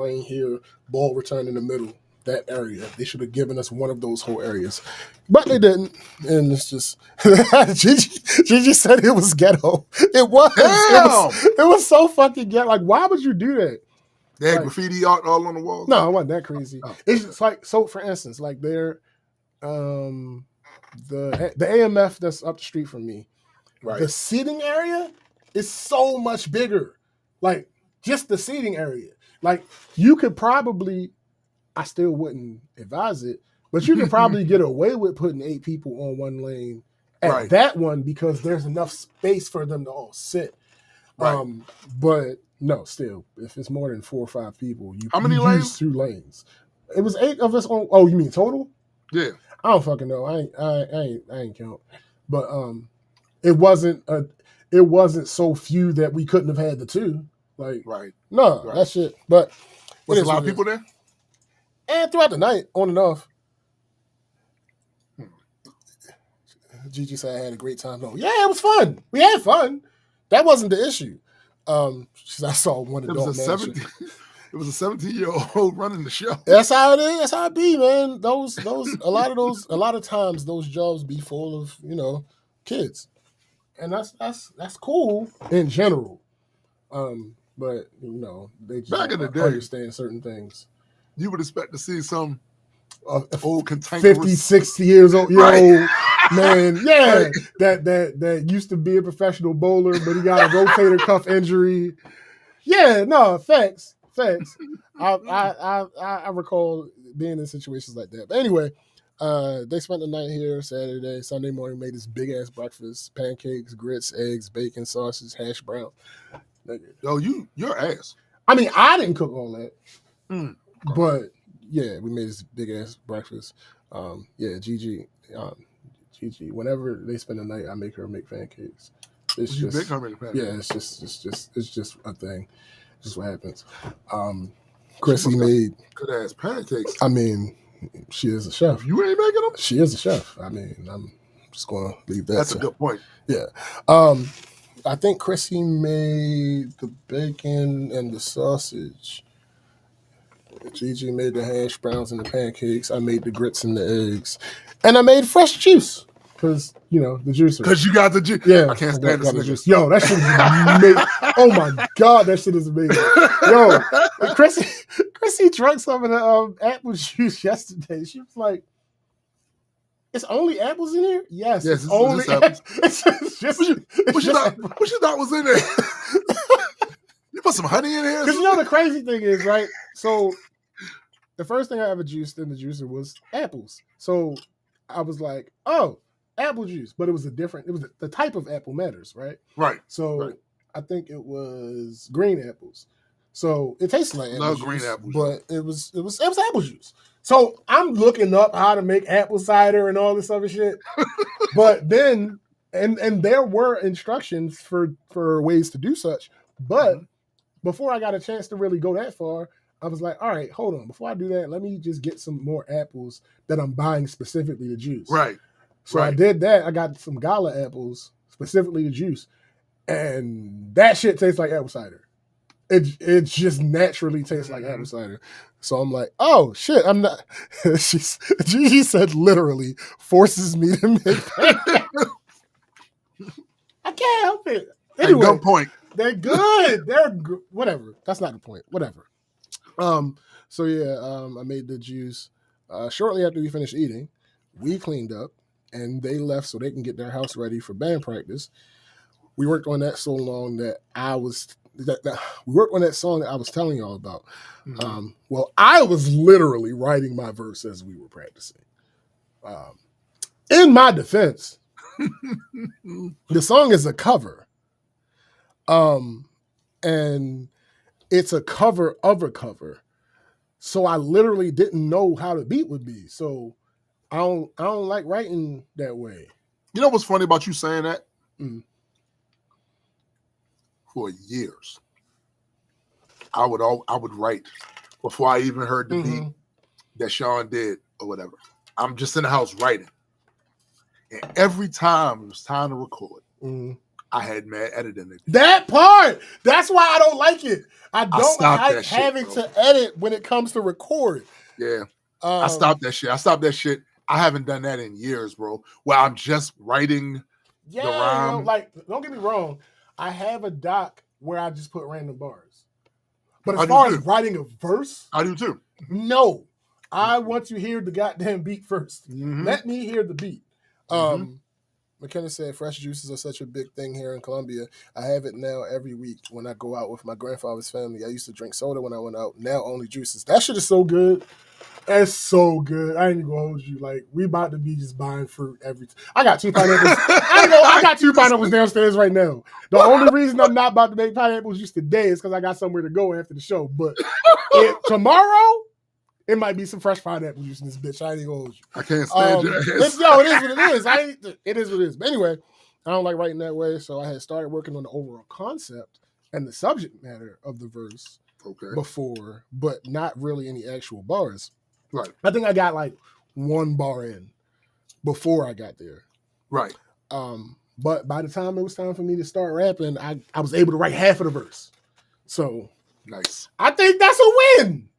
ball return in the middle, that area. They should have given us one of those whole areas. But they didn't. And it's just, Gigi said it was ghetto. It was. Damn! It was so fucking ghetto. Like, why would you do that? They had Like, graffiti art all on the walls. No, it wasn't that crazy. Oh. It's just like, so for instance, like there, the AMF that's up the street from me, Right. the seating area is so much bigger. Like, just the seating area. Like, you could probably, I still wouldn't advise it, but you could probably get away with putting 8 people on one lane at that one because there's enough space for them to all sit. Right. But no, still, if it's more than 4 or 5 people, How many use lanes? 2 lanes. It was 8 of us on. Oh, you mean total? Yeah. I don't fucking know. I ain't count. But it wasn't so few that we couldn't have had the 2. Like, Right. no, Right. that shit. But Was a lot of people there? and throughout the night, on and off. Gigi said I had a great time. No, yeah, it was fun. We had fun. That wasn't the issue. I saw one adult man. It was a 17-year-old running the show. That's how it is. That's how it be, man. A lot of times those jobs be full of, kids. And that's cool in general. But they just Back in the day, understand certain things. You would expect to see some old cantankerous 50, 60 years old, Right. Man, yeah, that used to be a professional bowler, but he got a rotator cuff injury. Yeah, no, facts. I recall being in situations like that. But anyway, they spent the night here Saturday. Sunday morning, made this big ass breakfast: pancakes, grits, eggs, bacon, sausage, hash brown. Yo, your ass. I mean, I didn't cook all that, But yeah, we made this big ass breakfast. Gigi. Whenever they spend the night, I make her make pancakes. It's you just make her make pancakes. yeah. It's just a thing. It's just what happens. Chrissy made good ass pancakes. I mean, she is a chef. You ain't making them. She is a chef. I mean, I'm just gonna leave that. That's a good point. Yeah. I think Chrissy made the bacon and the sausage. Gigi made the hash browns and the pancakes. I made the grits and the eggs. And I made fresh juice. Because, the juicer. Because you got the juice. Yeah. I can't stand this nigga. Juice. Yo, that shit is amazing. Oh my God, that shit is amazing. Yo, Chrissy drank some of the apple juice yesterday. She was like, it's only apples in here? Yes, it's only apples. It's just What you thought was in there? You put some honey in here? Because the crazy thing is, right? So the first thing I ever juiced in the juicer was apples. So I was like, oh, apple juice, but it was the type of apple matters, right? Right. So Right. I think it was green apples. So it tasted like apple Love juice, green apples, but it was apple juice. So I'm looking up how to make apple cider and all this other shit. But then and there were instructions for ways to do such, but before I got a chance to really go that far, I was like, all right, hold on. Before I do that, let me just get some more apples that I'm buying specifically to juice. Right. So I did that. I got some gala apples specifically to juice, and that shit tastes like apple cider. It just naturally tastes like apple cider. So I'm like, oh shit, I'm not. Gigi said literally forces me to make that. I can't help it. Anyway, good point. they're good. They're good. Whatever. That's not the point. Whatever. So yeah, I made the juice. Shortly after we finished eating, we cleaned up and they left so they can get their house ready for band practice. We worked on that so long that we worked on that song that I was telling y'all about. Well, I was literally writing my verse as we were practicing. In my defense, the song is a cover. And it's a cover of a cover. So I literally didn't know how the beat would be. So I don't like writing that way. You know what's funny about you saying that? Mm. For years, I would write before I even heard the beat that Sean did or whatever. I'm just in the house writing, and every time it was time to record, I had mad editing it. That part. That's why I don't like it. I don't like that shit, having bro. to edit when it comes to record. Yeah, I stopped that shit. I haven't done that in years, bro. Where I'm just writing the rhyme. Like, don't get me wrong. I have a doc where I just put random bars. But as I do far too. as writing a verse, I do too. no. I want to hear the goddamn beat first. Let me hear the beat. McKenna said fresh juices are such a big thing here in Columbia. I have it now every week when I go out with my grandfather's family. I used to drink soda when I went out. Now only juices. That shit is so good. That's so good. I ain't even gonna hold you. Like, we about to be just buying fruit every time. I got 2 pineapples. I got 2 pineapples downstairs right now. The only reason I'm not about to make pineapple juice today is because I got somewhere to go after the show. But tomorrow, it might be some fresh pineapple juice in this bitch. I ain't even gonna hold you. I can't stand your ass. It is what it is. It is what it is. But anyway, I don't like writing that way, so I had started working on the overall concept and the subject matter of the verse before, but not really any actual bars. Right. I think I got like 1 bar in before I got there. Right. But by the time it was time for me to start rapping, I was able to write half of the verse. So nice. I think that's a win.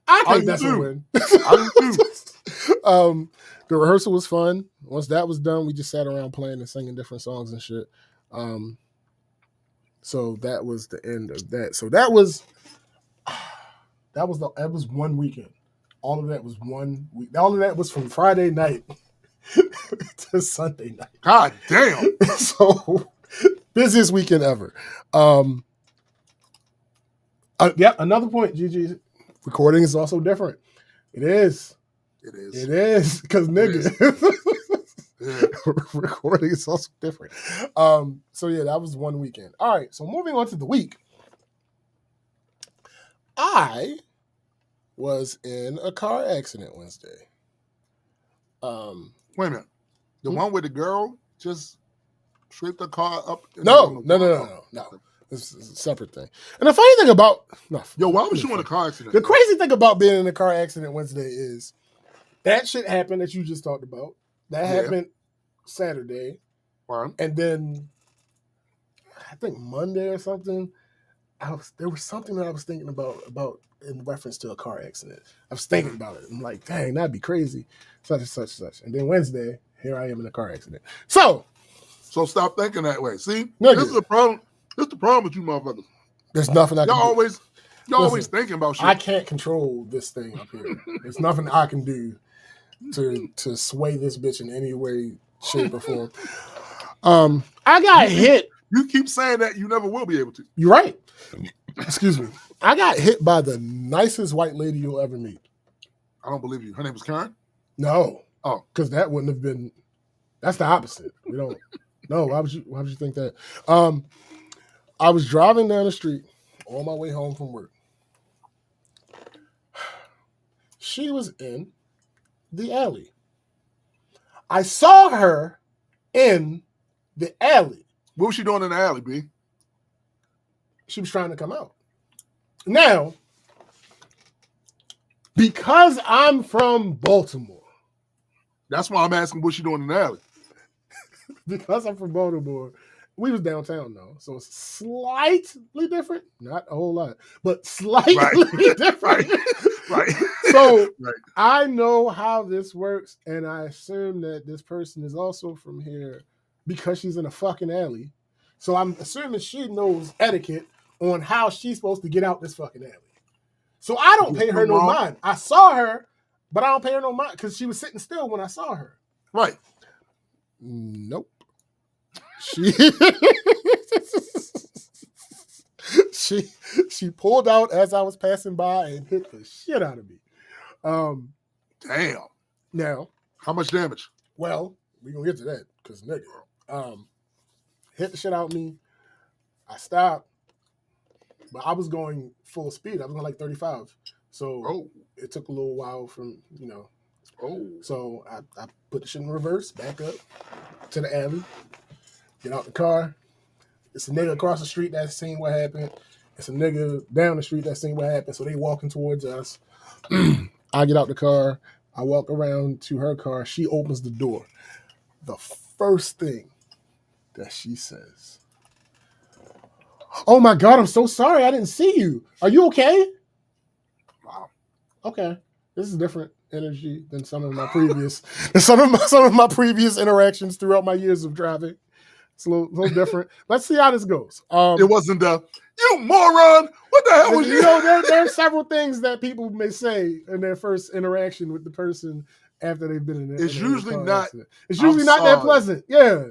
I think that's a win. I do too. The rehearsal was fun. Once that was done, we just sat around playing and singing different songs and shit. So that was the end of that. So that was 1 weekend. All of that was 1 week. All of that was from Friday night to Sunday night. God damn. So busiest weekend ever. Another point, Gigi. Recording is also different. It is. Because nigga. Recording is also different. So yeah, that was 1 weekend. All right. So moving on to the week. I was in a car accident Wednesday. Wait a minute. The one with the girl just scraped the car up? No. This is a separate thing. And the funny thing about why was you in a car accident? The crazy thing about being in a car accident Wednesday is that shit happened that you just talked about. That happened Saturday. Right. And then I think Monday or something, there was something that I was thinking about in reference to a car accident. I was thinking about it. I'm like, dang, that'd be crazy. Such and such and such. And then Wednesday, here I am in a car accident. So stop thinking that way. See? No, this is the problem. This is the problem with you motherfuckers. There's nothing I can do. Y'all always thinking about shit. I can't control this thing up here. There's nothing I can do to sway this bitch in any way, shape, or form. I got hit. You keep saying that, you never will be able to. You're right. Excuse me. I got hit by the nicest white lady you'll ever meet. I don't believe you. Her name was Karen? No. Oh, because that wouldn't have been. That's the opposite. We don't. No, why would you think that? I was driving down the street on my way home from work. She was in the alley. I saw her in the alley. what was she doing in the alley, B? She was trying to come out. Now, because I'm from Baltimore, That's why I'm asking what she doing in the alley. we was downtown though, so it's slightly different. Not a whole lot, but slightly different. Right. So Right. I know how this works, and I assume that this person is also from here because she's in a fucking alley. So I'm assuming she knows etiquette on how she's supposed to get out this fucking alley. So I don't pay her no mind. I saw her, but I don't pay her no mind because she was sitting still when I saw her. Right. Nope. She pulled out as I was passing by and hit the shit out of me. Damn. Now, How much damage? well, we gonna get to that because nigga, hit the shit out of me. I stopped, but I was going full speed. I was going like 35, so Oh. it took a little while from Oh. So I put the shit in reverse, back up to the alley, get out the car. It's a nigga across the street that's seen what happened. It's a nigga down the street that's seen what happened. So they walking towards us. I get out the car. I walk around to her car. She opens the door. The first thing that she says, "Oh my God, I'm so sorry. I didn't see you. Are you okay?" Wow. Okay. This is different energy than some of my previous interactions throughout my years of driving. It's a little different. Let's see how this goes. It wasn't the you moron. What the hell was you? There are several things that people may say in their first interaction with the person after they've been in it. It's usually not. Accident. It's usually not that pleasant. Yeah,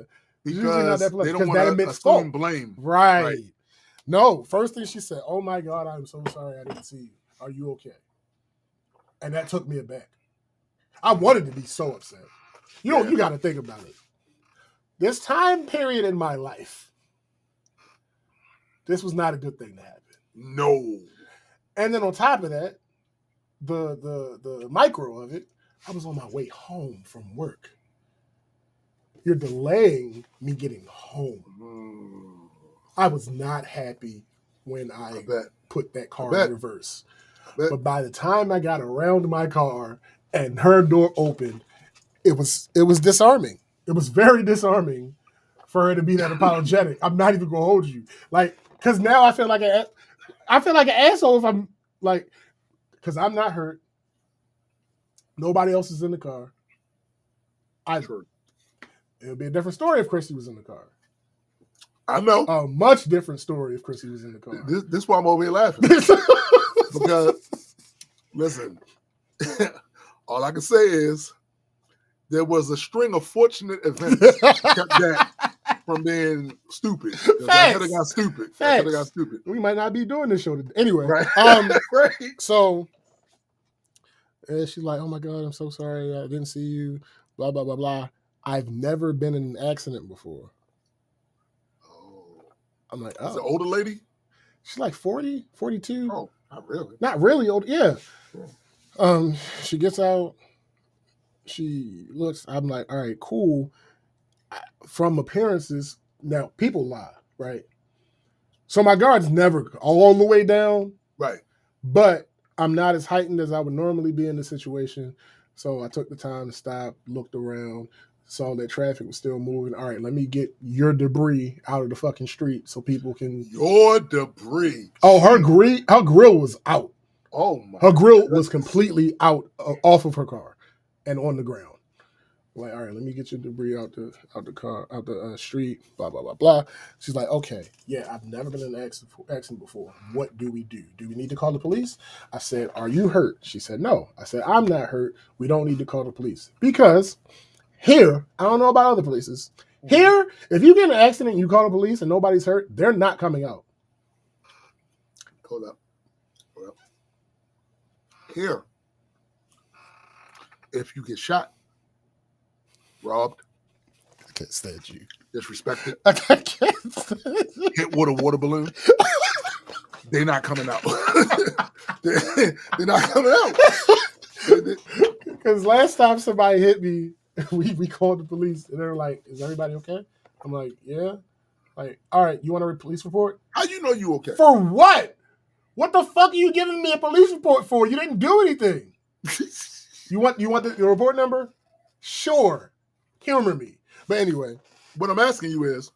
it's usually not that Because they pleasant don't because that want to admits assume fault. blame. Right. No, first thing she said, "Oh my God, I'm so sorry I didn't see you. Are you okay?" And that took me aback. I wanted to be so upset. You got to think about it. This time period in my life, this was not a good thing to happen. No. And then on top of that, the micro of it, I was on my way home from work. You're delaying me getting home. I was not happy when I put that car in reverse. But by the time I got around my car and her door opened, it was disarming. It was very disarming for her to be that apologetic. I'm not even gonna hold you, like, because now I feel like an asshole if I'm like, because I'm not hurt. Nobody else is in the car. It would be a different story if Chrissy was in the car. I know. A much different story if Chrissy was in the car. This is why I'm over here laughing. Because, listen, all I can say is there was a string of fortunate events that kept that from being stupid. That could have got stupid. That could have got stupid. We might not be doing this show today. Anyway, Right. Right. So and she's like, "Oh my God, I'm so sorry. I didn't see you, blah, blah, blah, blah." I've never been in an accident before. Oh. I'm like, Is it an older lady? She's like 40, 42. Oh, not really. Not really old. Yeah. She gets out. She looks. I'm like, all right, cool. From appearances, now people lie, right? So my guard's never all the way down. Right. But I'm not as heightened as I would normally be in the situation. So I took the time to stop, looked around, saw that traffic was still moving. All right, let me get your debris out of the fucking street so people can. Your debris. Oh, her grill was out. Oh my. Her grill was completely out off of her car and on the ground. Like, all right, let me get your debris out the street, blah, blah, blah, blah. She's like, okay, yeah, I've never been in an accident before. What do we do? Do we need to call the police? I said, are you hurt? She said, no. I said, I'm not hurt. We don't need to call the police. Because here, I don't know about other places. Here, if you get in an accident and you call the police and nobody's hurt, they're not coming out. Hold up. Here, if you get shot, robbed, I can't stand you. disrespected, I can't stand you. hit with a water balloon. They're not coming out. They're not coming out. Because last time somebody hit me, we called the police and they were like, "Is everybody okay?" I'm like, "Yeah." Like, all right, you want a police report? How you know you okay? For what? What the fuck are you giving me a police report for? You didn't do anything. You want the report number? Sure. Humor me. But anyway, What I'm asking you is,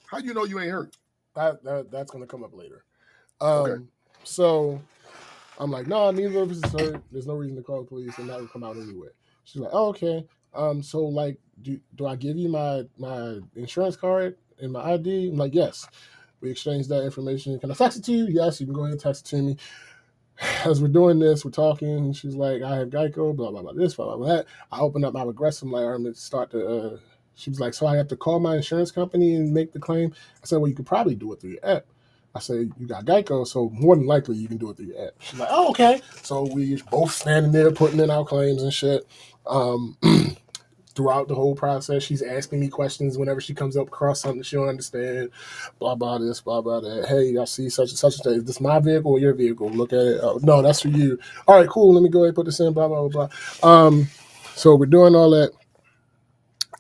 how you know you ain't hurt? that's gonna come up later. Okay. So I'm like, no, neither of us is hurt. There's no reason to call the police, and that would come out anyway. She's like, oh, okay. So like, do I give you my insurance card and my ID? I'm like, yes. We exchanged that information. Can I text it to you? Yes, you can go ahead and text it to me. As we're doing this, we're talking, and she's like, I have Geico, blah, blah, blah, this, blah, blah, blah, that. I opened up my regress. I'm like, I'm going to start to, she was like, so I have to call my insurance company and make the claim? I said, well, you could probably do it through your app. I said, you got Geico, so more than likely you can do it through your app. She's like, oh, okay. So we both standing there putting in our claims and shit. Throughout the whole process, she's asking me questions whenever she comes up across something she don't understand. Blah, blah, this, blah, blah, that. Hey, I see such and such a thing. Is this my vehicle or your vehicle? Look at it. Oh, no, that's for you. All right, cool. Let me go ahead and put this in, blah, blah, blah, blah. So we're doing all that.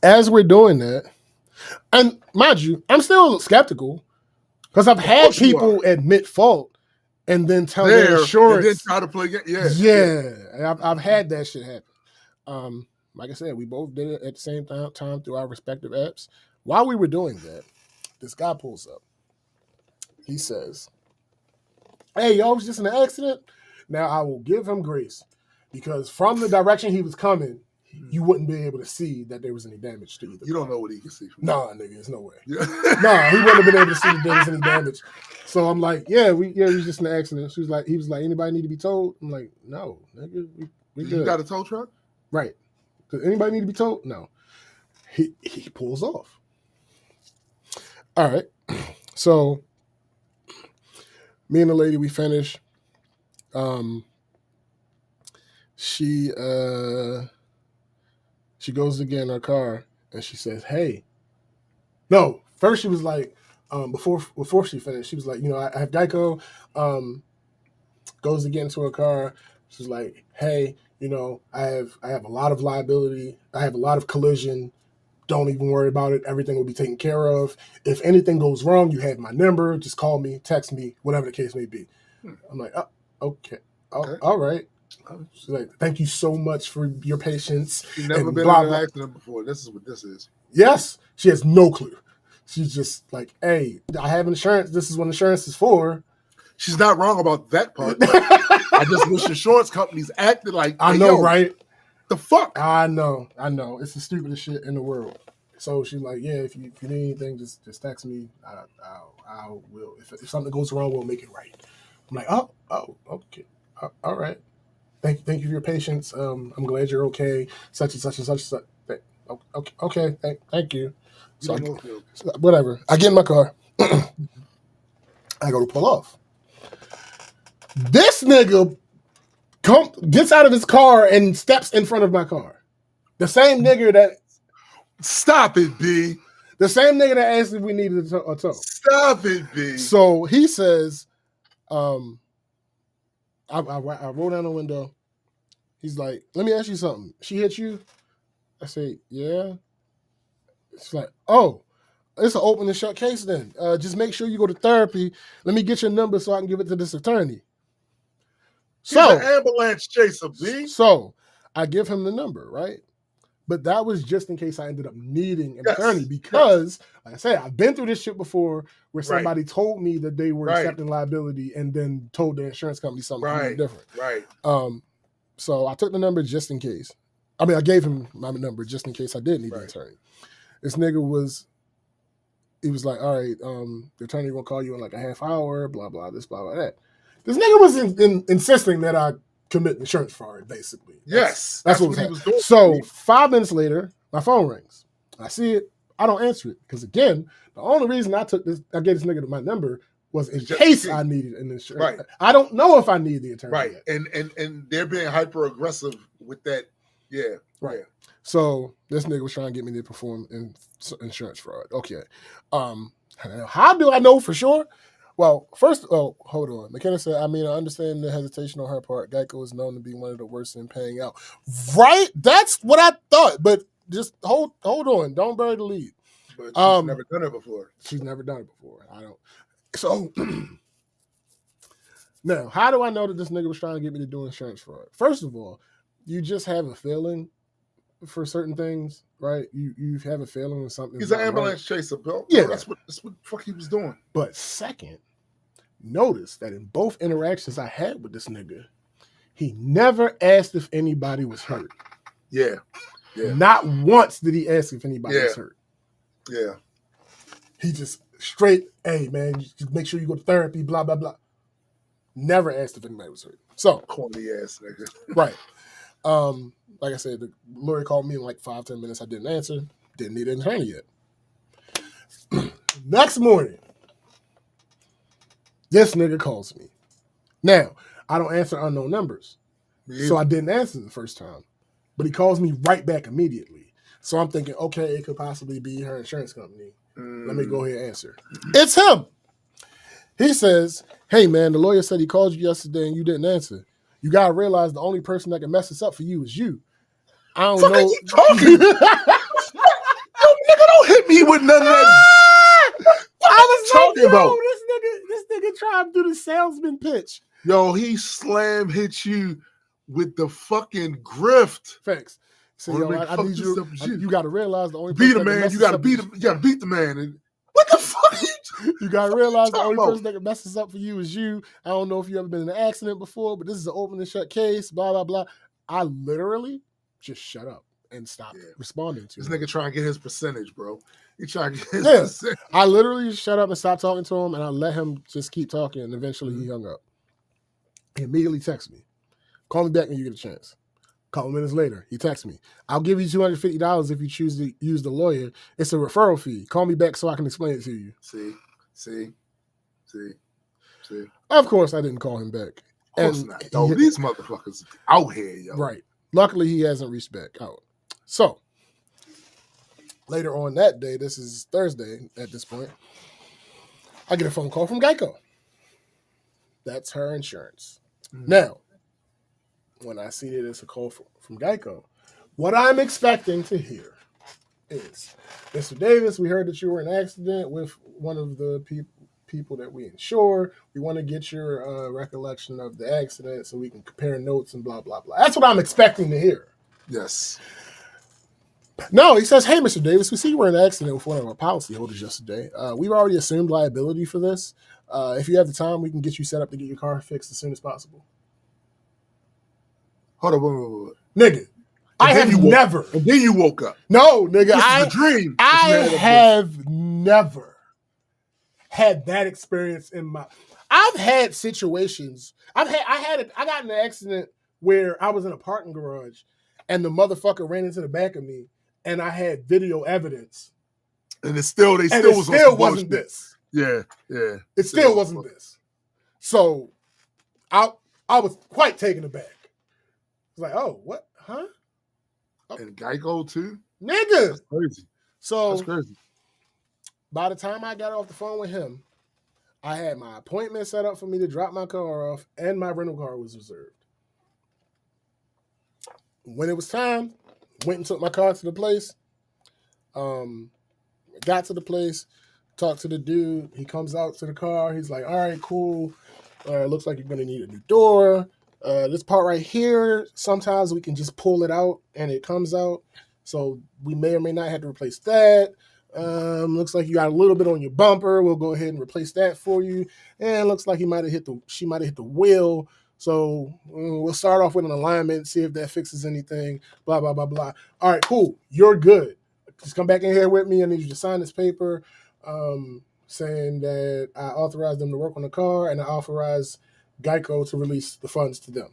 As we're doing that, and mind you, I'm still skeptical because I've had people admit fault and then tell their insurance. And then try to play. Yeah. I've had that shit happen. Like I said, we both did it at the same time through our respective apps. While we were doing that, this guy pulls up. He says, hey, y'all was just in an accident. Now, I will give him grace because from the direction he was coming, you wouldn't be able to see that there was any damage to either. You don't know what he can see. Nah, nigga, there's no way. Nah, he wouldn't have been able to see that there was any damage. So I'm like, we was just in an accident. He was like, anybody need to be told? I'm like, no, nigga, we good. You got a tow truck? Right. Does anybody need to be told? No. He pulls off. All right. So me and the lady, we finish. She goes to get in her car and she says, hey. No, first she was like, before she finished, she was like, I have Geico. Goes to get into her car. She's like, hey, I have a lot of liability. I have a lot of collision. Don't even worry about it. Everything will be taken care of. If anything goes wrong, you have my number. Just call me, text me, whatever the case may be. I'm like, oh, okay. All right. She's like, thank you so much for your patience. You've never been in an accident before. This is what this is. Yes. She has no clue. She's just like, hey, I have insurance. This is what insurance is for. She's not wrong about that part. I just wish insurance companies acted like, hey, I know, right? The fuck? I know. It's the stupidest shit in the world. So she's like, yeah, if you need anything, just text me. I will. If something goes wrong, we'll make it right. I'm like, oh, okay. All right. Thank you for your patience. I'm glad you're okay. Such and such and such. Okay. Thank you. So whatever. I get in my car. I go to pull off. This nigga gets out of his car and steps in front of my car. The same nigga that... Stop it, B. The same nigga that asked if we needed a tow. Stop it, B. So he says, I roll down the window. He's like, let me ask you something. She hit you? I say, yeah. She's like, oh, it's an open and shut case then. Just make sure you go to therapy. Let me get your number so I can give it to this attorney. He's an ambulance chaser, B. So I give him the number, right? But that was just in case I ended up needing an attorney because, like I said, I've been through this shit before where somebody told me that they were accepting liability and then told the insurance company something completely different. Right. So I took the number just in case. I mean, I gave him my number just in case I did need an attorney. This nigga was like, all right, the attorney will call you in like a half hour, blah, blah, this, blah, blah, that. This nigga was insisting that I commit insurance fraud, basically. That's what he was doing. So 5 minutes later, my phone rings. I see it. I don't answer it because, again, the only reason I gave this nigga my number was in case I needed an insurance. Right. I don't know if I need the attorney. Right. Yet. And they're being hyper aggressive with that Yeah. Right. Yeah. So this nigga was trying to get me to perform insurance fraud. Okay. How do I know for sure? Well, first, hold on. McKenna said, I mean, I understand the hesitation on her part. Geico is known to be one of the worst in paying out. Right? That's what I thought. But just hold on. Don't bury the lead. But she's never done it before. She's never done it before. I don't. So now, how do I know that this nigga was trying to get me to do insurance fraud? First of all, you just have a feeling for certain things, right? You have a feeling when something. He's an ambulance chaser, bro. Yeah, that's what the fuck he was doing. But second, notice that in both interactions I had with this nigga, he never asked if anybody was hurt. Yeah. Not once did he ask if anybody was hurt. Yeah. He just straight, hey man, just make sure you go to therapy, blah blah blah. Never asked if anybody was hurt. So corny ass nigga. Right. Like I said, the lawyer called me in like 5-10 minutes. I didn't answer. Didn't need an attorney yet. Next morning, this nigga calls me. Now, I don't answer unknown numbers. So I didn't answer the first time. But he calls me right back immediately. So I'm thinking, okay, it could possibly be her insurance company. Let me go ahead and answer. It's him. He says, hey man, the lawyer said he called you yesterday and you didn't answer. You gotta realize the only person that can mess this up for you is you. I don't know. You talking? Yo, nigga, don't hit me with none of that. I was talking like, about? This nigga tried to do the salesman pitch. Yo, he slam hit you with the fucking grift. Thanks. So yo, I need you. You got to realize the only beat person a man. You got to beat him. You got to beat the man. And what the fuck? You got to realize the only person that can mess this up for you is you. I don't know if you ever been in an accident before, but this is an open and shut case. Blah blah blah. I literally just shut up and stopped responding to this him. nigga trying to get his percentage, bro. He trying to get his percentage. I literally just shut up and stopped talking to him, and I let him just keep talking. And eventually, he hung up. He immediately texted me, "Call me back when you get a chance." A couple minutes later, he texts me, "I'll give you $250 if you choose to use the lawyer. It's a referral fee. Call me back so I can explain it to you." See. Of course, I didn't call him back. Of course not. Yo, these motherfuckers out here, yo. Right. Luckily, he hasn't reached back out. So, later on that day, this is Thursday at this point, I get a phone call from Geico. That's her insurance. Now, when I see that it's a call from Geico, what I'm expecting to hear is, Mr. Davis, we heard that you were in an accident with one of the people that we insure. We want to get your recollection of the accident so we can compare notes and blah, blah, blah. That's what I'm expecting to hear. Yes. No, he says, hey, Mr. Davis, we see you were in an accident with one of our policyholders yesterday. We've already assumed liability for this. If you have the time, we can get you set up to get your car fixed as soon as possible. Hold on, wait. Nigga, I have never. And then you woke up. No, nigga, This is a dream. I have never had that experience in my. I've had situations. I got in an accident where I was in a parking garage, and the motherfucker ran into the back of me, and I had video evidence. And it still wasn't this. Yeah. It still wasn't this. So, I was quite taken aback. I was like, oh, what? Huh? And Geico too? Nigga. That's crazy. So, that's crazy. By the time I got off the phone with him, I had my appointment set up for me to drop my car off, and my rental car was reserved. When it was time, went and took my car to the place. Got to the place, talked to the dude. He comes out to the car. He's like, all right, cool. Looks like you're going to need a new door. This part right here, sometimes we can just pull it out and it comes out. So we may or may not have to replace that. Looks like you got a little bit on your bumper. We'll go ahead and replace that for you. And looks like she might have hit the wheel. So we'll start off with an alignment, see if that fixes anything, blah, blah, blah, blah. All right, cool. You're good. Just come back in here with me. I need you to sign this paper saying that I authorized them to work on the car and I authorized Geico to release the funds to them.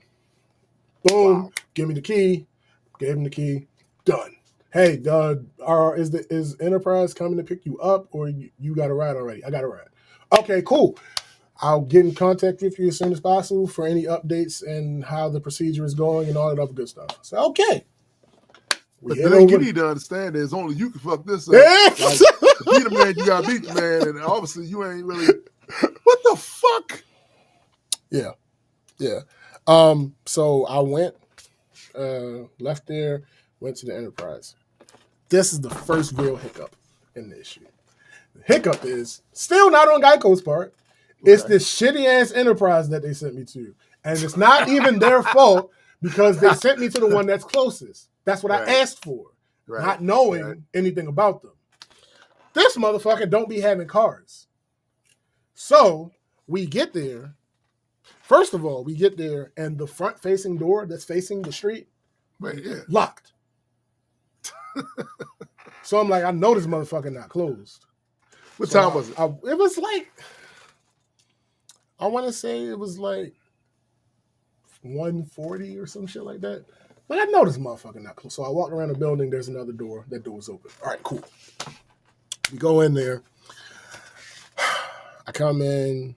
Boom. Wow. Give me the key. Gave him the key. Done. Hey, is Enterprise coming to pick you up or you got a ride already? I got a ride. Okay, cool. I'll get in contact with you as soon as possible for any updates and how the procedure is going and all that other good stuff. So, okay. But hit the thing you over. need to understand is only you can fuck this up. Yes. Like, to beat a man, you gotta beat the man, and obviously you ain't really. What the fuck? Yeah. So I went, left there, went to the Enterprise. This is the first real hiccup in the issue. The hiccup is still not on Geico's part. It's Okay. this shitty ass Enterprise that they sent me to. And it's not even their fault because they sent me to the one that's closest. That's what Right. I asked for, Right. not knowing Right. anything about them. This motherfucker don't be having cars. So we get there. First of all, we get there and the front facing door that's facing the street, Right, yeah. locked. So I'm like, I know this motherfucker not closed. What So time was it? It was like, I want to say it was like 1:40 or some shit like that. But I know this motherfucker not closed. So I walked around the building. There's another door. That door was open. All right, cool. We go in there. I come in.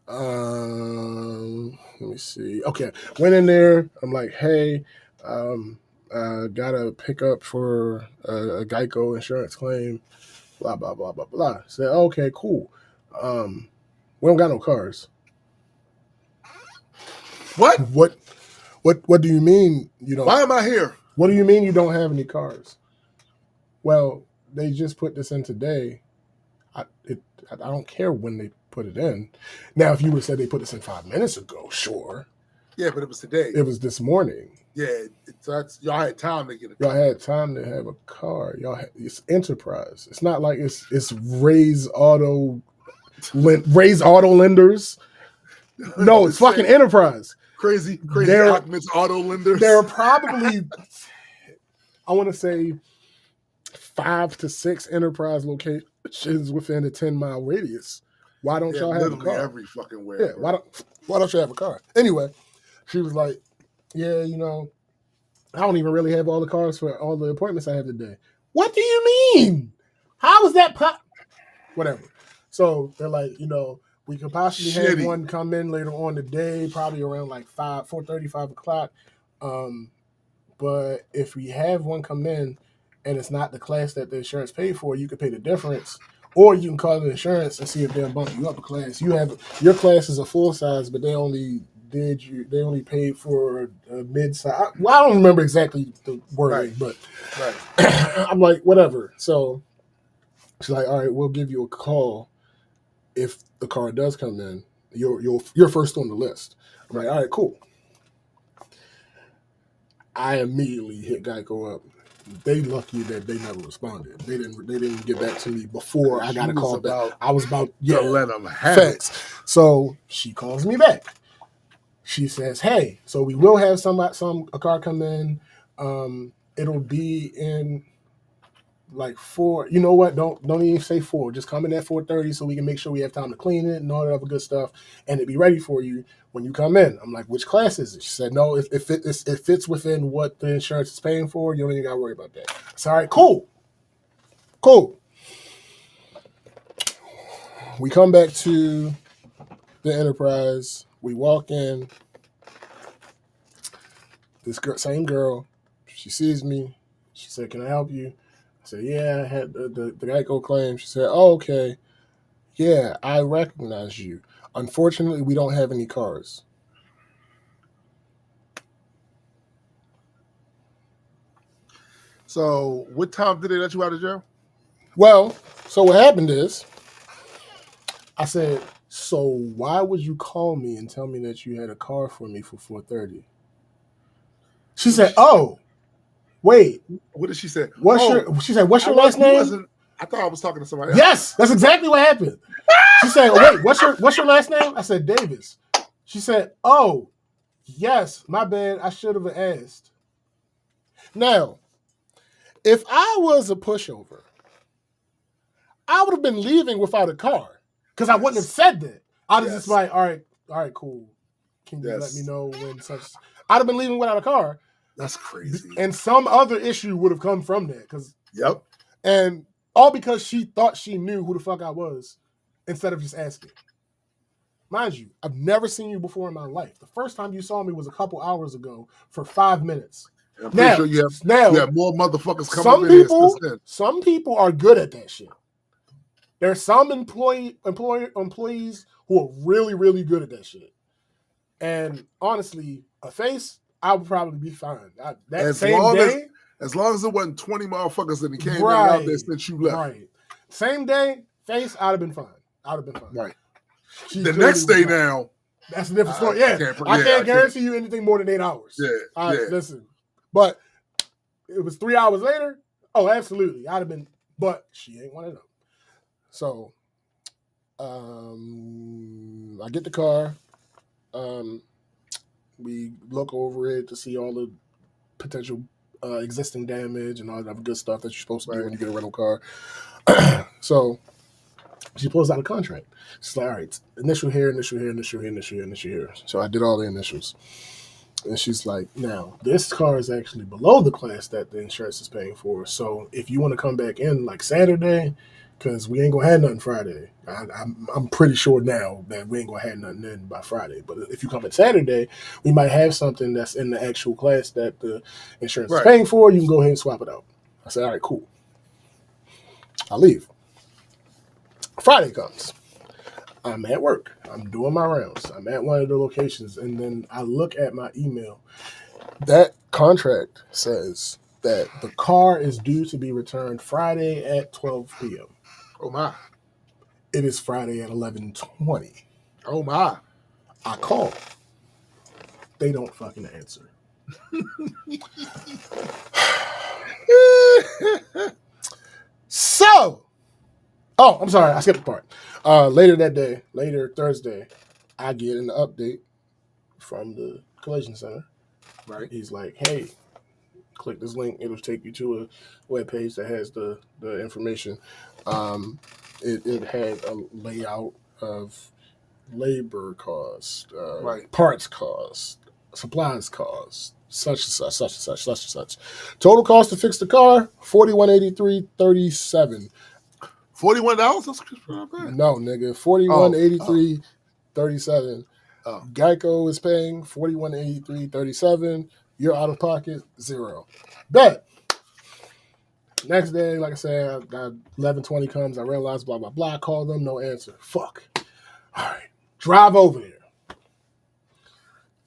Let me see. Okay, went in there. I'm like, hey, got a pickup for a Geico insurance claim. Blah blah blah blah blah. Said, okay, cool. We don't got no cars. What? What do you mean you don't? Why am I here? What do you mean you don't have any cars? Well, they just put this in today. I don't care when they put it in. Now, if you would have said they put this in 5 minutes ago, sure. Yeah, but it was today. It was this morning. Yeah, that's y'all had time to get it. Y'all had time to have a car. It's Enterprise. It's not like it's Ray's Auto Lenders. No, it's fucking Enterprise. Crazy They're- Ackman's auto lenders. There are probably, I want to say, 5 to 6 Enterprise locations within a 10-mile radius. Why don't y'all have a literally car? every fucking where. Yeah, bro. why don't you have a car? Anyway, she was like, yeah, I don't even really have all the cars for all the appointments I have today. What do you mean? How is that whatever. So they're like, we could possibly have Shitty. one come in later on today, probably around like 4:30, 5 o'clock. But if we have one come in and it's not the class that the insurance paid for, you could pay the difference. Or you can call the insurance and see if they'll bump you up a class. Your class is a full size, but they only paid for a mid size. Well, I don't remember exactly the wording, but I'm like, whatever. So she's like, all right, we'll give you a call if the car does come in. You're first on the list. I'm like, all right, cool. I immediately hit Geico up. They lucky that they never responded. They didn't get back to me before I got a call back. I was about to let them have it. facts. So she calls me back. She says, "Hey, so we will have a car come in. It'll be in like 4. You know what? Don't even say 4. Just come in at 4:30 so we can make sure we have time to clean it and all that other good stuff, and it'll be ready for you when you come in." I'm like, "Which class is it?" She said, "No, it fits within what the insurance is paying for. You don't even got to worry about that." I said, "All right, cool." We come back to the Enterprise. We walk in. This same girl, she sees me. She said, "Can I help you?" I said, "Yeah, I had the Geico claim." She said, "Oh, okay. Yeah, I recognize you. Unfortunately, we don't have any cars." So, what time did they let you out of jail? Well, so what happened is, I said, "So why would you call me and tell me that you had a car for me for 4:30? She said, "Oh, wait. What did she say? She said, "What's your last name?" I thought I was talking to somebody else. Yes, that's exactly what happened. She said, "Wait, what's your last name?" I said, "Davis." She said, "Oh, yes, my bad. I should have asked." Now, if I was a pushover, I would have been leaving without a car because I wouldn't have said that. I'd have just like, all right, cool. Can you let me know when such? I'd have been leaving without a car. That's crazy. And some other issue would have come from that. Yep. And all because she thought she knew who the fuck I was instead of just asking. Mind you, I've never seen you before in my life. The first time you saw me was a couple hours ago for 5 minutes. I'm pretty Now, sure you have more motherfuckers coming in here since then. Some people are good at that shit. There's some employees who are really, really good at that shit. And honestly, a face, I would probably be fine. As long as it wasn't 20 motherfuckers that came in and out there since you left. Right. Same day, face, I'd have been fine. Right. The next day now. That's a different story. I can't guarantee you anything more than 8 hours. Listen. But it was 3 hours later. Oh, absolutely. I'd have been, but she ain't one of them. So I get the car. We look over it to see all the potential existing damage and all that good stuff that you're supposed to do when you get a rental car. So she pulls out a contract. She's like, all right, initial here. So I did all the initials. And she's like, now, this car is actually below the class that the insurance is paying for. So if you want to come back in like Saturday, because we ain't going to have nothing Friday. I'm pretty sure now that we ain't going to have nothing in by Friday. But if you come in Saturday, we might have something that's in the actual class that the insurance is paying for. You can go ahead and swap it out. I said, all right, cool. I leave. Friday comes. I'm at work. I'm doing my rounds. I'm at one of the locations. And then I look at my email. That contract says that the car is due to be returned Friday at 12 p.m. Oh, my. It is Friday at 11:20. Oh, my. I call. They don't fucking answer. I'm sorry. I skipped the part. Later Thursday, I get an update from the collision center. Right. He's like, hey, click this link. It'll take you to a webpage that has the information. It had a layout of labor costs, parts costs, supplies costs, such and such. Total cost to fix the car, $41.83.37. $41? That's not bad. No, nigga, $41.83.37. Geico is paying $41.83.37. You're out of pocket, $0. Bet. Next day, like I said, 11:20 comes. I realize blah blah blah. I call them, no answer. Fuck. All right, drive over there.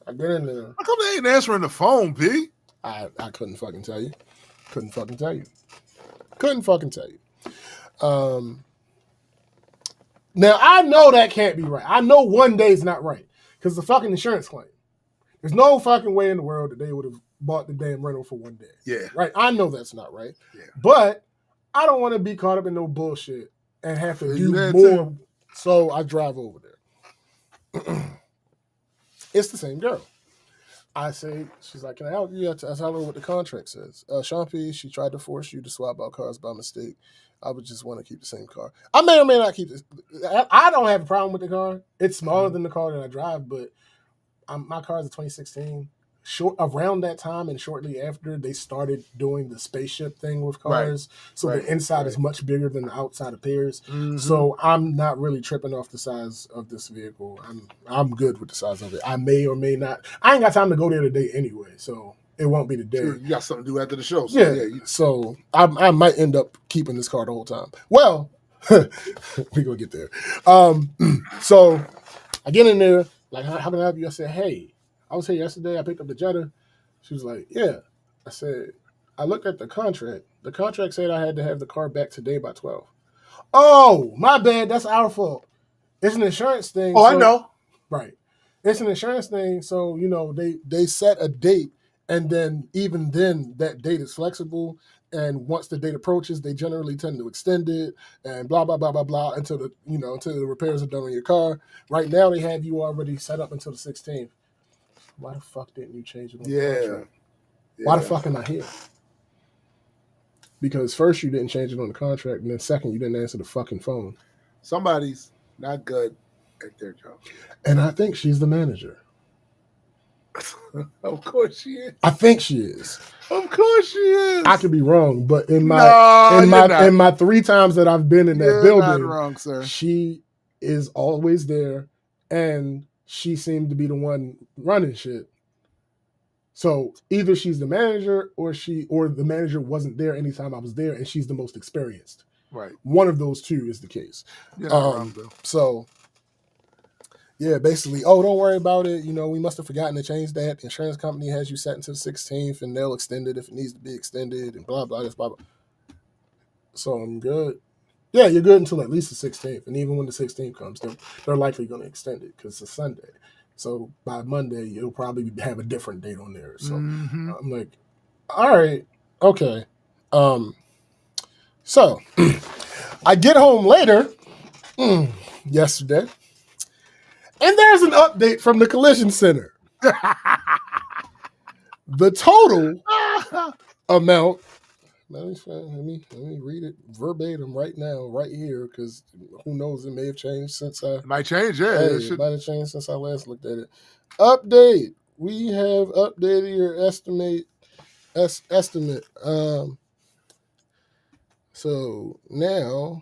I get in there. How come they ain't answering the phone, P? I couldn't fucking tell you. Couldn't fucking tell you. Now I know that can't be right. I know one day is not right because the fucking insurance claim. There's no fucking way in the world that they would have bought the damn rental for one day. Yeah. Right? I know that's not right. Yeah. But I don't want to be caught up in no bullshit and have to do more. Too. So I drive over there. It's the same girl. I say, she's like, can I help you? I tell her what the contract says. Sean P., she tried to force you to swap out cars by mistake. I would just want to keep the same car. I may or may not keep this. I don't have a problem with the car. It's smaller than the car that I drive, but my car is a 2016. Around that time and shortly after, they started doing the spaceship thing with cars. So the inside is much bigger than the outside appears. Mm-hmm. So I'm not really tripping off the size of this vehicle. I'm good with the size of it. I may or may not. I ain't got time to go there today anyway, so it won't be today. Sure, you got something to do after the show. So So I might end up keeping this car the whole time. Well, we're going to get there. So I get in there, like, how can I help you? I said, hey, I was here yesterday. I picked up the Jetta. She was like, yeah. I said, I looked at the contract. The contract said I had to have the car back today by 12. Oh, my bad. That's our fault. It's an insurance thing. Oh, so, I know. Right. It's an insurance thing. So, you know, they set a date. And then even then, that date is flexible. And once the date approaches, they generally tend to extend it and blah, blah, blah, blah, blah until the repairs are done on your car. Right now, they have you already set up until the 16th. Why the fuck didn't you change it on the contract? Why the fuck am I here? Because first you didn't change it on the contract, and then second you didn't answer the fucking phone. Somebody's not good at their job. And I think she's the manager. Of course she is. I think she is. Of course she is. I could be wrong, but in my 3 times that I've been in that building, not wrong, sir. She is always there, and she seemed to be the one running shit. So either she's the manager or the manager wasn't there anytime I was there and she's the most experienced. Right. One of those two is the case. Yeah. So yeah, basically, don't worry about it. We must have forgotten to change that. The insurance company has you set until the 16th and they'll extend it if it needs to be extended and blah, blah, blah, blah. So I'm good. Yeah, you're good until at least the 16th. And even when the 16th comes, they're likely going to extend it because it's a Sunday. So by Monday, it'll probably have a different date on there. So I'm like, all right, okay. So I get home later yesterday, and there's an update from the collision center. The total amount. Let me read it verbatim right now, right here, because who knows, it may have changed since I. It might change, yeah. It might have changed since I last looked at it. Update. We have updated your estimate. So now,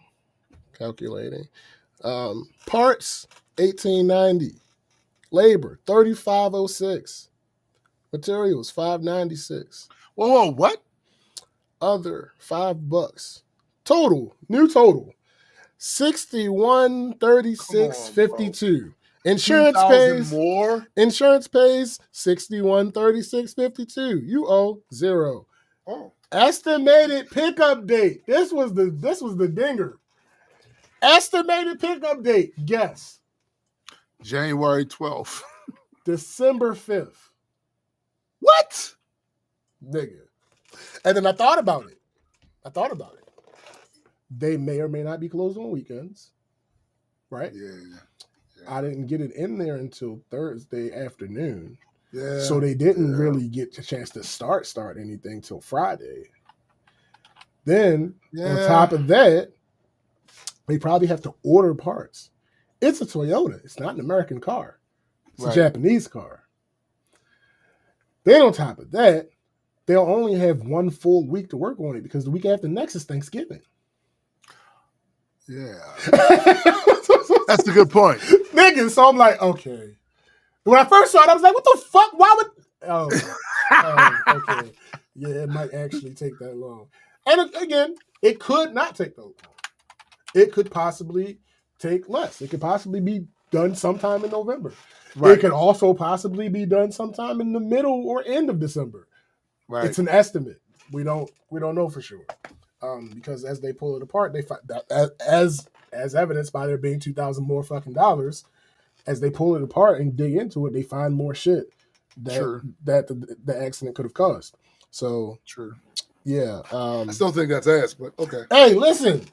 calculating. Parts, $1,890. Labor, $3,506. Materials, $596. Whoa, what? Other, $5. New total, $6136.52. Insurance pays more. Insurance pays $6136.52. You owe $0. Oh. Estimated pickup date. This was the dinger. Estimated pickup date. Guess. January 12th. December 5th. What? Nigga. And then I thought about it. They may or may not be closed on weekends. Right? Yeah. I didn't get it in there until Thursday afternoon. Yeah. So they didn't really get a chance to start anything till Friday. Then, on top of that, they probably have to order parts. It's a Toyota. It's not an American car. It's a Japanese car. Then on top of that, they'll only have one full week to work on it because the week after next is Thanksgiving. Yeah. That's a good point. Nigga, so I'm like, okay. When I first saw it, I was like, what the fuck? Why would... Oh, okay. Yeah, it might actually take that long. And again, it could not take that long. It could possibly take less. It could possibly be done sometime in November. Right. It could also possibly be done sometime in the middle or end of December. Right. It's an estimate. We don't know for sure. Because as they pull it apart, they find that as evidenced by there being $2,000 more fucking dollars, as they pull it apart and dig into it, they find more shit that the accident could have caused. So true. Yeah. I still think that's ass, but okay. Hey, listen.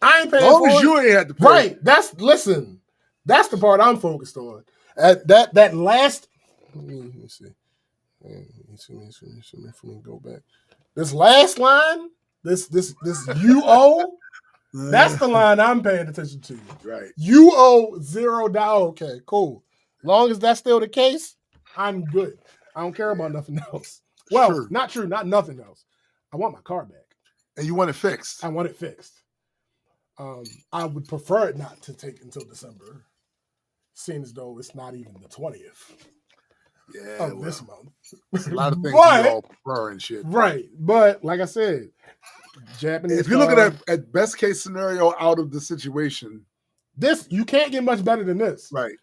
I ain't paying for it. As long as you ain't had to pay. Right. That's the part I'm focused on. That last. Let me see. Let me go back. This last line, this you owe. That's the line I'm paying attention to. Right. You owe $0. Okay, cool. Long as that's still the case, I'm good. I don't care about nothing else. Well, not true. Not nothing else. I want my car back. And you want it fixed? I want it fixed. I would prefer it not to take until December, seeing as though it's not even the 20th of this month. A lot of things we all prefer and shit. Right. But like I said, Japanese. If you're looking at best case scenario out of the situation, this you can't get much better than this. Right.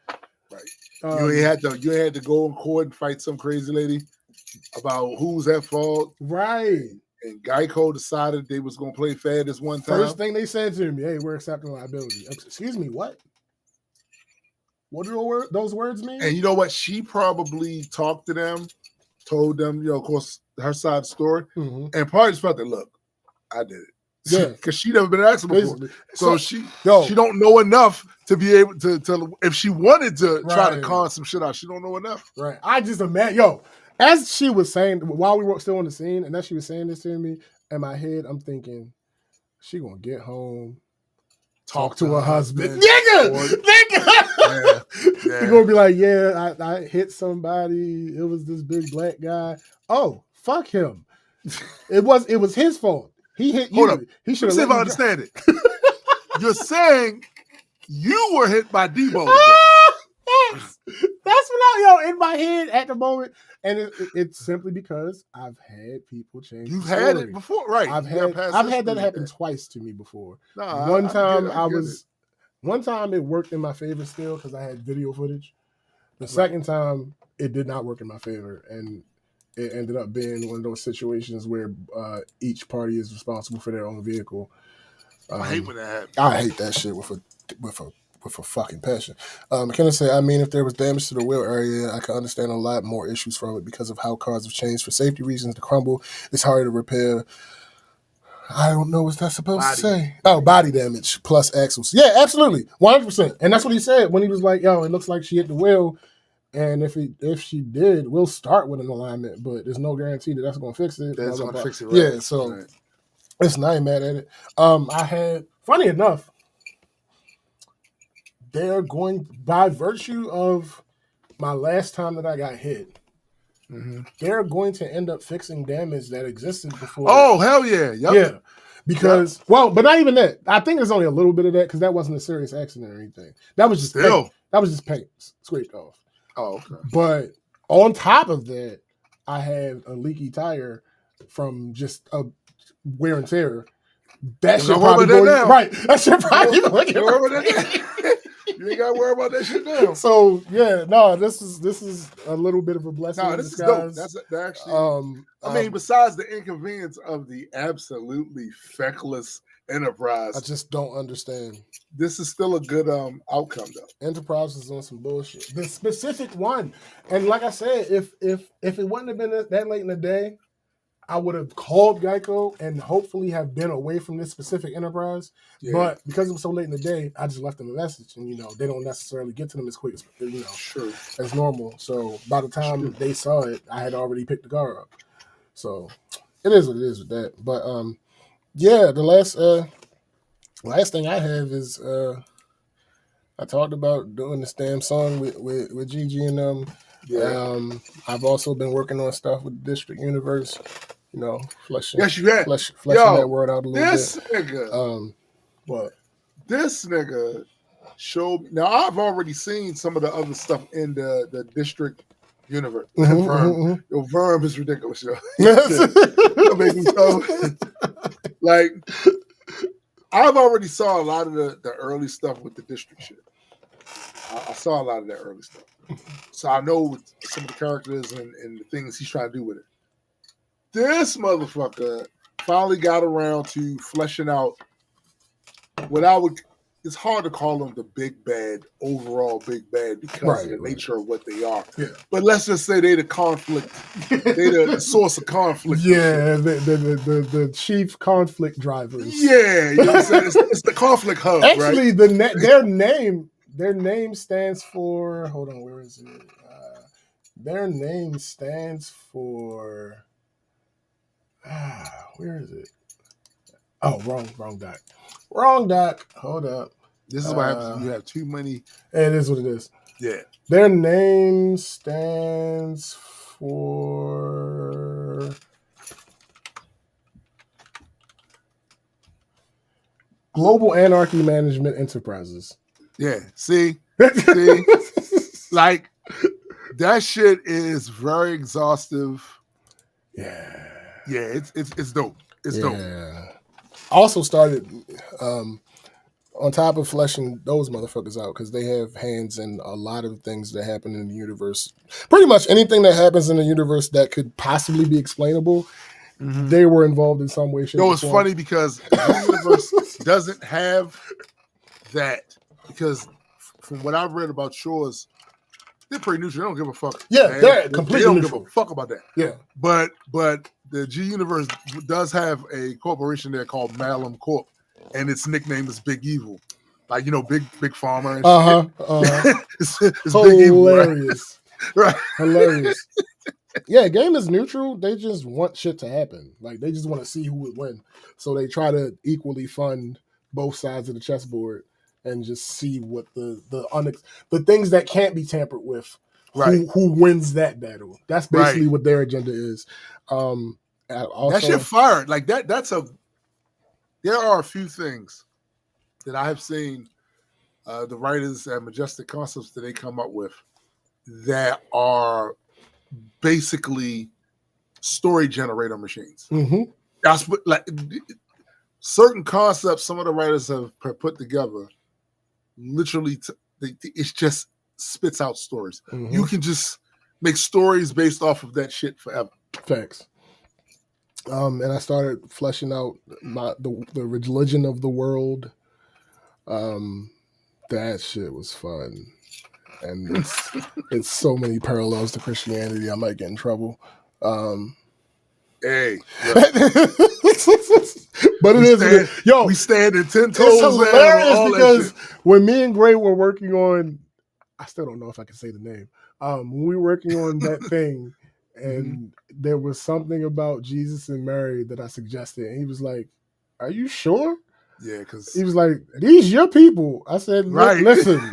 You ain't had to go in court and fight some crazy lady about who's at fault. Right. And Geico decided they was gonna play fair this one time. First thing they said to me, "Hey, we're accepting liability." Excuse me, what? What do those words mean? And you know what? She probably talked to them, told them, of course, her side of the story, and probably just felt that, look, I did it. Yeah, because she never been asked before, so she don't know enough to be able to tell. If she wanted to try to con some shit out, she don't know enough. Right. I just imagine, as she was saying while we were still on the scene, and as she was saying this to me, in my head, I'm thinking, she gonna get home, talk to her husband, nigga. Yeah. You're gonna be like, yeah, I hit somebody. It was this big black guy. Oh, fuck him. It was his fault. He hit you. Hold up. He should have. See if I understand it. You're saying you were hit by Debo. That's what in my head at the moment, and it's simply because I've had people change. You've the had story. it before, right? I've You got had past that history happen with twice to me before. Nah, One time I get it. one time it worked in my favor still because I had video footage. The Right. second time it did not work in my favor, and it ended up being one of those situations where each party is responsible for their own vehicle. I hate when that happens. I hate that shit with a fucking passion. McKenna said, I mean, if there was damage to the wheel area, I could understand a lot more issues from it because of how cars have changed for safety reasons. The crumble is harder to repair. I don't know what that's supposed to say. Oh, body damage plus axles. Yeah, absolutely, 100%. And that's what he said when he was like, "Yo, it looks like she hit the wheel." And if she did, we'll start with an alignment, but there's no guarantee that that's going to fix it. That's going to fix it, right? Yeah, so listen, I ain't mad at it. I had, funny enough, they're going, by virtue of my last time that I got hit, they're going to end up fixing damage that existed before. Oh, hell yeah. Yep. Yeah. Because, well, but not even that. I think there's only a little bit of that because that wasn't a serious accident or anything. That was just paint. That was just paint scraped off. Oh, okay. But on top of that, I had a leaky tire from just a wear and tear. That shit probably right. That shit probably You ain't gotta worry about that shit now. So yeah, no, this is a little bit of a blessing. No, in this disguise. is dope. That's actually. I mean, besides the inconvenience of the absolutely feckless Enterprise, I just don't understand. This is still a good outcome though. Enterprise is on some bullshit. The specific one, and like I said, if it wouldn't have been that late in the day, I would have called Geico and hopefully have been away from this specific Enterprise. Yeah. But because it was so late in the day, I just left them a message, and they don't necessarily get to them as quick as as normal. So by the time they saw it, I had already picked the car up. So it is what it is with that. But yeah, the last thing I have is I talked about doing this damn song with Gigi and them. Yeah. I've also been working on stuff with District Universe. Fleshing that word out a little bit. This nigga. What? This nigga showed me. Now, I've already seen some of the other stuff in the District Universe. Verm. Yo, Verm is ridiculous, yo. Make me so. Like, I've already saw a lot of the early stuff with the District shit. I saw a lot of that early stuff. So I know some of the characters and the things he's trying to do with it. This motherfucker finally got around to fleshing out what I would. It's hard to call them the big bad, overall big bad, because of the nature of what they are. Yeah. But let's just say they the conflict. They the source of conflict. Yeah, the chief conflict drivers. Yeah, you know what I'm saying? It's the conflict hub. Actually, right? their name stands for. Hold on, where is it? Their name stands for. Where is it? Oh, wrong doc. Wrong doc. Hold up. This is what happens when you have too many. It is what it is. Yeah. Their name stands for Global Anarchy Management Enterprises. Yeah. See? Like, that shit is very exhaustive. Yeah. Yeah, it's dope. It's dope. Also started on top of fleshing those motherfuckers out because they have hands in a lot of things that happen in the universe. Pretty much anything that happens in the universe that could possibly be explainable, they were involved in some way, shape, or form. It's funny because the universe doesn't have that, because from what I've read about Shores, they're pretty neutral. They don't give a fuck. Yeah, they're completely neutral. They don't neutral. give a fuck about that. Yeah. But the G Universe does have a corporation there called Malum Corp, and its nickname is Big Evil. Like, Big Pharma and shit. It's Big Evil, right? Hilarious. Yeah, game is neutral. They just want shit to happen. Like, they just want to see who would win. So they try to equally fund both sides of the chessboard and just see what the things that can't be tampered with. Who wins that battle? That's basically what their agenda is. Also, that shit fired. Like there are a few things that I have seen the writers at Majestic Concepts that they come up with that are basically story generator machines. Mm-hmm. That's what, like, certain concepts some of the writers have put together. Literally, it just spits out stories. Mm-hmm. You can just make stories based off of that shit forever. Facts. And I started fleshing out the religion of the world. That shit was fun, and it's so many parallels to Christianity. I might get in trouble. Hey, But it is. Yo, we standing 10 toes it's down on hilarious all that because shit. when me and Gray were working on, I still don't know if I can say the name. When we were working on that thing, and there was something about Jesus and Mary that I suggested, and he was like, "Are you sure?" Yeah, because He was like, "These your people." I said, right. Listen.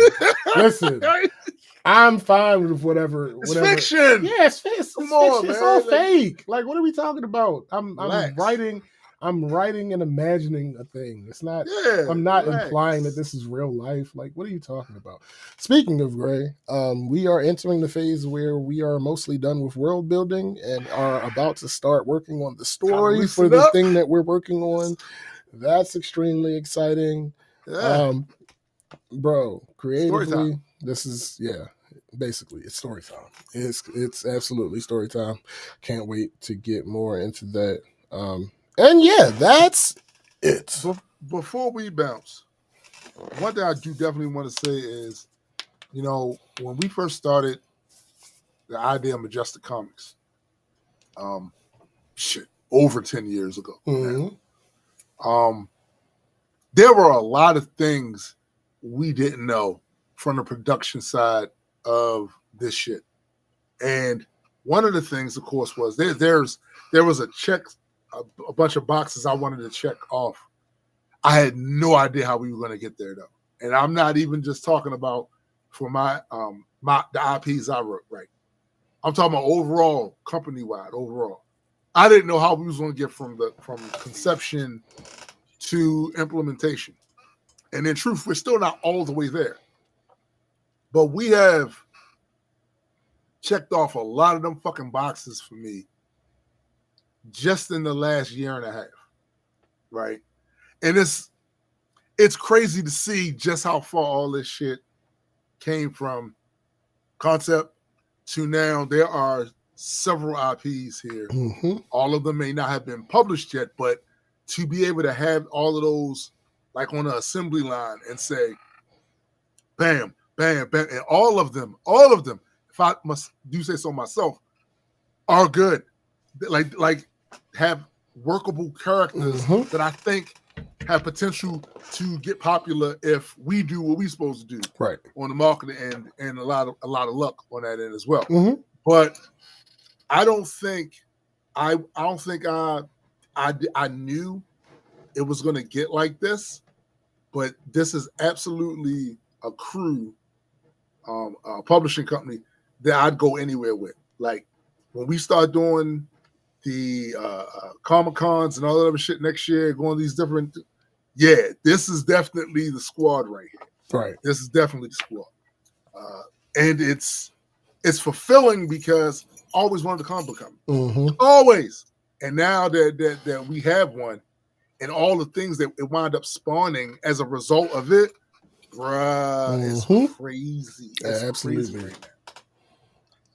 I'm fine with whatever. It's fiction. Yeah, it's fiction. Come on, It's man. all Like, fake. Like, what are we talking about? I'm relax. writing. I'm writing and imagining a thing. It's not. Yeah, I'm not relax. implying that this is real life. Like, what are you talking about? Speaking of Gray, we are entering the phase where we are mostly done with world building and are about to start working on the story for the thing that we're working on. That's extremely exciting. Yeah. Bro, creatively, Story this is basically it's story time. It's absolutely story time. Can't wait to get more into that. And yeah, that's it. Before we bounce, one thing I do definitely want to say is, you know, when we first started the idea of Majestic Comics, over 10 years ago now, there were a lot of things we didn't know from the production side of this shit. And one of the things, of course, was there was a bunch of boxes I wanted to check off. I had no idea how we were going to get there, though. And I'm not even just talking about for the IPs I wrote, right? I'm talking about overall, company-wide, overall. I didn't know how we was going to get from conception to implementation. And in truth, we're still not all the way there. But we have checked off a lot of them fucking boxes for me just in the last year and a half, right? And it's crazy to see just how far all this shit came from concept to now. There are several IPs here. All of them may not have been published yet, but to be able to have all of those like on an assembly line and say, bam, bam, bam, and all of them, if I must do say so myself, are good. Like have workable characters that I think have potential to get popular if we do what we're supposed to do right on the marketing end, and a lot of luck on that end as well. But I don't think I knew it was going to get like this, but this is absolutely a crew, a publishing company that I'd go anywhere with. Like when we start doing the Comic-Cons and all that other shit next year, going these different, this is definitely the squad right here. Right. This is definitely the squad. And it's fulfilling because I always wanted a comic book company. Always. And now that we have one, and all the things that it wound up spawning as a result of it, bruh, it's crazy. It's absolutely crazy right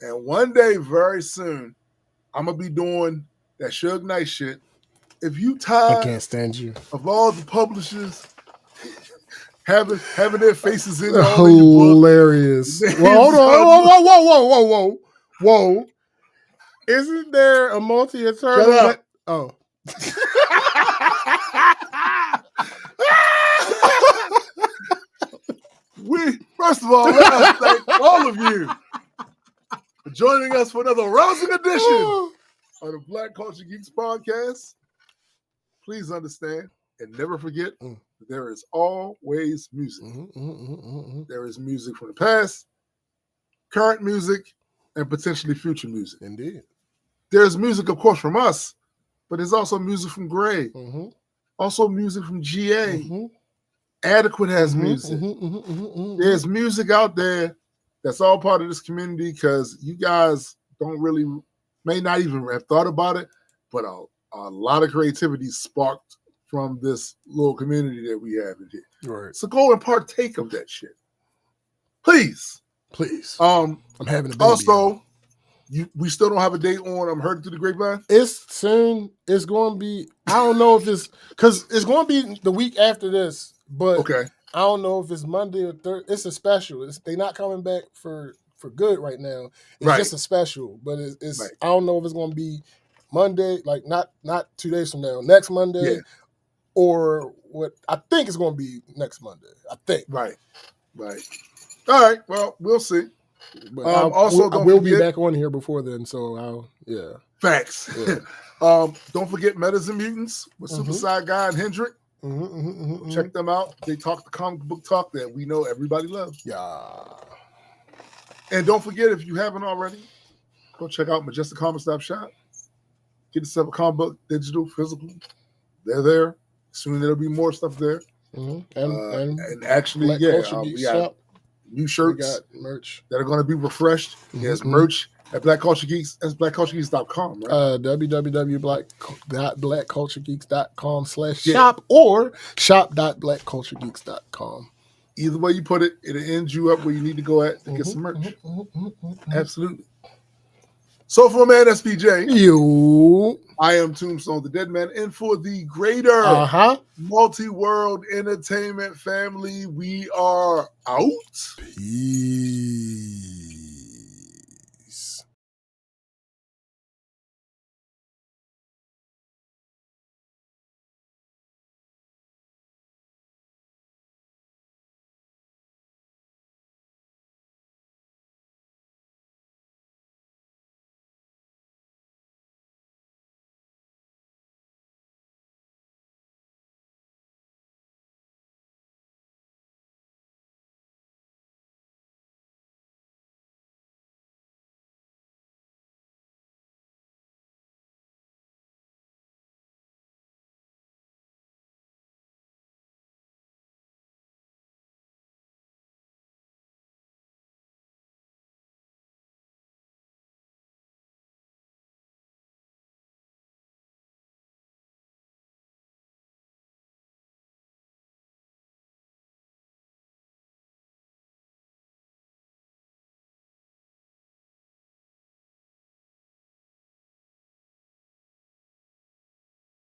now. And one day, very soon, I'm gonna be doing that Suge Knight shit. If you tired, I can't stand you. Of all the publishers having their faces in hilarious. Well, hold on, whoa. Isn't there a multi-eternal? Shut up. Oh. First of all, let us thank all of you for joining us for another rousing edition of the Black Culture Geeks podcast. Please understand and never forget that there is always music. There is music from the past, current music, and potentially future music. Indeed. There's music, of course, from us, but there's also music from Gray. Also music from GA. Adequate has music. There's music out there that's all part of this community because you guys may not even have thought about it, but a lot of creativity sparked from this little community that we have in here. Right. So go and partake of that shit. Please. I'm having a baby. Also, we still don't have a date on I'm Heard Through the Grapevine? It's soon. It's going to be, I don't know if it's, because it's going to be the week after this, but Okay. I don't know if it's Monday or Thursday. It's a special. They're not coming back for good right now. It's just a special, but it's I don't know if it's going to be Monday, like not 2 days from now, next Monday, or what I think it's going to be next Monday. I think. Right. All right. Well, we'll see. But also, I will be back on here before then, so Facts. Yeah. Don't forget Metas and Mutants with Super Side Guy and Hendrick. Check them out. They talk the comic book talk that we know everybody loves. Yeah. And don't forget, if you haven't already, go check out Majestic Comic Stop Shop. Get yourself a comic book, digital, physical. They're there. Soon there'll be more stuff there. And actually, we got new shirts. We got merch that are going to be refreshed. There's merch at Black Culture Geeks. That's blackculturegeeks.com, right? www.blackculturegeeks.com/shop or shop.blackculturegeeks.com. Either way you put it, it'll end you up where you need to go at to get some merch. Absolutely. So for man SPJ, I am Tombstone the Dead Man, and for the greater multi-world entertainment family, we are out. Peace.